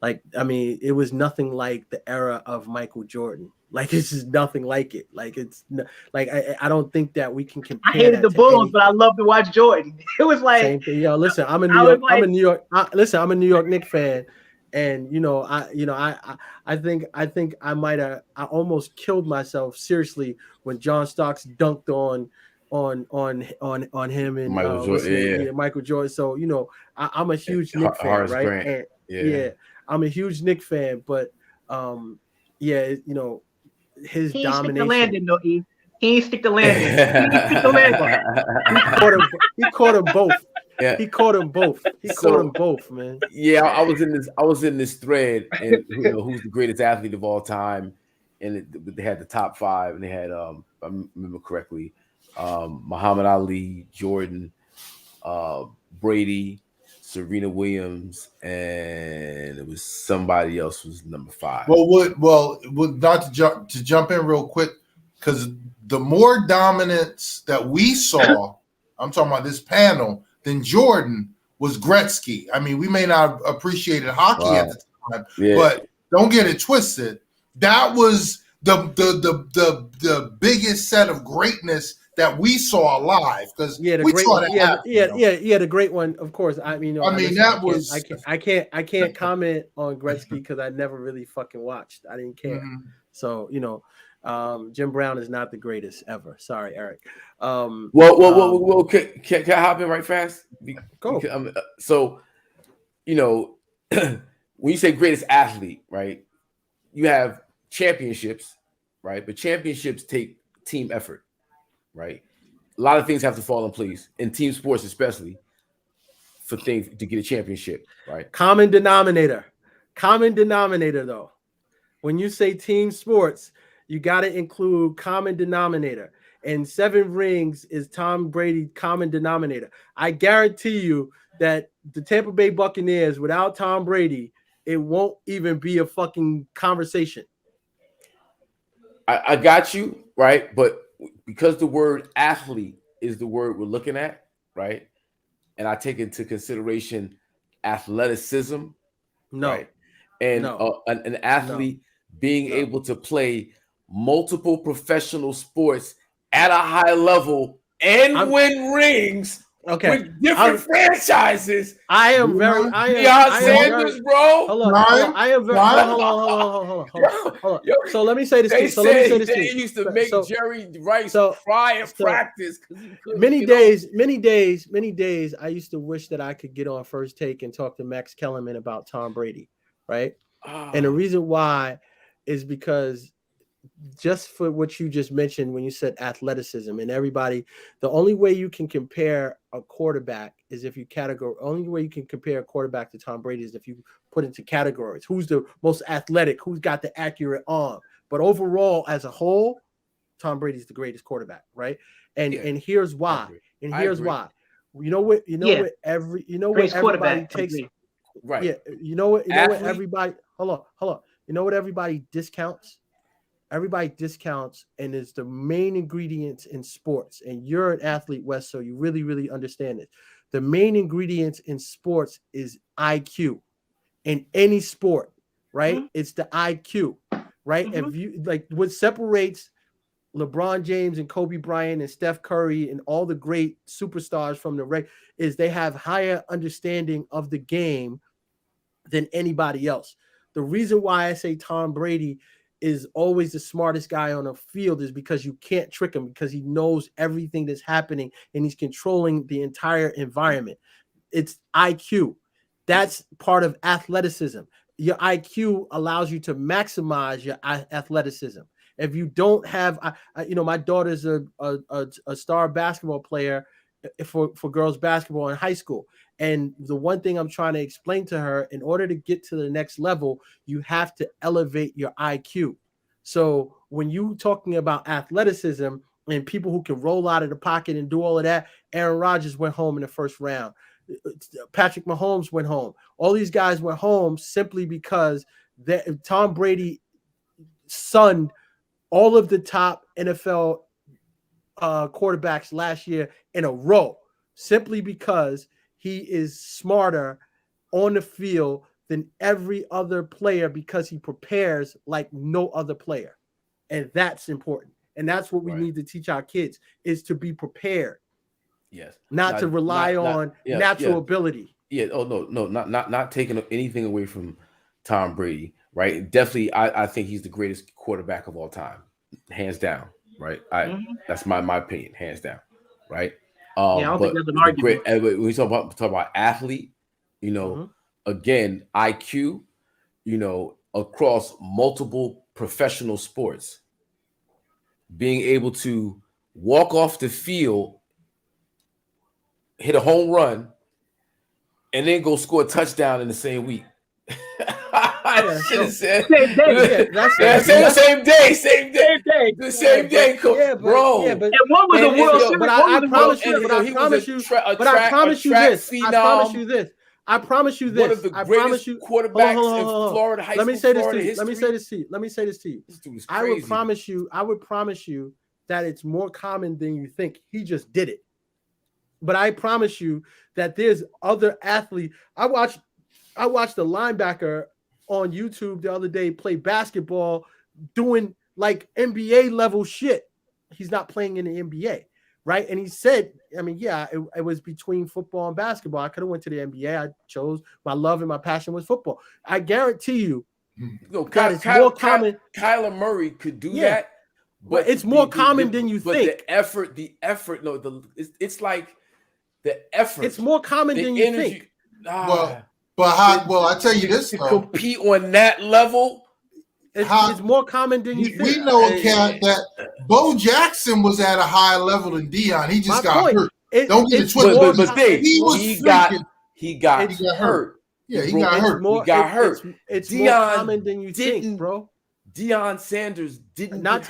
it was nothing like the era of Michael Jordan. Like, it's just nothing like it. Like, it's like I don't think that we can compare. I hated the Bulls, but I love to watch Jordan. It was like, same thing. Yo, listen, I'm a New York Knicks fan. And I think I almost killed myself seriously when John Starks dunked on him and Michael Jordan. So I'm a huge Knicks fan, right? And I'm a huge Knicks fan, but his domination. He ain't stick the landing. He caught them both. Yeah. He caught them both. Caught them both, man. Yeah, I was in this thread, and who's the greatest athlete of all time, and they had the top 5, and they had, if I remember correctly, Muhammad Ali, Jordan, Brady, Serena Williams, and it was somebody else was number 5. Well, not to jump in real quick, because the more dominance that we saw, I'm talking about this panel, than Jordan was Gretzky. I mean, we may not have appreciated hockey at the time, but don't get it twisted. That was the biggest set of greatness that we saw live, because the we great saw one. that Yeah, the great one. Of course, I mean, I can't comment on Gretzky because I never really fucking watched. I didn't care. Mhm. So Jim Brown is not the greatest ever. Sorry, Eric. Well, can I hop in right fast? Go. So, when you say greatest athlete, right? You have championships, right? But championships take team effort, right? A lot of things have to fall in place in team sports, especially for things to get a championship, right? Common denominator, though. When you say team sports, you got to include common denominator. And 7 rings is Tom Brady common denominator. I guarantee you that the Tampa Bay Buccaneers, without Tom Brady, it won't even be a fucking conversation. I got you, right? But because the word athlete is the word we're looking at, right? And I take into consideration athleticism, right? And an athlete being able to play multiple professional sports at a high level and win rings with different franchises. I am very Sanders, bro. Hold on. So let me say this. They used to make Jerry Rice cry in practice. Many days, I used to wish that I could get on First Take and talk to Max Kellerman about Tom Brady, right? And the reason why is because just for what you just mentioned when you said athleticism and everybody, the only way you can compare a quarterback is if you only way you can compare a quarterback to Tom Brady is if you put into categories. Who's the most athletic? Who's got the accurate arm? But overall, as a whole, Tom Brady's the greatest quarterback, right? And here's why. And here's why. You know what everybody takes. Right. Yeah. You know what everybody. Hold on. You know what everybody discounts? Everybody discounts, and it's the main ingredients in sports. And you're an athlete, Wes, so you really, really understand it. The main ingredients in sports is IQ. In any sport, right? Mm-hmm. It's the IQ, right? Mm-hmm. If you like, what separates LeBron James and Kobe Bryant and Steph Curry and all the great superstars from the is they have higher understanding of the game than anybody else. The reason why I say Tom Brady is always the smartest guy on the field is because you can't trick him, because he knows everything that's happening and he's controlling the entire environment. It's IQ. That's part of athleticism. Your IQ allows you to maximize your athleticism. If you don't have, my daughter's a star basketball player for girls basketball in high school. And the one thing I'm trying to explain to her, in order to get to the next level, you have to elevate your IQ. So when you talking about athleticism and people who can roll out of the pocket and do all of that, Aaron Rodgers went home in the first round. Patrick Mahomes went home. All these guys went home simply because Tom Brady sunned all of the top NFL quarterbacks last year in a row, simply because he is smarter on the field than every other player, because he prepares like no other player. And that's important. And that's what we need to teach our kids, is to be prepared. Yes. Not to rely on natural ability. Yeah. Oh, no, not taking anything away from Tom Brady, right? Definitely, I think he's the greatest quarterback of all time, hands down, right? That's my opinion, hands down, right? I don't think there's an argument. When we talk about athlete, again, IQ, across multiple professional sports, being able to walk off the field, hit a home run, and then go score a touchdown in the same week. should have said Same day. Same day. The same day, Yeah, bro. but And one was a World Series. but one I was a promise World you, Series. but I promise you this. I promise you this. I promise you this. One of the greatest quarterbacks in Florida, high school Florida history. Let me say this to you. This dude is I crazy. would promise you that it's more common than you think. He just did it. But I promise you that there's other athletes. I watched the linebacker on YouTube the other day play basketball doing like NBA level shit. He's not playing in the NBA, right? And he said, I mean, yeah, it was between football and basketball. I could have went to the NBA. I chose my love and my passion was football. I guarantee you, it's more common. Kyler Murray could do that, but it's more common than you think. The effort. No, it's like the effort. It's more common than you think. I tell you this, to compete on that level. It's more common than you think. We know that Bo Jackson was at a higher level than Deion. He just got hurt. Don't get it twisted. But he got hurt. Yeah, he got hurt. He got hurt. It's more common than you think, bro. Deion Sanders didn't not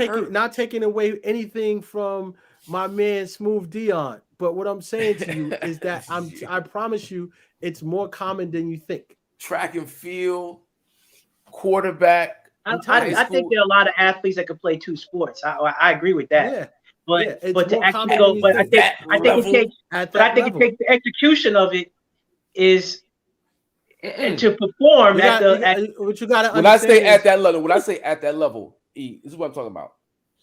taking away anything from my man Smooth Deion. But what I'm saying to you is that I promise you it's more common than you think. Track and field, quarterback. I think there are a lot of athletes that could play two sports. I agree with that. Yeah. But to actually go, but I think it takes the execution of it is and to perform what you got to understand. When I say at that level, this is what I'm talking about.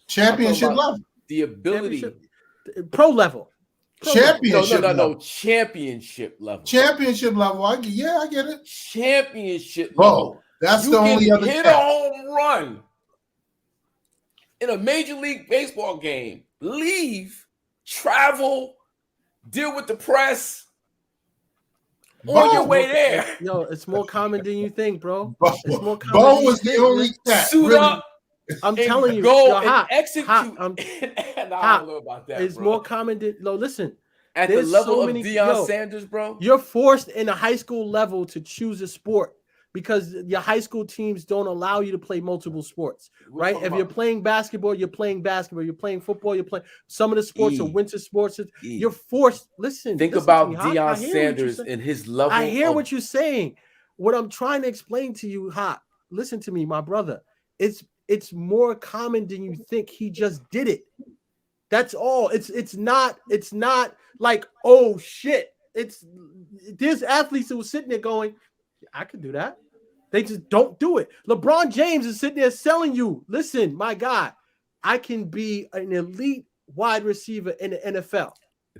Championship level. The ability. Pro level. Championship level. Championship level. Championship level. I get it. Championship level. That's the only other hit a home run in a Major League Baseball game, leave, travel, deal with the press on your way there. Yo, it's more common than you think, bro. It's more common. Bo was the only cat. Suit up. I'm telling you, go and execute. And I don't know about that. It's more common than listen. At the level of Deion Sanders, bro. You're forced in a high school level to choose a sport because your high school teams don't allow you to play multiple sports, right? If you're playing basketball, you're playing basketball. You're playing football, you're playing some of the sports are winter sports. You're forced. Think about Deion Sanders and his level. I hear what you're saying. What I'm trying to explain to you, listen to me, my brother. It's more common than you think. He just did it. That's all. It's not like, oh shit. There's athletes who were sitting there going, I could do that. They just don't do it. LeBron James is sitting there selling you, listen, my guy, I can be an elite wide receiver in the NFL.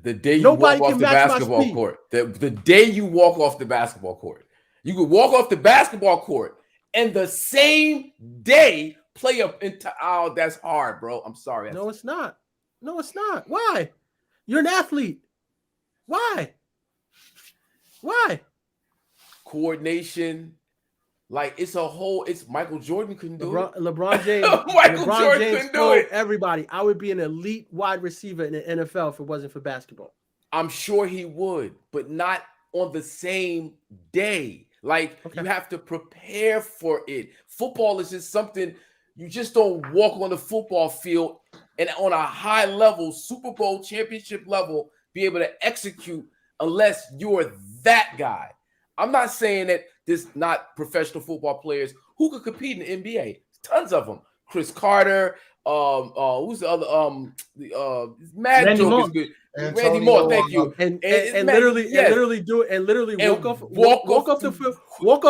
The day you walk off the basketball court. The day you walk off the basketball court. You could walk off the basketball court and the same day play up into that's hard, bro. I'm sorry. No, it's not. Why? You're an athlete. Why? Coordination, like it's Michael Jordan couldn't do it. LeBron James. LeBron James couldn't do it. Everybody, I would be an elite wide receiver in the NFL if it wasn't for basketball. I'm sure he would, but not on the same day. Like you have to prepare for it. Football is just something you just don't walk on the football field and on a high level, Super Bowl championship level, be able to execute unless you're that guy. I'm not saying that there's not professional football players who could compete in the NBA. Tons of them. Chris Carter. Who's the other? Mad Joke is good. Randy Moore. Thank you. And literally walk off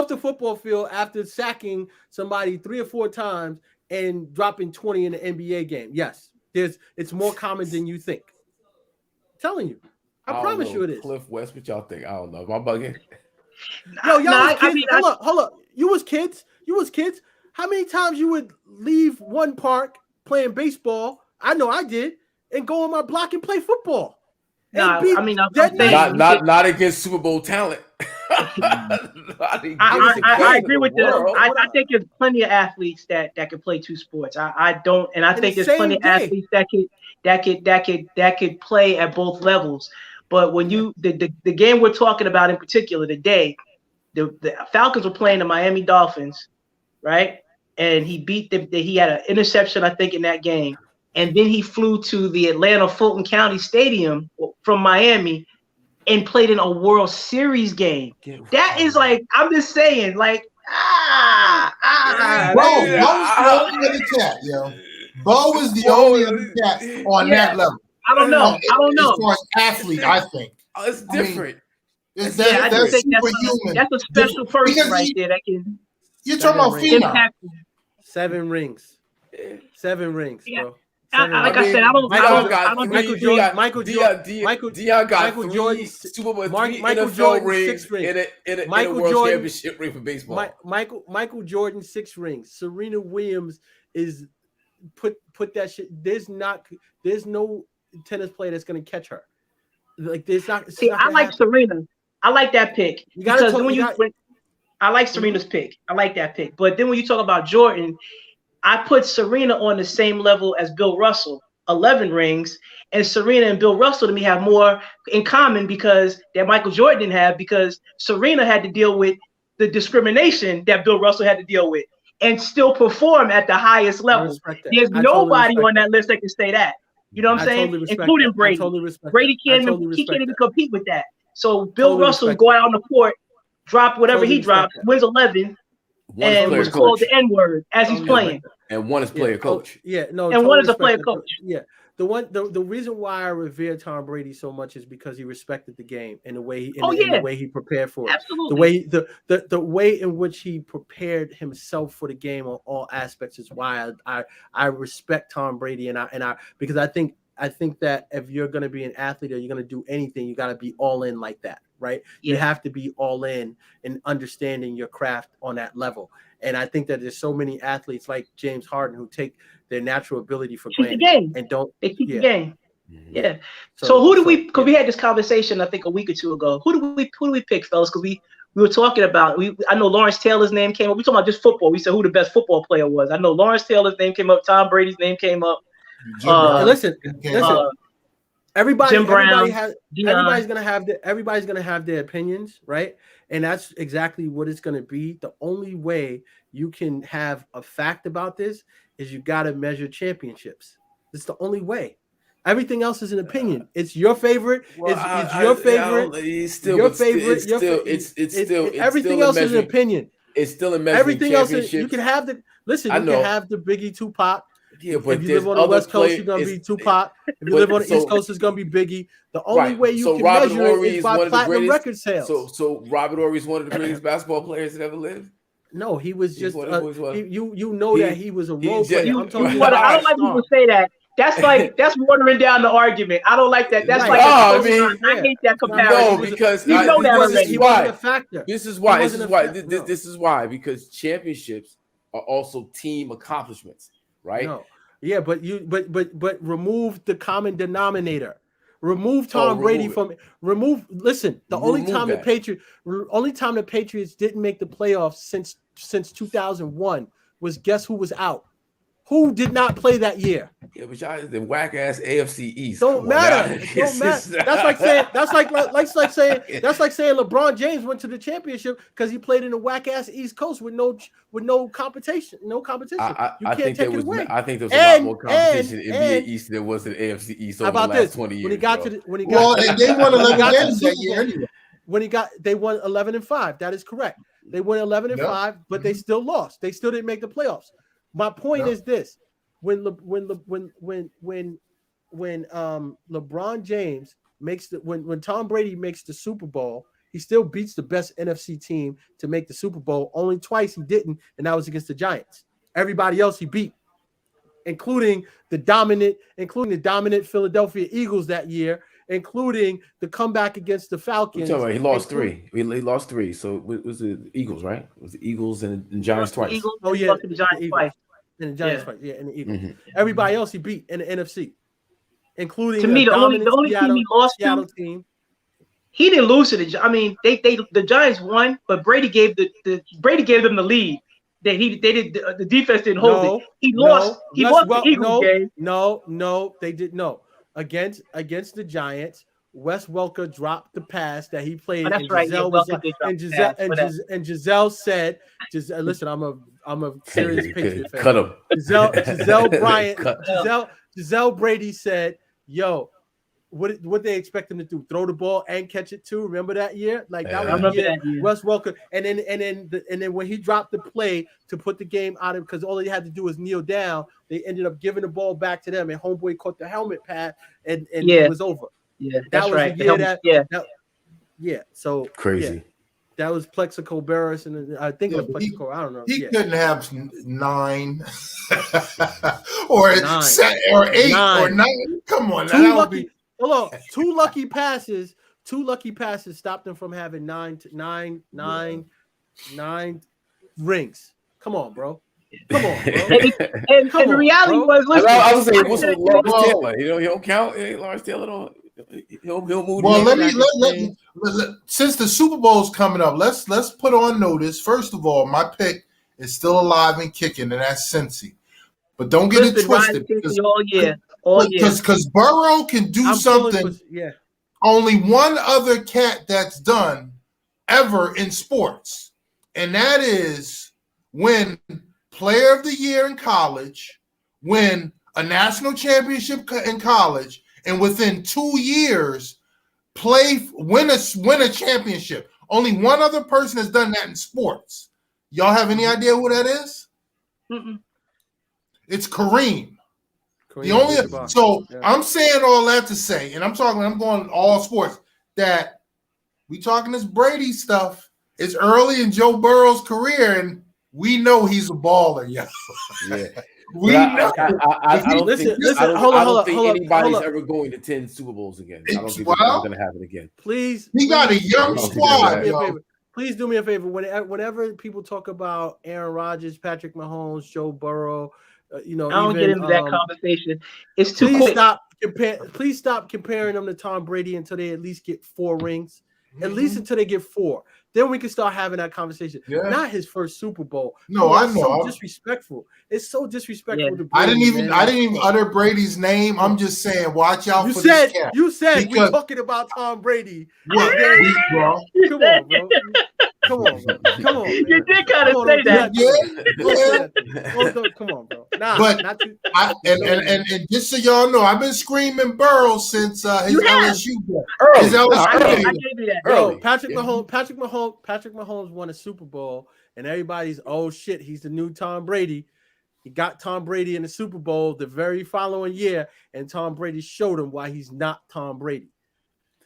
the football field after sacking somebody 3 or 4 times and dropping 20 in the NBA game. Yes, it's more common than you think. I'm telling you. I promise you it is. Cliff West, what y'all think? I don't know. Am I bugging? Hold up. You was kids. How many times you would leave one park playing baseball? I know I did, and go on my block and play football. Not against Super Bowl talent. I agree with you. I think there's plenty of athletes that can play 2 sports. I don't, and I think there's plenty of athletes that could play at both levels. But when the game we're talking about in particular today, the Falcons were playing the Miami Dolphins, right? And he beat he had an interception, I think, in that game. And then he flew to the Atlanta Fulton County Stadium from Miami and played in a World Series game. That is like, I'm just saying, like, Bo was the only other cat, yo. Bo was the only other cat on that level. I don't know. As far as athlete, I think. It's different. I just think that's a special person right there that can. You're talking about phenom. 7 rings. 7 rings, bro. Like I said, I don't. Michael Jordan. Michael Jordan. Super Bowl, Michael NFL Jordan rings 6 rings. In a World Championship ring for baseball. Michael Jordan 6 rings. Serena Williams is put that shit. There's no tennis player that's gonna catch her. Like there's not. See, I like Serena. I like that pick because I like Serena's pick. I like that pick. But then when you talk about Jordan, I put Serena on the same level as Bill Russell, 11 rings, and Serena and Bill Russell to me have more in common because that Michael Jordan didn't have, because Serena had to deal with the discrimination that Bill Russell had to deal with and still perform at the highest level. There's nobody on that list that can say that. You know what I'm saying? Including Brady. Brady can't even compete with that. So Bill Russell go out on the court, drop whatever he dropped, wins 11, and was called the N-word as he's playing. And one is player coach. And one is a player coach. Yeah. The reason why I revere Tom Brady so much is because he respected the game and the way the way he prepared for it. Absolutely. The way in which he prepared himself for the game on all aspects is why I respect Tom Brady and I because I think that if you're going to be an athlete or you're going to do anything, you got to be all in like that, right? Yeah. You have to be all in understanding your craft on that level. And I think that there's so many athletes like James Harden who take their natural ability for granted and don't. They keep the game. Yeah. So who do we? Because we had this conversation I think a week or two ago. Who do we pick, fellas? Because we were talking about. I know Lawrence Taylor's name came up. We talking about just football. We said who the best football player was. I know Lawrence Taylor's name came up. Tom Brady's name came up. Listen. Everybody's gonna have their opinions, right? And that's exactly what it's gonna be. The only way you can have a fact about this is you gotta measure championships. It's the only way. Everything else is an opinion. It's your favorite. It's your favorite. Everything else is an opinion. It's still a measuring everything else championship. You can have the listen. You can have the Biggie Tupac. Yeah, but if you live on the West Coast, you're gonna be Tupac. If you live on the East Coast, it's gonna be Biggie. The only way you can measure it is by platinum record sales. So Robert Horry is one of the greatest basketball players that ever lived. No, he was just you know that he was a role player. I don't like people say that. That's watering down the argument. I don't like that. That's I hate that comparison. No, because you know that already. He wasn't a factor. This is why because championships are also team accomplishments, right? No. Yeah, but remove the common denominator. Remove Tom Brady from remove. Listen, the only time the Patriots didn't make the playoffs since 2001 was guess who was out? Who did not play that year? Yeah, but y'all the whack ass AFC East. Don't matter. Don't matter. That's like saying LeBron James went to the championship because he played in the whack ass East Coast with no competition. No competition. I think there was a lot more competition in the NBA East than there was in the AFC East over the last 20 years. They won 11 games that year anyway. They won 11-5. That is correct. They won 11-5, but they still lost. They still didn't make the playoffs. My point is this: when LeBron James when Tom Brady makes the Super Bowl, he still beats the best NFC team to make the Super Bowl. Only twice he didn't, and that was against the Giants. Everybody else he beat, including the dominant Philadelphia Eagles that year, including the comeback against the Falcons. He lost 3. He lost 3. So it was the Eagles, right? It was the Eagles and the Giants twice. The Giants twice. And the Giants twice. Yeah, and the Eagles. Mm-hmm. Everybody else he beat in the NFC, including to me the only team he lost to. Team. He didn't lose to the Giants won, but Brady gave them the lead. The defense didn't hold it. He lost the Eagles game. No, they did no. Against the Giants, Wes Welker dropped the pass that he played, that's and right. Yeah, Giselle was Welker like, did drop and the Giselle pass for that. and Giselle said, listen, I'm a serious Patriot fan. Cut him. Giselle Bryant, Cut. Giselle Brady said, "Yo, what they expect him to do? Throw the ball and catch it too? Remember that year? Like that was the year Wes Welker. And then when he dropped the play to put the game out of, because all he had to do was kneel down, they ended up giving the ball back to them, and homeboy caught the helmet pad, and it was over. Yeah, that was right. The year So crazy. Yeah, that was Plexico Barris, and I think it was Plexico. I don't know. He couldn't have 9 or 9 or 8 9. or 9. Come on, Two lucky passes. 2 lucky passes stopped them from having 9 rings. Come on, bro. Come on, bro. and the reality was, listen, I was saying, what's with Lawrence Taylor? You know, he don't count. Lawrence Taylor don't. He'll move. Well, let since the Super Bowl's coming up, let's put on notice. First of all, my pick is still alive and kicking, and that's Cincy. But don't get it twisted, because Burrow can do something. Only one other cat that's done ever in sports, and that is win Player of the Year in college, win a national championship in college, and within 2 years win a championship. Only one other person has done that in sports. Y'all have any idea who that is? Mm-mm. It's Kareem. I'm saying all that to say, and I'm going all sports, that we talking this Brady stuff. It's early in Joe Burrow's career, and we know he's a baller, yo. Yeah. I don't think anybody's ever going to 10 Super Bowls again. I don't think it's going to happen again. Please, he got a young squad. Please do me a favor. Whenever people talk about Aaron Rodgers, Patrick Mahomes, Joe Burrow, I don't get into that conversation. It's too quick. Please stop comparing them to Tom Brady until they at least get 4 rings. At least until they get 4. Then we can start having that conversation. Yeah. Not his first Super Bowl. No, I know. So disrespectful. It's so disrespectful to Brady. I didn't even utter Brady's name. I'm just saying, watch out for this cat. You said we're talking about Tom Brady. What, bro? Come on, bro. Come on, bro. Come on. Man. You did kind of say that. Come on, bro. And just so y'all know, I've been screaming Burrow since his LSU game. I gave you that. Yo, Patrick Mahomes won a Super Bowl, and everybody's, oh shit, he's the new Tom Brady. He got Tom Brady in the Super Bowl the very following year, and Tom Brady showed him why he's not Tom Brady.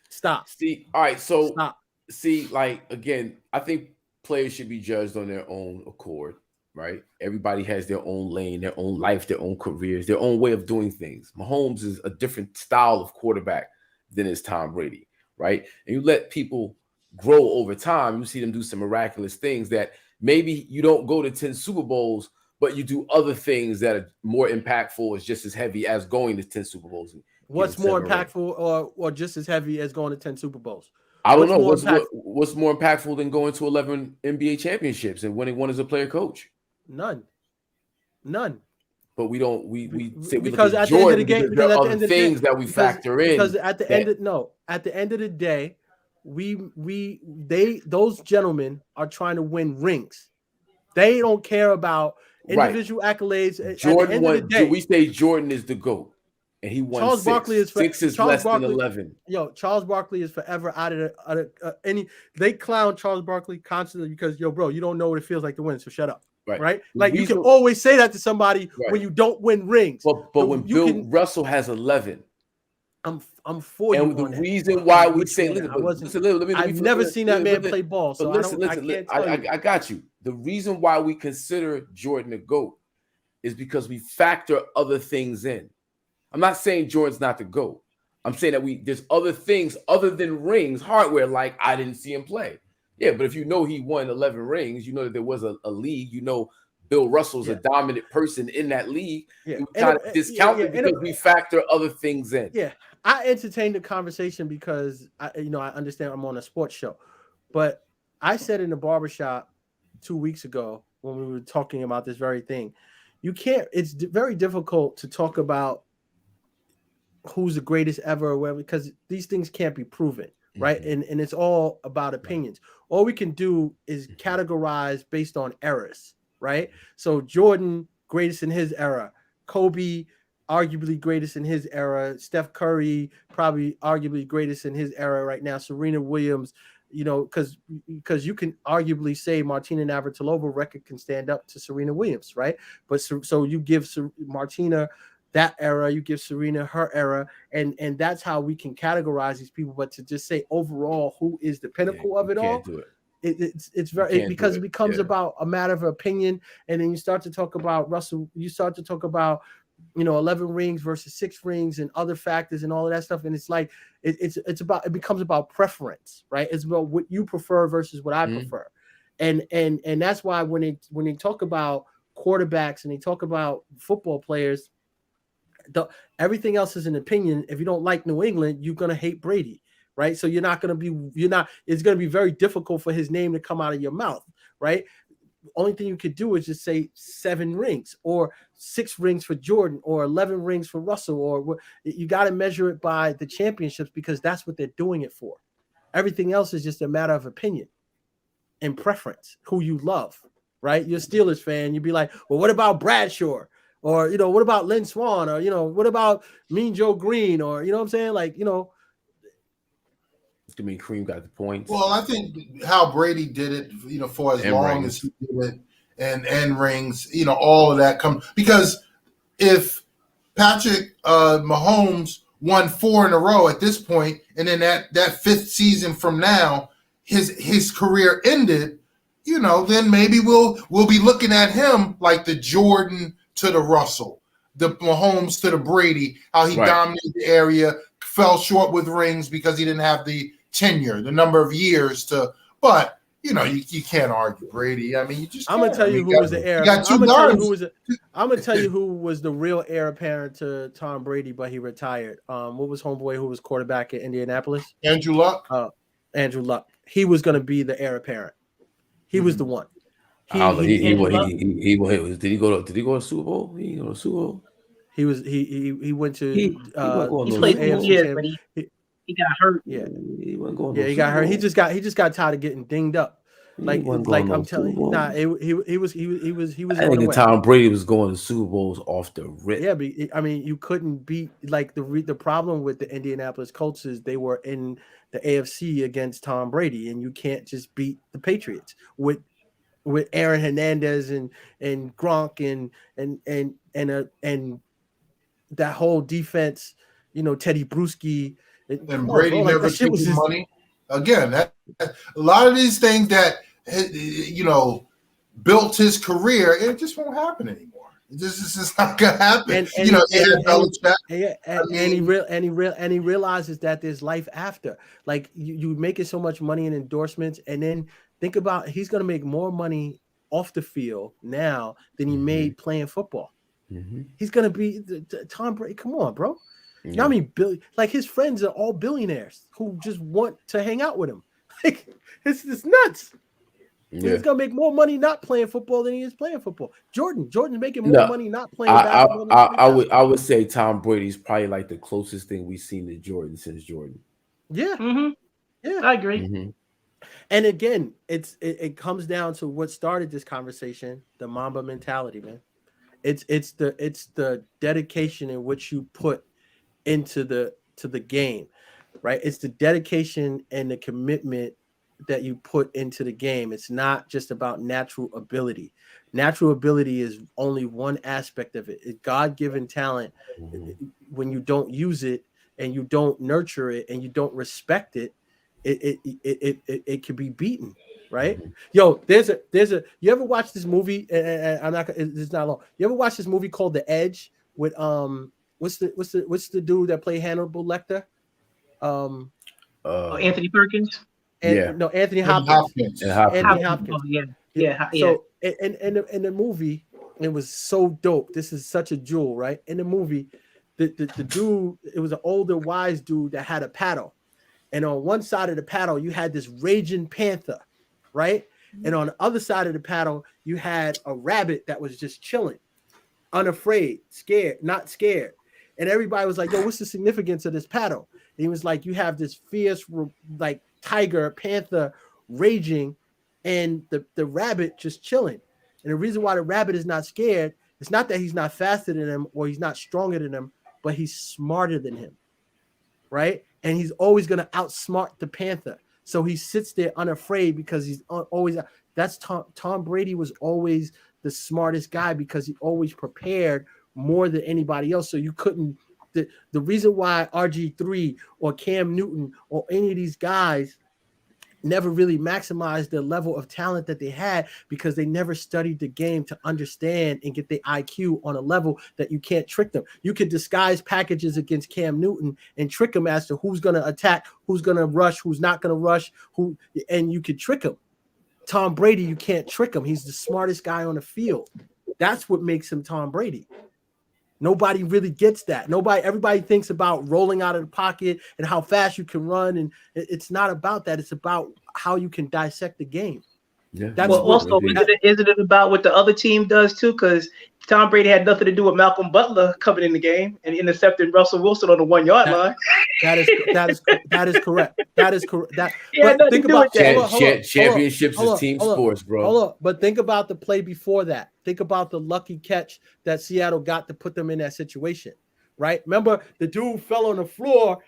Stop. See, all right, so stop. See, like, again, I think players should be judged on their own accord, right? Everybody has their own lane, their own life, their own careers, their own way of doing things. Mahomes is a different style of quarterback than is Tom Brady, right? And you let people grow over time, you see them do some miraculous things that maybe you don't go to 10 Super Bowls, but you do other things that are more impactful, is just as heavy as going to 10 Super Bowls. What's more impactful or just as heavy as going to 10 Super Bowls? I don't know. What's more impactful than going to 11 NBA championships and winning one as a player coach? None. But we say because at the end of the game, there are other things that we factor in. Because at the end of the day, those gentlemen are trying to win rings. They don't care about individual accolades. Jordan we say Jordan is the GOAT. And he won Charles 6. Barkley is 6 is less than 11. Yo, Charles Barkley is forever out of any. They clown Charles Barkley constantly because, yo, bro, you don't know what it feels like to win, so shut up. Right? Like, you can always say that to somebody when you don't win rings. But when Bill Russell has 11, I'm for you. And the reason why we say, I've never seen that man play ball. So I got you. The reason why we consider Jordan a GOAT is because we factor other things in. I'm not saying Jordan's not the GOAT. I'm saying that there's other things other than rings, hardware, like I didn't see him play. Yeah, but if you know he won 11 rings, you know that there was a league, you know Bill Russell's a dominant person in that league. Yeah. You kind of discount it because we factor other things in. Yeah, I entertained the conversation because I understand I'm on a sports show. But I said in the barbershop 2 weeks ago when we were talking about this very thing, it's very difficult to talk about who's the greatest ever or whatever, because these things can't be proven, right? And it's all about opinions. All we can do is categorize based on eras, right? So Jordan, greatest in his era. Kobe, arguably greatest in his era. Steph Curry, probably arguably greatest in his era right now. Serena Williams, because you can arguably say Martina Navratilova record can stand up to Serena Williams, right? But so you give Martina that era, you give Serena her era, and that's how we can categorize these people. But to just say overall who is the pinnacle of it all, it's very because it becomes about a matter of opinion, and then you start to talk about Russell, you start to talk about 11 rings versus 6 rings and other factors and all of that stuff, and it's like it becomes about preference, right? It's about what you prefer versus what I prefer, and that's why when they talk about quarterbacks and they talk about football players, everything else is an opinion. If you don't like New England, you're gonna hate Brady, right? So it's gonna be very difficult for his name to come out of your mouth, right? Only thing you could do is just say 7 rings or 6 rings for Jordan or 11 rings for Russell, or you got to measure it by the championships because that's what they're doing it for. Everything else is just a matter of opinion and preference, who you love, right? You're a Steelers fan, you'd be like, well, what about Bradshaw? Or, what about Lynn Swann? Or, what about Mean Joe Green? Or, you know what I'm saying? Like, I mean, Kareem got the points. Well, I think how Brady did it, for as long as he did it, and rings, all of that come because if Patrick Mahomes won 4 in a row at this point, and then that 5th season from now, his career ended, then maybe we'll be looking at him like the Jordan to the Russell, the Mahomes to the Brady, how he dominated the area, fell short with rings because he didn't have the tenure, the number of years to. But you can't argue Brady. I mean, you just. I'm gonna tell you who was the heir. I'm gonna tell you who was the real heir apparent to Tom Brady, but he retired. What was homeboy who was quarterback at Indianapolis? Andrew Luck. Andrew Luck. He was gonna be the heir apparent. He was the one. Did he go to Super Bowl? He go to Super Bowl. He went to he played 2 years, but he got hurt. Yeah, he wasn't going. Yeah, he got hurt. He just got tired of getting dinged up. Like I'm telling you, he was. I think Tom Brady was going to Super Bowls off the rip. Yeah, but I mean, you couldn't beat the problem with the Indianapolis Colts is they were in the AFC against Tom Brady, and you can't just beat the Patriots with Aaron Hernandez and Gronk and that whole defense. Teddy Bruschi and Brady never took his money. Again, that a lot of these things that built his career, it just won't happen anymore. It's just not gonna happen. And he realizes that there's life after. Like you making so much money in endorsements, and then think about he's gonna make more money off the field now than he made playing football. He's gonna be Tom Brady. Come on, bro. Yeah. I mean, his friends are all billionaires who just want to hang out with him. Like it's nuts. Yeah. He's gonna make more money not playing football than he is playing football. Jordan's making more money not playing basketball. I would say Tom Brady's probably like the closest thing we've seen to Jordan since Jordan. Yeah, yeah, I agree. And again, it comes down to what started this conversation: the Mamba mentality, man. It's the dedication in which you put into the game, right? It's the dedication and the commitment that you put into the game. It's not just about natural ability. Natural ability is only one aspect of it. It's God-given talent. When you don't use it and you don't nurture it and you don't respect it, it can be beaten, right? Yo, there's a you ever watch this movie? And it's not long. You ever watch this movie called The Edge with what's the dude that played Hannibal Lecter? Anthony Perkins. Anthony Hopkins. Anthony Hopkins. Yeah. So in the movie, it was so dope. This is such a jewel, right? In the movie, the dude, it was an older, wise dude that had a paddle. And on one side of the paddle, you had this raging panther, right? And on the other side of the paddle, you had a rabbit that was just chilling, unafraid, scared, not scared. And everybody was like, yo, what's the significance of this paddle? And he was like, you have this fierce, like tiger, panther raging, and the rabbit just chilling. And the reason why the rabbit is not scared, it's not that he's not faster than him or he's not stronger than him, but he's smarter than him, right? And he's always going to outsmart the panther. So he sits there unafraid because he's always – that's Tom Brady was always the smartest guy because he always prepared more than anybody else. So you couldn't – the reason why RG3 or Cam Newton or any of these guys never really maximized the level of talent that they had because they never studied the game to understand and get their IQ on a level that you can't trick them. You could disguise packages against Cam Newton and trick him as to who's going to attack, who's going to rush, who's not going to rush, and you could trick him. Tom Brady, you can't trick him. He's the smartest guy on the field. That's what makes him Tom Brady. Nobody really gets that. Everybody thinks about rolling out of the pocket and how fast you can run. And it's not about that. It's about how you can dissect the game. Yeah. Also, isn't it about what the other team does too? Because Tom Brady had nothing to do with Malcolm Butler coming in the game and intercepting Russell Wilson on the 1 yard line. That is correct. That is correct. But think about championships is team sports, bro. Hold on. But think about the play before that. Think about the lucky catch that Seattle got to put them in that situation, right? Remember, the dude fell on the floor.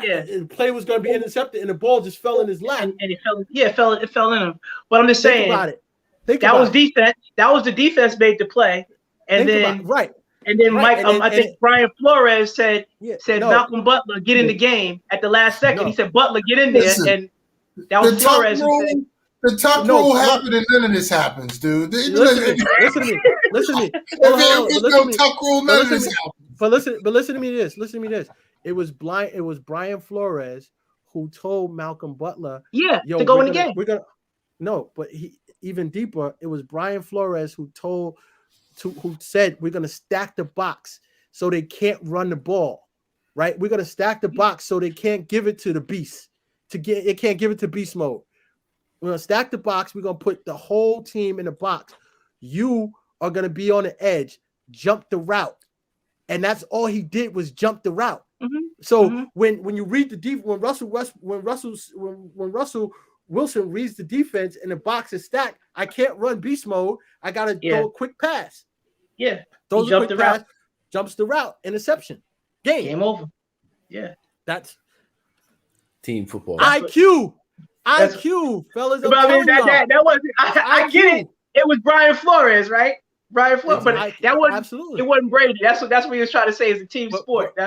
Yeah, the play was going to be intercepted, and the ball just fell in his lap. And it fell. Yeah, it fell in him. But I'm just saying, that was defense. That was the defense made the play, and then Mike. I think Brian Flores said Malcolm Butler get in the game at the last second. He said Butler get in there, and that was Flores. The tuck rule happened and none of this happens, dude. Listen to me. If no tuck rule, none of this happens. But listen to me this. It was Brian Flores who told Malcolm Butler, to go in the game. But even deeper, it was Brian Flores who said we're gonna stack the box so they can't run the ball, right? We're gonna stack the box so they can't give it to the beast. It can't give it to beast mode. We're gonna stack the box. We're gonna put the whole team in the box. You are gonna be on the edge, jump the route, and that's all he did was jump the route. Mm-hmm. So when you read the defense, when Russell Wilson reads the defense and the box is stacked, I can't run beast mode. I gotta throw a quick pass. Yeah, throws a quick pass, jumps the route, interception, game over. Yeah, that's team football. IQ, fellas. That wasn't. I get it. It was Brian Flores, right? Brian Flores, but that wasn't. Absolutely. It wasn't Brady. That's what he was trying to say is a team sport.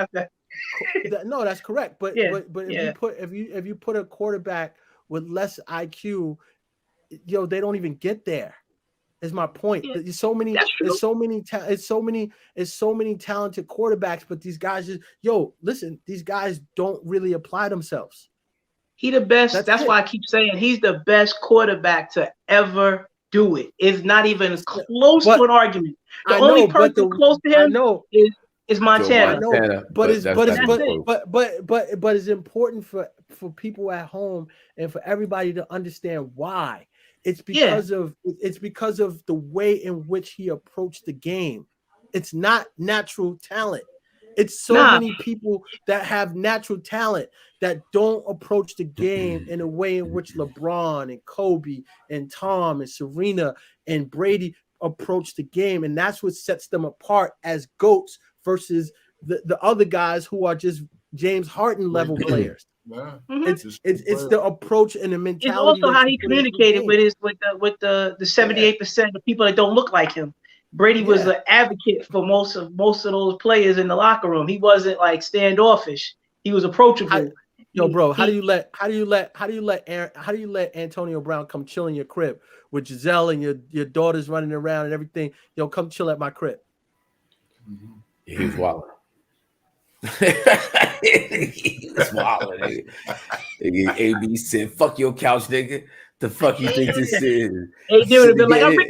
No, that's correct. But if you put a quarterback with less IQ, they don't even get there. Is my point. Yeah. There's so many talented quarterbacks, but these guys these guys don't really apply themselves. He the best. That's why I keep saying he's the best quarterback to ever do it. It's not even close to an argument. The only person close to him is Montana. But it's important for people at home and for everybody to understand why. It's because of the way in which he approached the game. It's not natural talent. It's many people that have natural talent that don't approach the game in a way in which LeBron and Kobe and Tom and Serena and Brady approach the game. And that's what sets them apart as GOATs versus the other guys who are just James Harden level players. Wow. It's the approach and the mentality. It's also how he communicated with the 78% of people that don't look like him. Brady was an advocate for most of those players in the locker room. He wasn't like standoffish. He was approachable. How do you let Antonio Brown come chill in your crib with Giselle and your daughters running around and everything? Come chill at my crib. He was wilding. He was wilding. AB said, "Fuck your couch, nigga. The fuck you think this is?" Hey, dude, have been like, "I'm a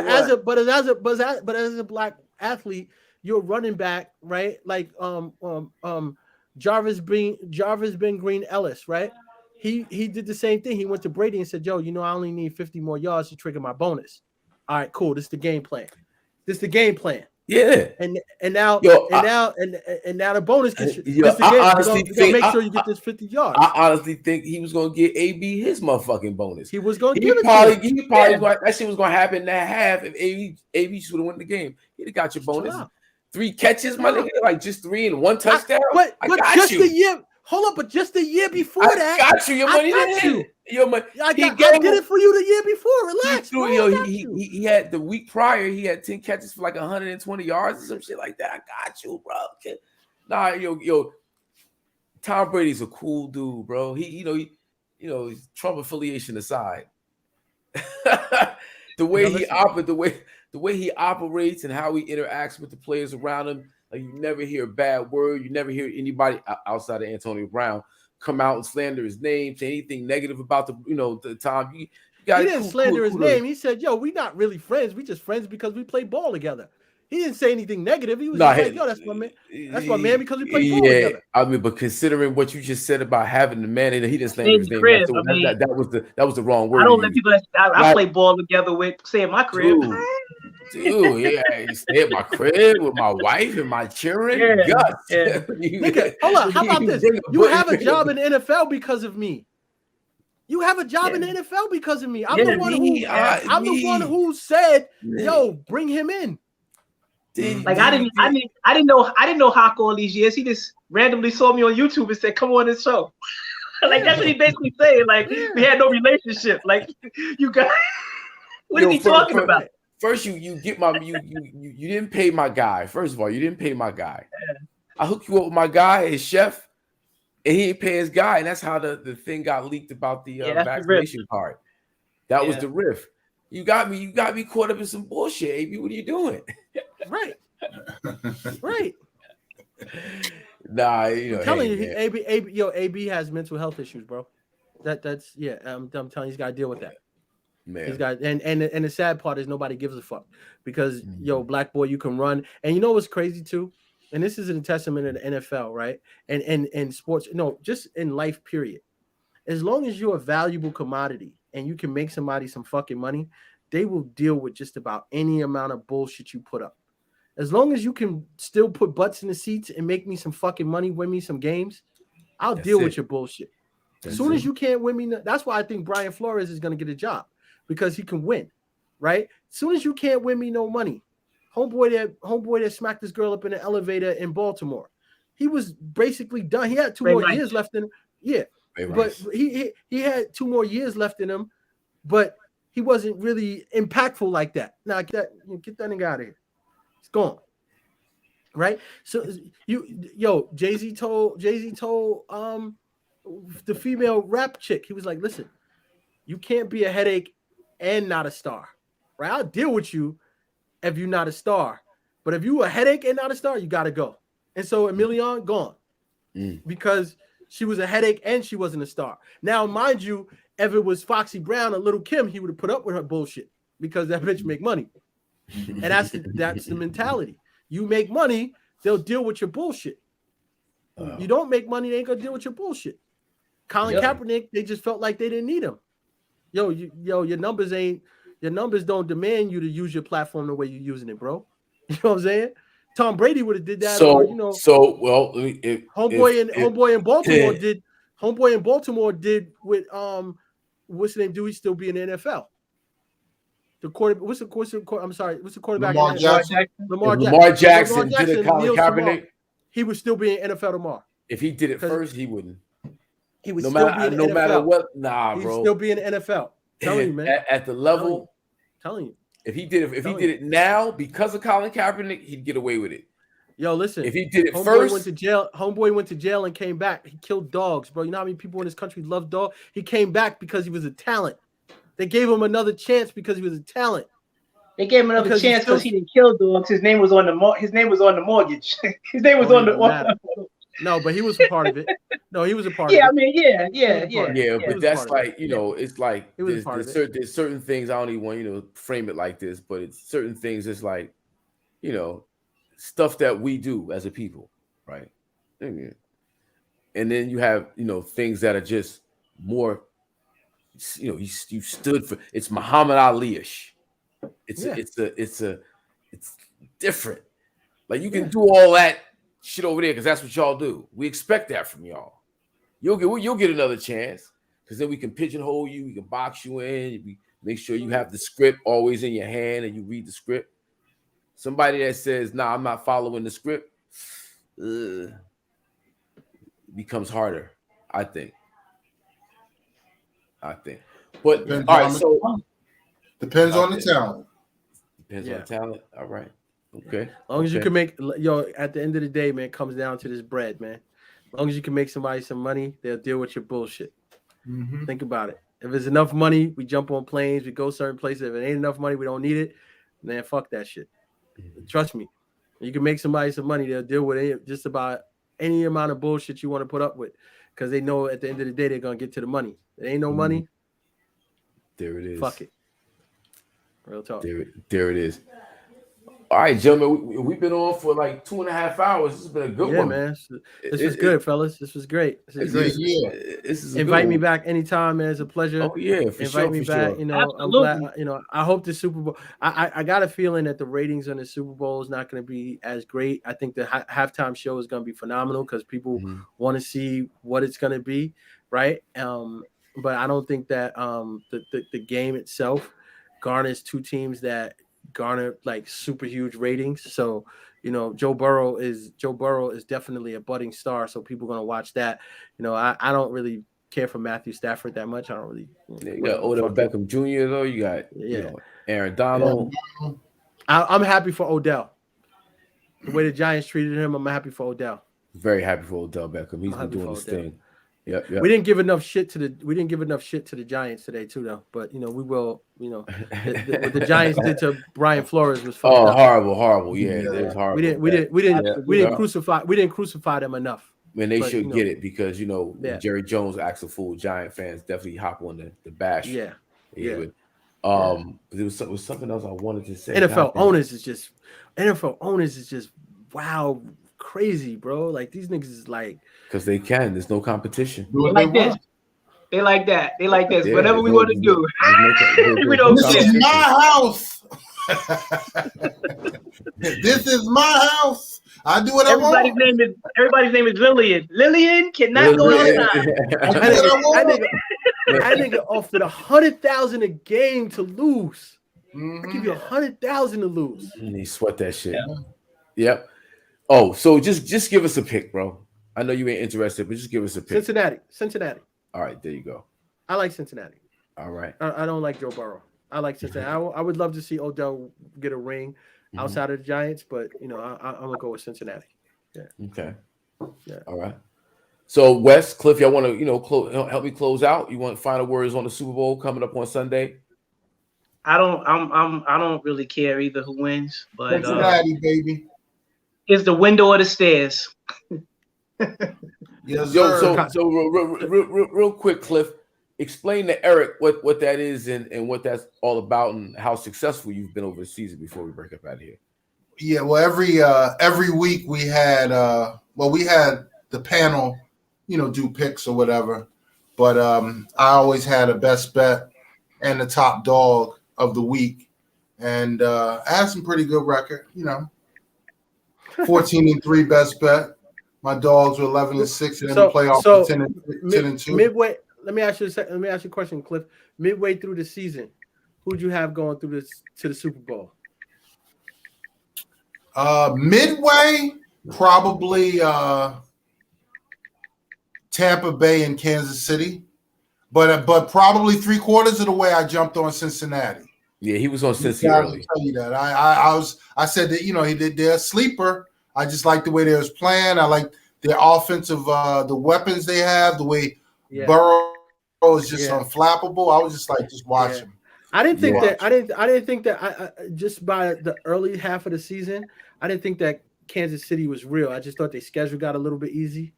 as a black athlete, you're running back, right? Like Jarvis Ben Green Ellis, right? He did the same thing. He went to Brady and said, "Yo, I only need 50 more yards to trigger my bonus." All right, cool. This is the game plan. This is the game plan. Yeah. And now Yo, now the bonus gets you. Yo, This the game. I honestly We're gonna make think sure you get this 50 yards. I honestly think he was gonna get AB his motherfucking bonus. He was gonna He give it probably, to him. he probably that shit was gonna happen in that half if AB should have won the game. He'd have got your bonus. 3 catches, my nigga, like just 3 and 1 touchdown. But got just you. the year. Hold up, but just the year before that, got you. Your money. I got you. Your money. I did it for you the year before. Relax. He had the week prior. He had 10 catches for like 120 yards or some shit like that. I got you, bro. Nah, yo. Tom Brady's a cool dude, bro. He Trump affiliation aside, the way he operates and how he interacts with the players around him. Like, you never hear a bad word. You never hear anybody outside of Antonio Brown come out and slander his name, say anything negative about the Tom. He didn't slander his name. He said, "Yo, we not really friends. We just friends because we play ball together." He didn't say anything negative. He was like, "Yo, that's my man. That's my man because we play ball together." I mean, but considering what you just said about having the man, he didn't slander his name. That was the wrong word. I don't let people. I play ball together with, say, in my crib. Dude, yeah, you stay at my crib with my wife and my children. Yeah. Nigga, hold on. How about this? You have a job in the NFL because of me. You have a job in the NFL because of me. I'm the one who said, "Yo, bring him in." Like I didn't know Hawk all these years. He just randomly saw me on YouTube and said, "Come on this show." Like that's what he basically saying. Like we had no relationship. Like you guys, what are you talking about? First, you get my you didn't pay my guy. First of all, you didn't pay my guy. I hooked you up with my guy, his chef, and he didn't pay his guy, and that's how the thing got leaked about the vaccination card. That was the riff. You got me caught up in some bullshit, AB. What are you doing? Right. Right. Nah, I'm telling you, AB has mental health issues, bro. That's I'm telling you, he's got to deal with that. Man. He's got and the sad part is nobody gives a fuck because black boy, you can run. And you know what's crazy too? And this is a testament of the NFL, right? And sports, just in life, period. As long as you're a valuable commodity and you can make somebody some fucking money, they will deal with just about any amount of bullshit you put up. As long as you can still put butts in the seats and make me some fucking money, win me some games, I'll deal with your bullshit. As soon as you can't win me, that's why I think Brian Flores is going to get a job. Because he can win, right? As soon as you can't win me no money, homeboy that smacked this girl up in an elevator in Baltimore, he was basically done. He had 2 more years left in him. Yeah, but he had 2 more years left in him, but he wasn't really impactful like that. Now get that nigga out of here. It's gone, right? So Jay-Z told the female rap chick, he was like, listen, you can't be a headache and not a star, right? I'll deal with you if you're not a star. But if you a headache and not a star, you got to go. And so Emilion gone because she was a headache and she wasn't a star. Now, mind you, if it was Foxy Brown or Little Kim, he would have put up with her bullshit because that bitch make money. And that's the mentality. You make money, they'll deal with your bullshit. You don't make money, they ain't going to deal with your bullshit. Colin Kaepernick, they just felt like they didn't need him. Your numbers don't demand you to use your platform the way you're using it, bro. You know what I'm saying? Tom Brady would have did that. Homeboy in Baltimore did with what's the name? Do he still be in the NFL? The quarterback. What's the quarterback? Lamar Jackson did it. Colin Kaepernick. He would still be in NFL tomorrow. If he did it first, he wouldn't. He would still be in the NFL. No matter what, bro. He'd still be in the NFL. Telling you, man. At the level, telling you. If he did it now because of Colin Kaepernick, he'd get away with it. Yo, listen. If he did it first, homeboy went to jail and came back. He killed dogs, bro. You know how many people in this country love dogs? He came back because he was a talent. They gave him another chance because he was a talent. They gave him another chance because he didn't kill dogs. His name was on the mortgage. His name was on the. No, but he was a part of it. No, he was a part of it. I mean, yeah. But that's like, it's like there's certain things I don't even want, frame it like this, but it's certain things it's like, stuff that we do as a people, right? And then you have, things that are just more, you stood for, it's Muhammad Ali-ish, It's Yeah. it's different. Like you can do all that shit over there because that's what y'all do. We expect that from y'all. You'll get another chance because then we can pigeonhole you. We can box you in. We make sure you have the script always in your hand and you read the script. Somebody that says, "Nah, I'm not following the script," becomes harder. I think. But Depends all right, on the so talent. Depends on the talent. depends Yeah. on the talent. All right. Okay. As long as you okay. can make, at the end of the day, man, it comes down to this bread, man. As long as you can make somebody some money, they'll deal with your bullshit. Mhm. Think about it. If there's enough money, we jump on planes, we go certain places. If it ain't enough money, we don't need it. Man, fuck that shit. Trust me. You can make somebody some money, they'll deal with just about any amount of bullshit you want to put up with. Because they know at the end of the day, they're going to get to the money. If there ain't no money, There it is. fuck it. Real talk. There it is. All right, gentlemen, we've been on for like 2.5 hours. This has been a good one. Man. This was good, fellas. This was great. This is great. This is a Invite good me one. back anytime, man. It's a pleasure. Oh yeah, for Invite me back. sure. I'm glad. I hope the Super Bowl. I got a feeling that the ratings on the Super Bowl is not going to be as great. I think the halftime show is going to be phenomenal because people want to see what it's going to be, right? But I don't think that the game itself garners two teams that garner like super huge ratings. So Joe Burrow is definitely a budding star. So people are going to watch that. I don't really care for Matthew Stafford that much. I don't really. You got Odell Beckham Jr. though. You got Aaron Donald. I'm happy for Odell. The way the Giants treated him, I'm happy for Odell. Very happy for Odell Beckham. He's been doing his thing. Yep. We didn't give enough shit to the Giants today too, though. But we will. What the Giants did to Brian Flores was fucked up. Horrible. Yeah, it was horrible. We didn't crucify them enough. And they should get it because Jerry Jones acts a fool. Giant fans definitely hop on the bash. Yeah. But there was something else I wanted to say. NFL owners is just wow, crazy, bro. Like these niggas is like because they can. There's no competition. They like this. They like that. They like this. Whatever we want to do. We don't care. This is my house. This is my house. I do what I want. Everybody's name is Lillian. Lillian cannot go outside. That nigga offered $100,000 a game to lose. I give you $100,000 to lose. And he sweat that shit. Yep. Oh, so just give us a pick, bro. I know you ain't interested, but just give us a pick. Cincinnati. All right, there you go. I like Cincinnati. All right. I don't like Joe Burrow. I like Cincinnati. I would love to see Odell get a ring outside of the Giants, but I'm gonna go with Cincinnati. Yeah. Okay. Yeah. All right. So Wes, Cliff, y'all want to help me close out? You want final words on the Super Bowl coming up on Sunday? I don't really care either who wins, but Cincinnati, baby. It's the window or the stairs. Yes, so real quick, Cliff, explain to Eric what that is and what that's all about and how successful you've been over the season before we break up out of here. Yeah, well, every week we had the panel, do picks or whatever, but I always had a best bet and the top dog of the week, and I had some pretty good record, 14-3 best bet. My dogs were 11-6 and in the playoffs 10-2. Midway, let me ask you a question, Cliff. Midway through the season, who'd you have going through to the Super Bowl? Midway, probably Tampa Bay and Kansas City, but probably 3/4 of the way I jumped on Cincinnati. Yeah, he was on Cincinnati early. Tell you that I said that they're a sleeper. I just like the way they was playing. I like their offensive, the weapons they have, the way Burrow is just unflappable. I was just watch him. I didn't think that. I didn't think that. I just by the early half of the season, I didn't think that Kansas City was real. I just thought their schedule got a little bit easy,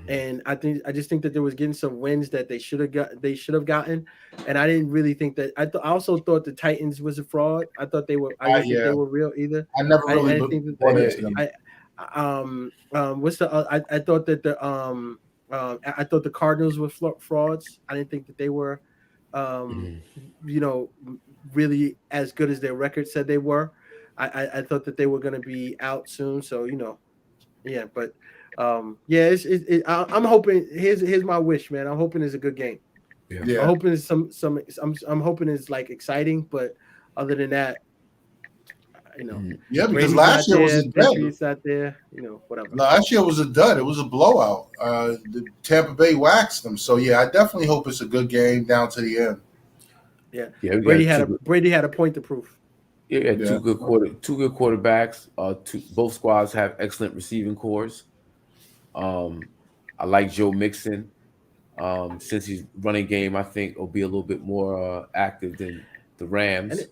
and I just think that they was getting some wins that they should have gotten, and I didn't really think that. I also thought the Titans was a fraud. I thought they were. I didn't think they were real either. I never really. I thought that I thought the Cardinals were frauds. I didn't think that they were, really as good as their record said they were. I thought that they were going to be out soon. So, yeah, but yeah, I'm hoping. Here's my wish, man. I'm hoping it's a good game. Yeah. I'm hoping it's I'm hoping it's like exciting, but other than that, Yeah, because Brady's last not year was there, a dud. Patriots not there, whatever. Last year was a dud. It was a blowout. The Tampa Bay waxed them. So yeah, I definitely hope it's a good game down to the end. Yeah, Brady had a point to prove. Yeah, two good quarterbacks. Both squads have excellent receiving cores. I like Joe Mixon. Since he's running game, I think will be a little bit more active than the Rams.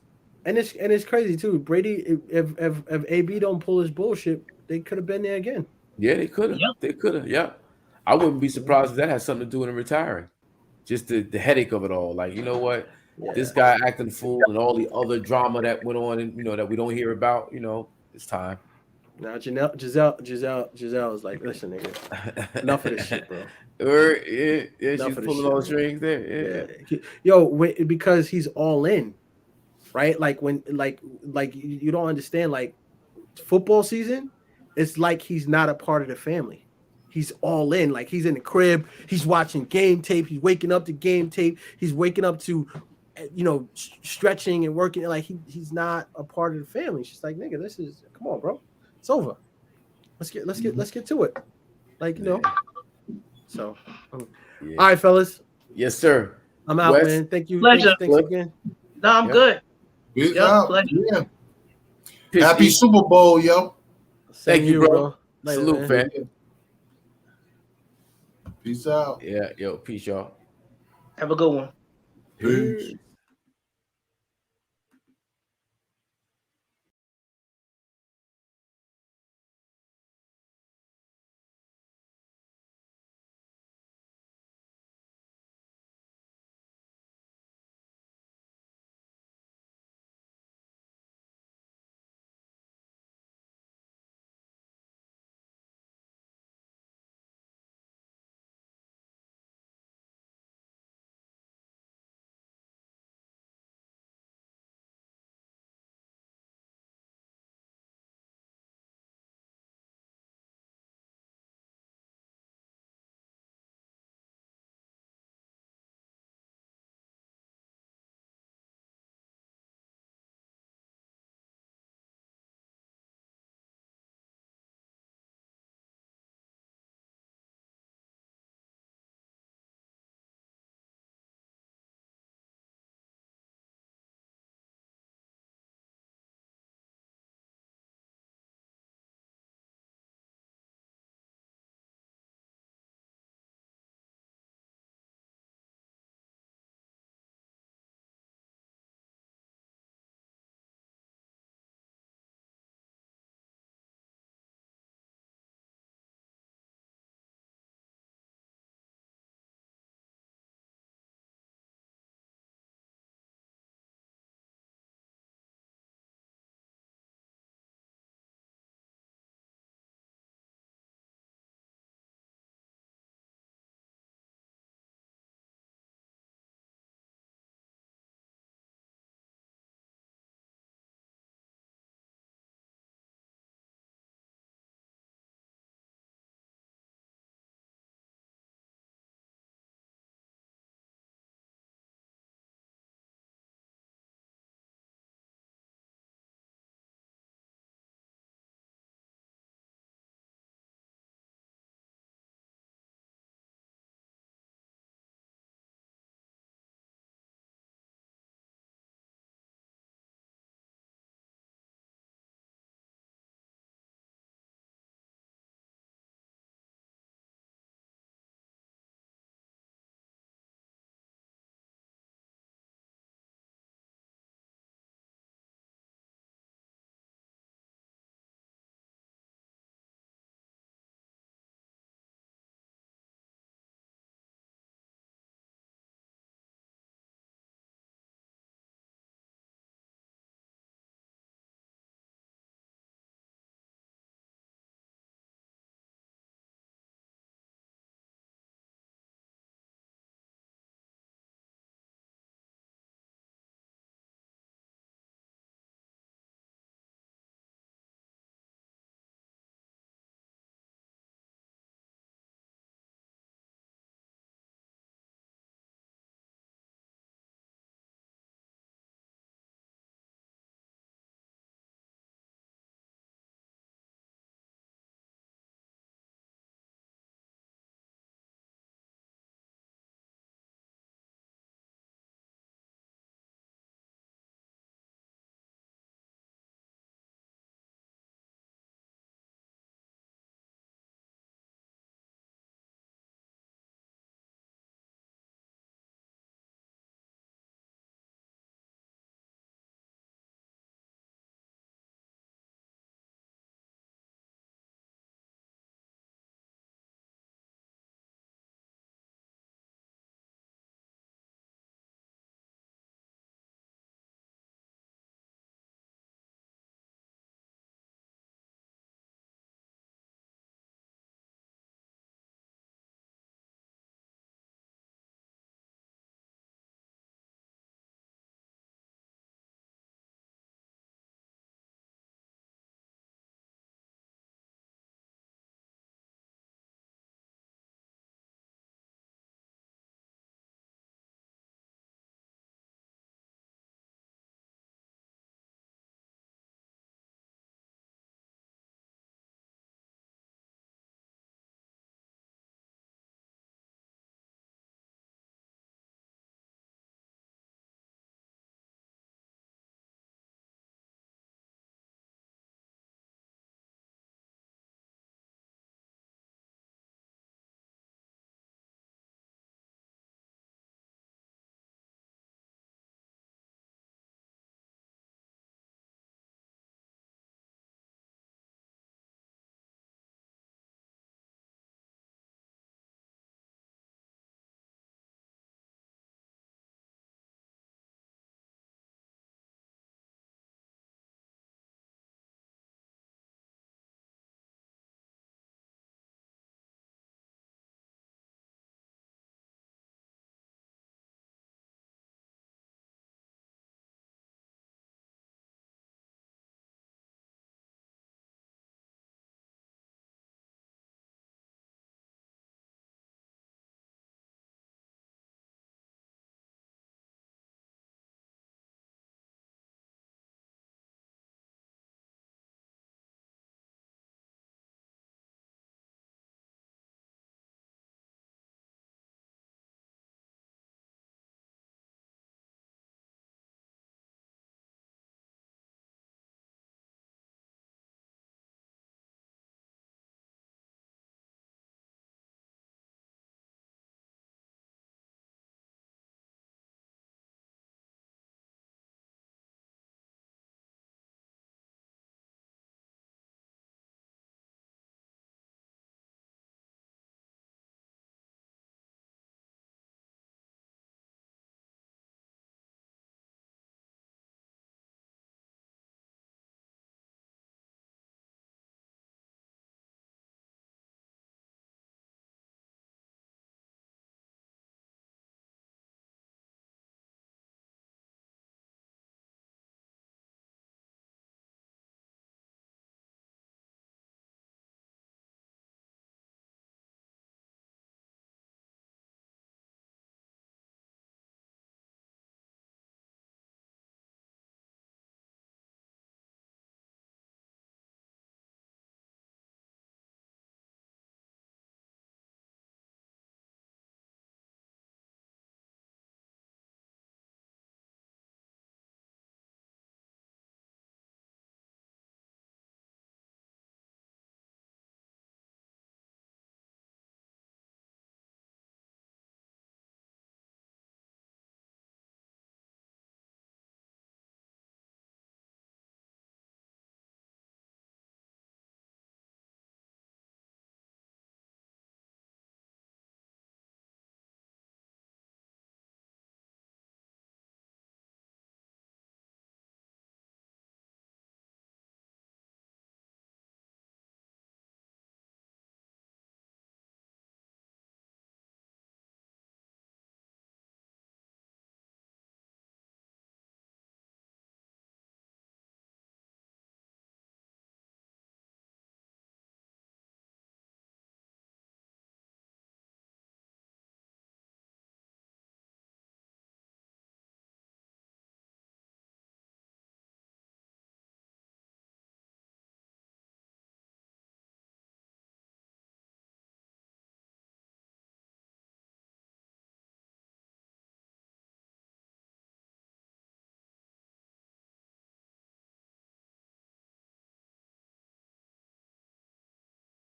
And it's crazy too. Brady, if AB don't pull his bullshit, they could have been there again. Yeah, they could have. Yep. They could have. Yeah, I wouldn't be surprised if that has something to do with him retiring. Just the headache of it all. Like, you know what? Yeah. This guy acting fool and all the other drama that went on, and that we don't hear about. It's time. Now Giselle is like, listen, nigga, enough of this shit, bro. Yeah, she's pulling all the strings there. Yeah. Yo, because he's all in, right? Like when, like you don't understand. Like football season, it's like he's not a part of the family. He's all in. Like he's in the crib. He's watching game tape. He's waking up to game tape. He's waking up to, stretching and working. Like he's not a part of the family. She's like, nigga, come on, bro. It's over. Let's get to it. Like, So, all right, fellas. Yes, sir. I'm out, man. Thank you. Pleasure. Thanks again. No, I'm good. Peace Yeah, out. pleasure. Yeah. Happy Super Bowl, yo. Thank you, bro. Later, Salute, man. fam. Peace out. Yeah, yo, peace, y'all. Have a good one. Peace.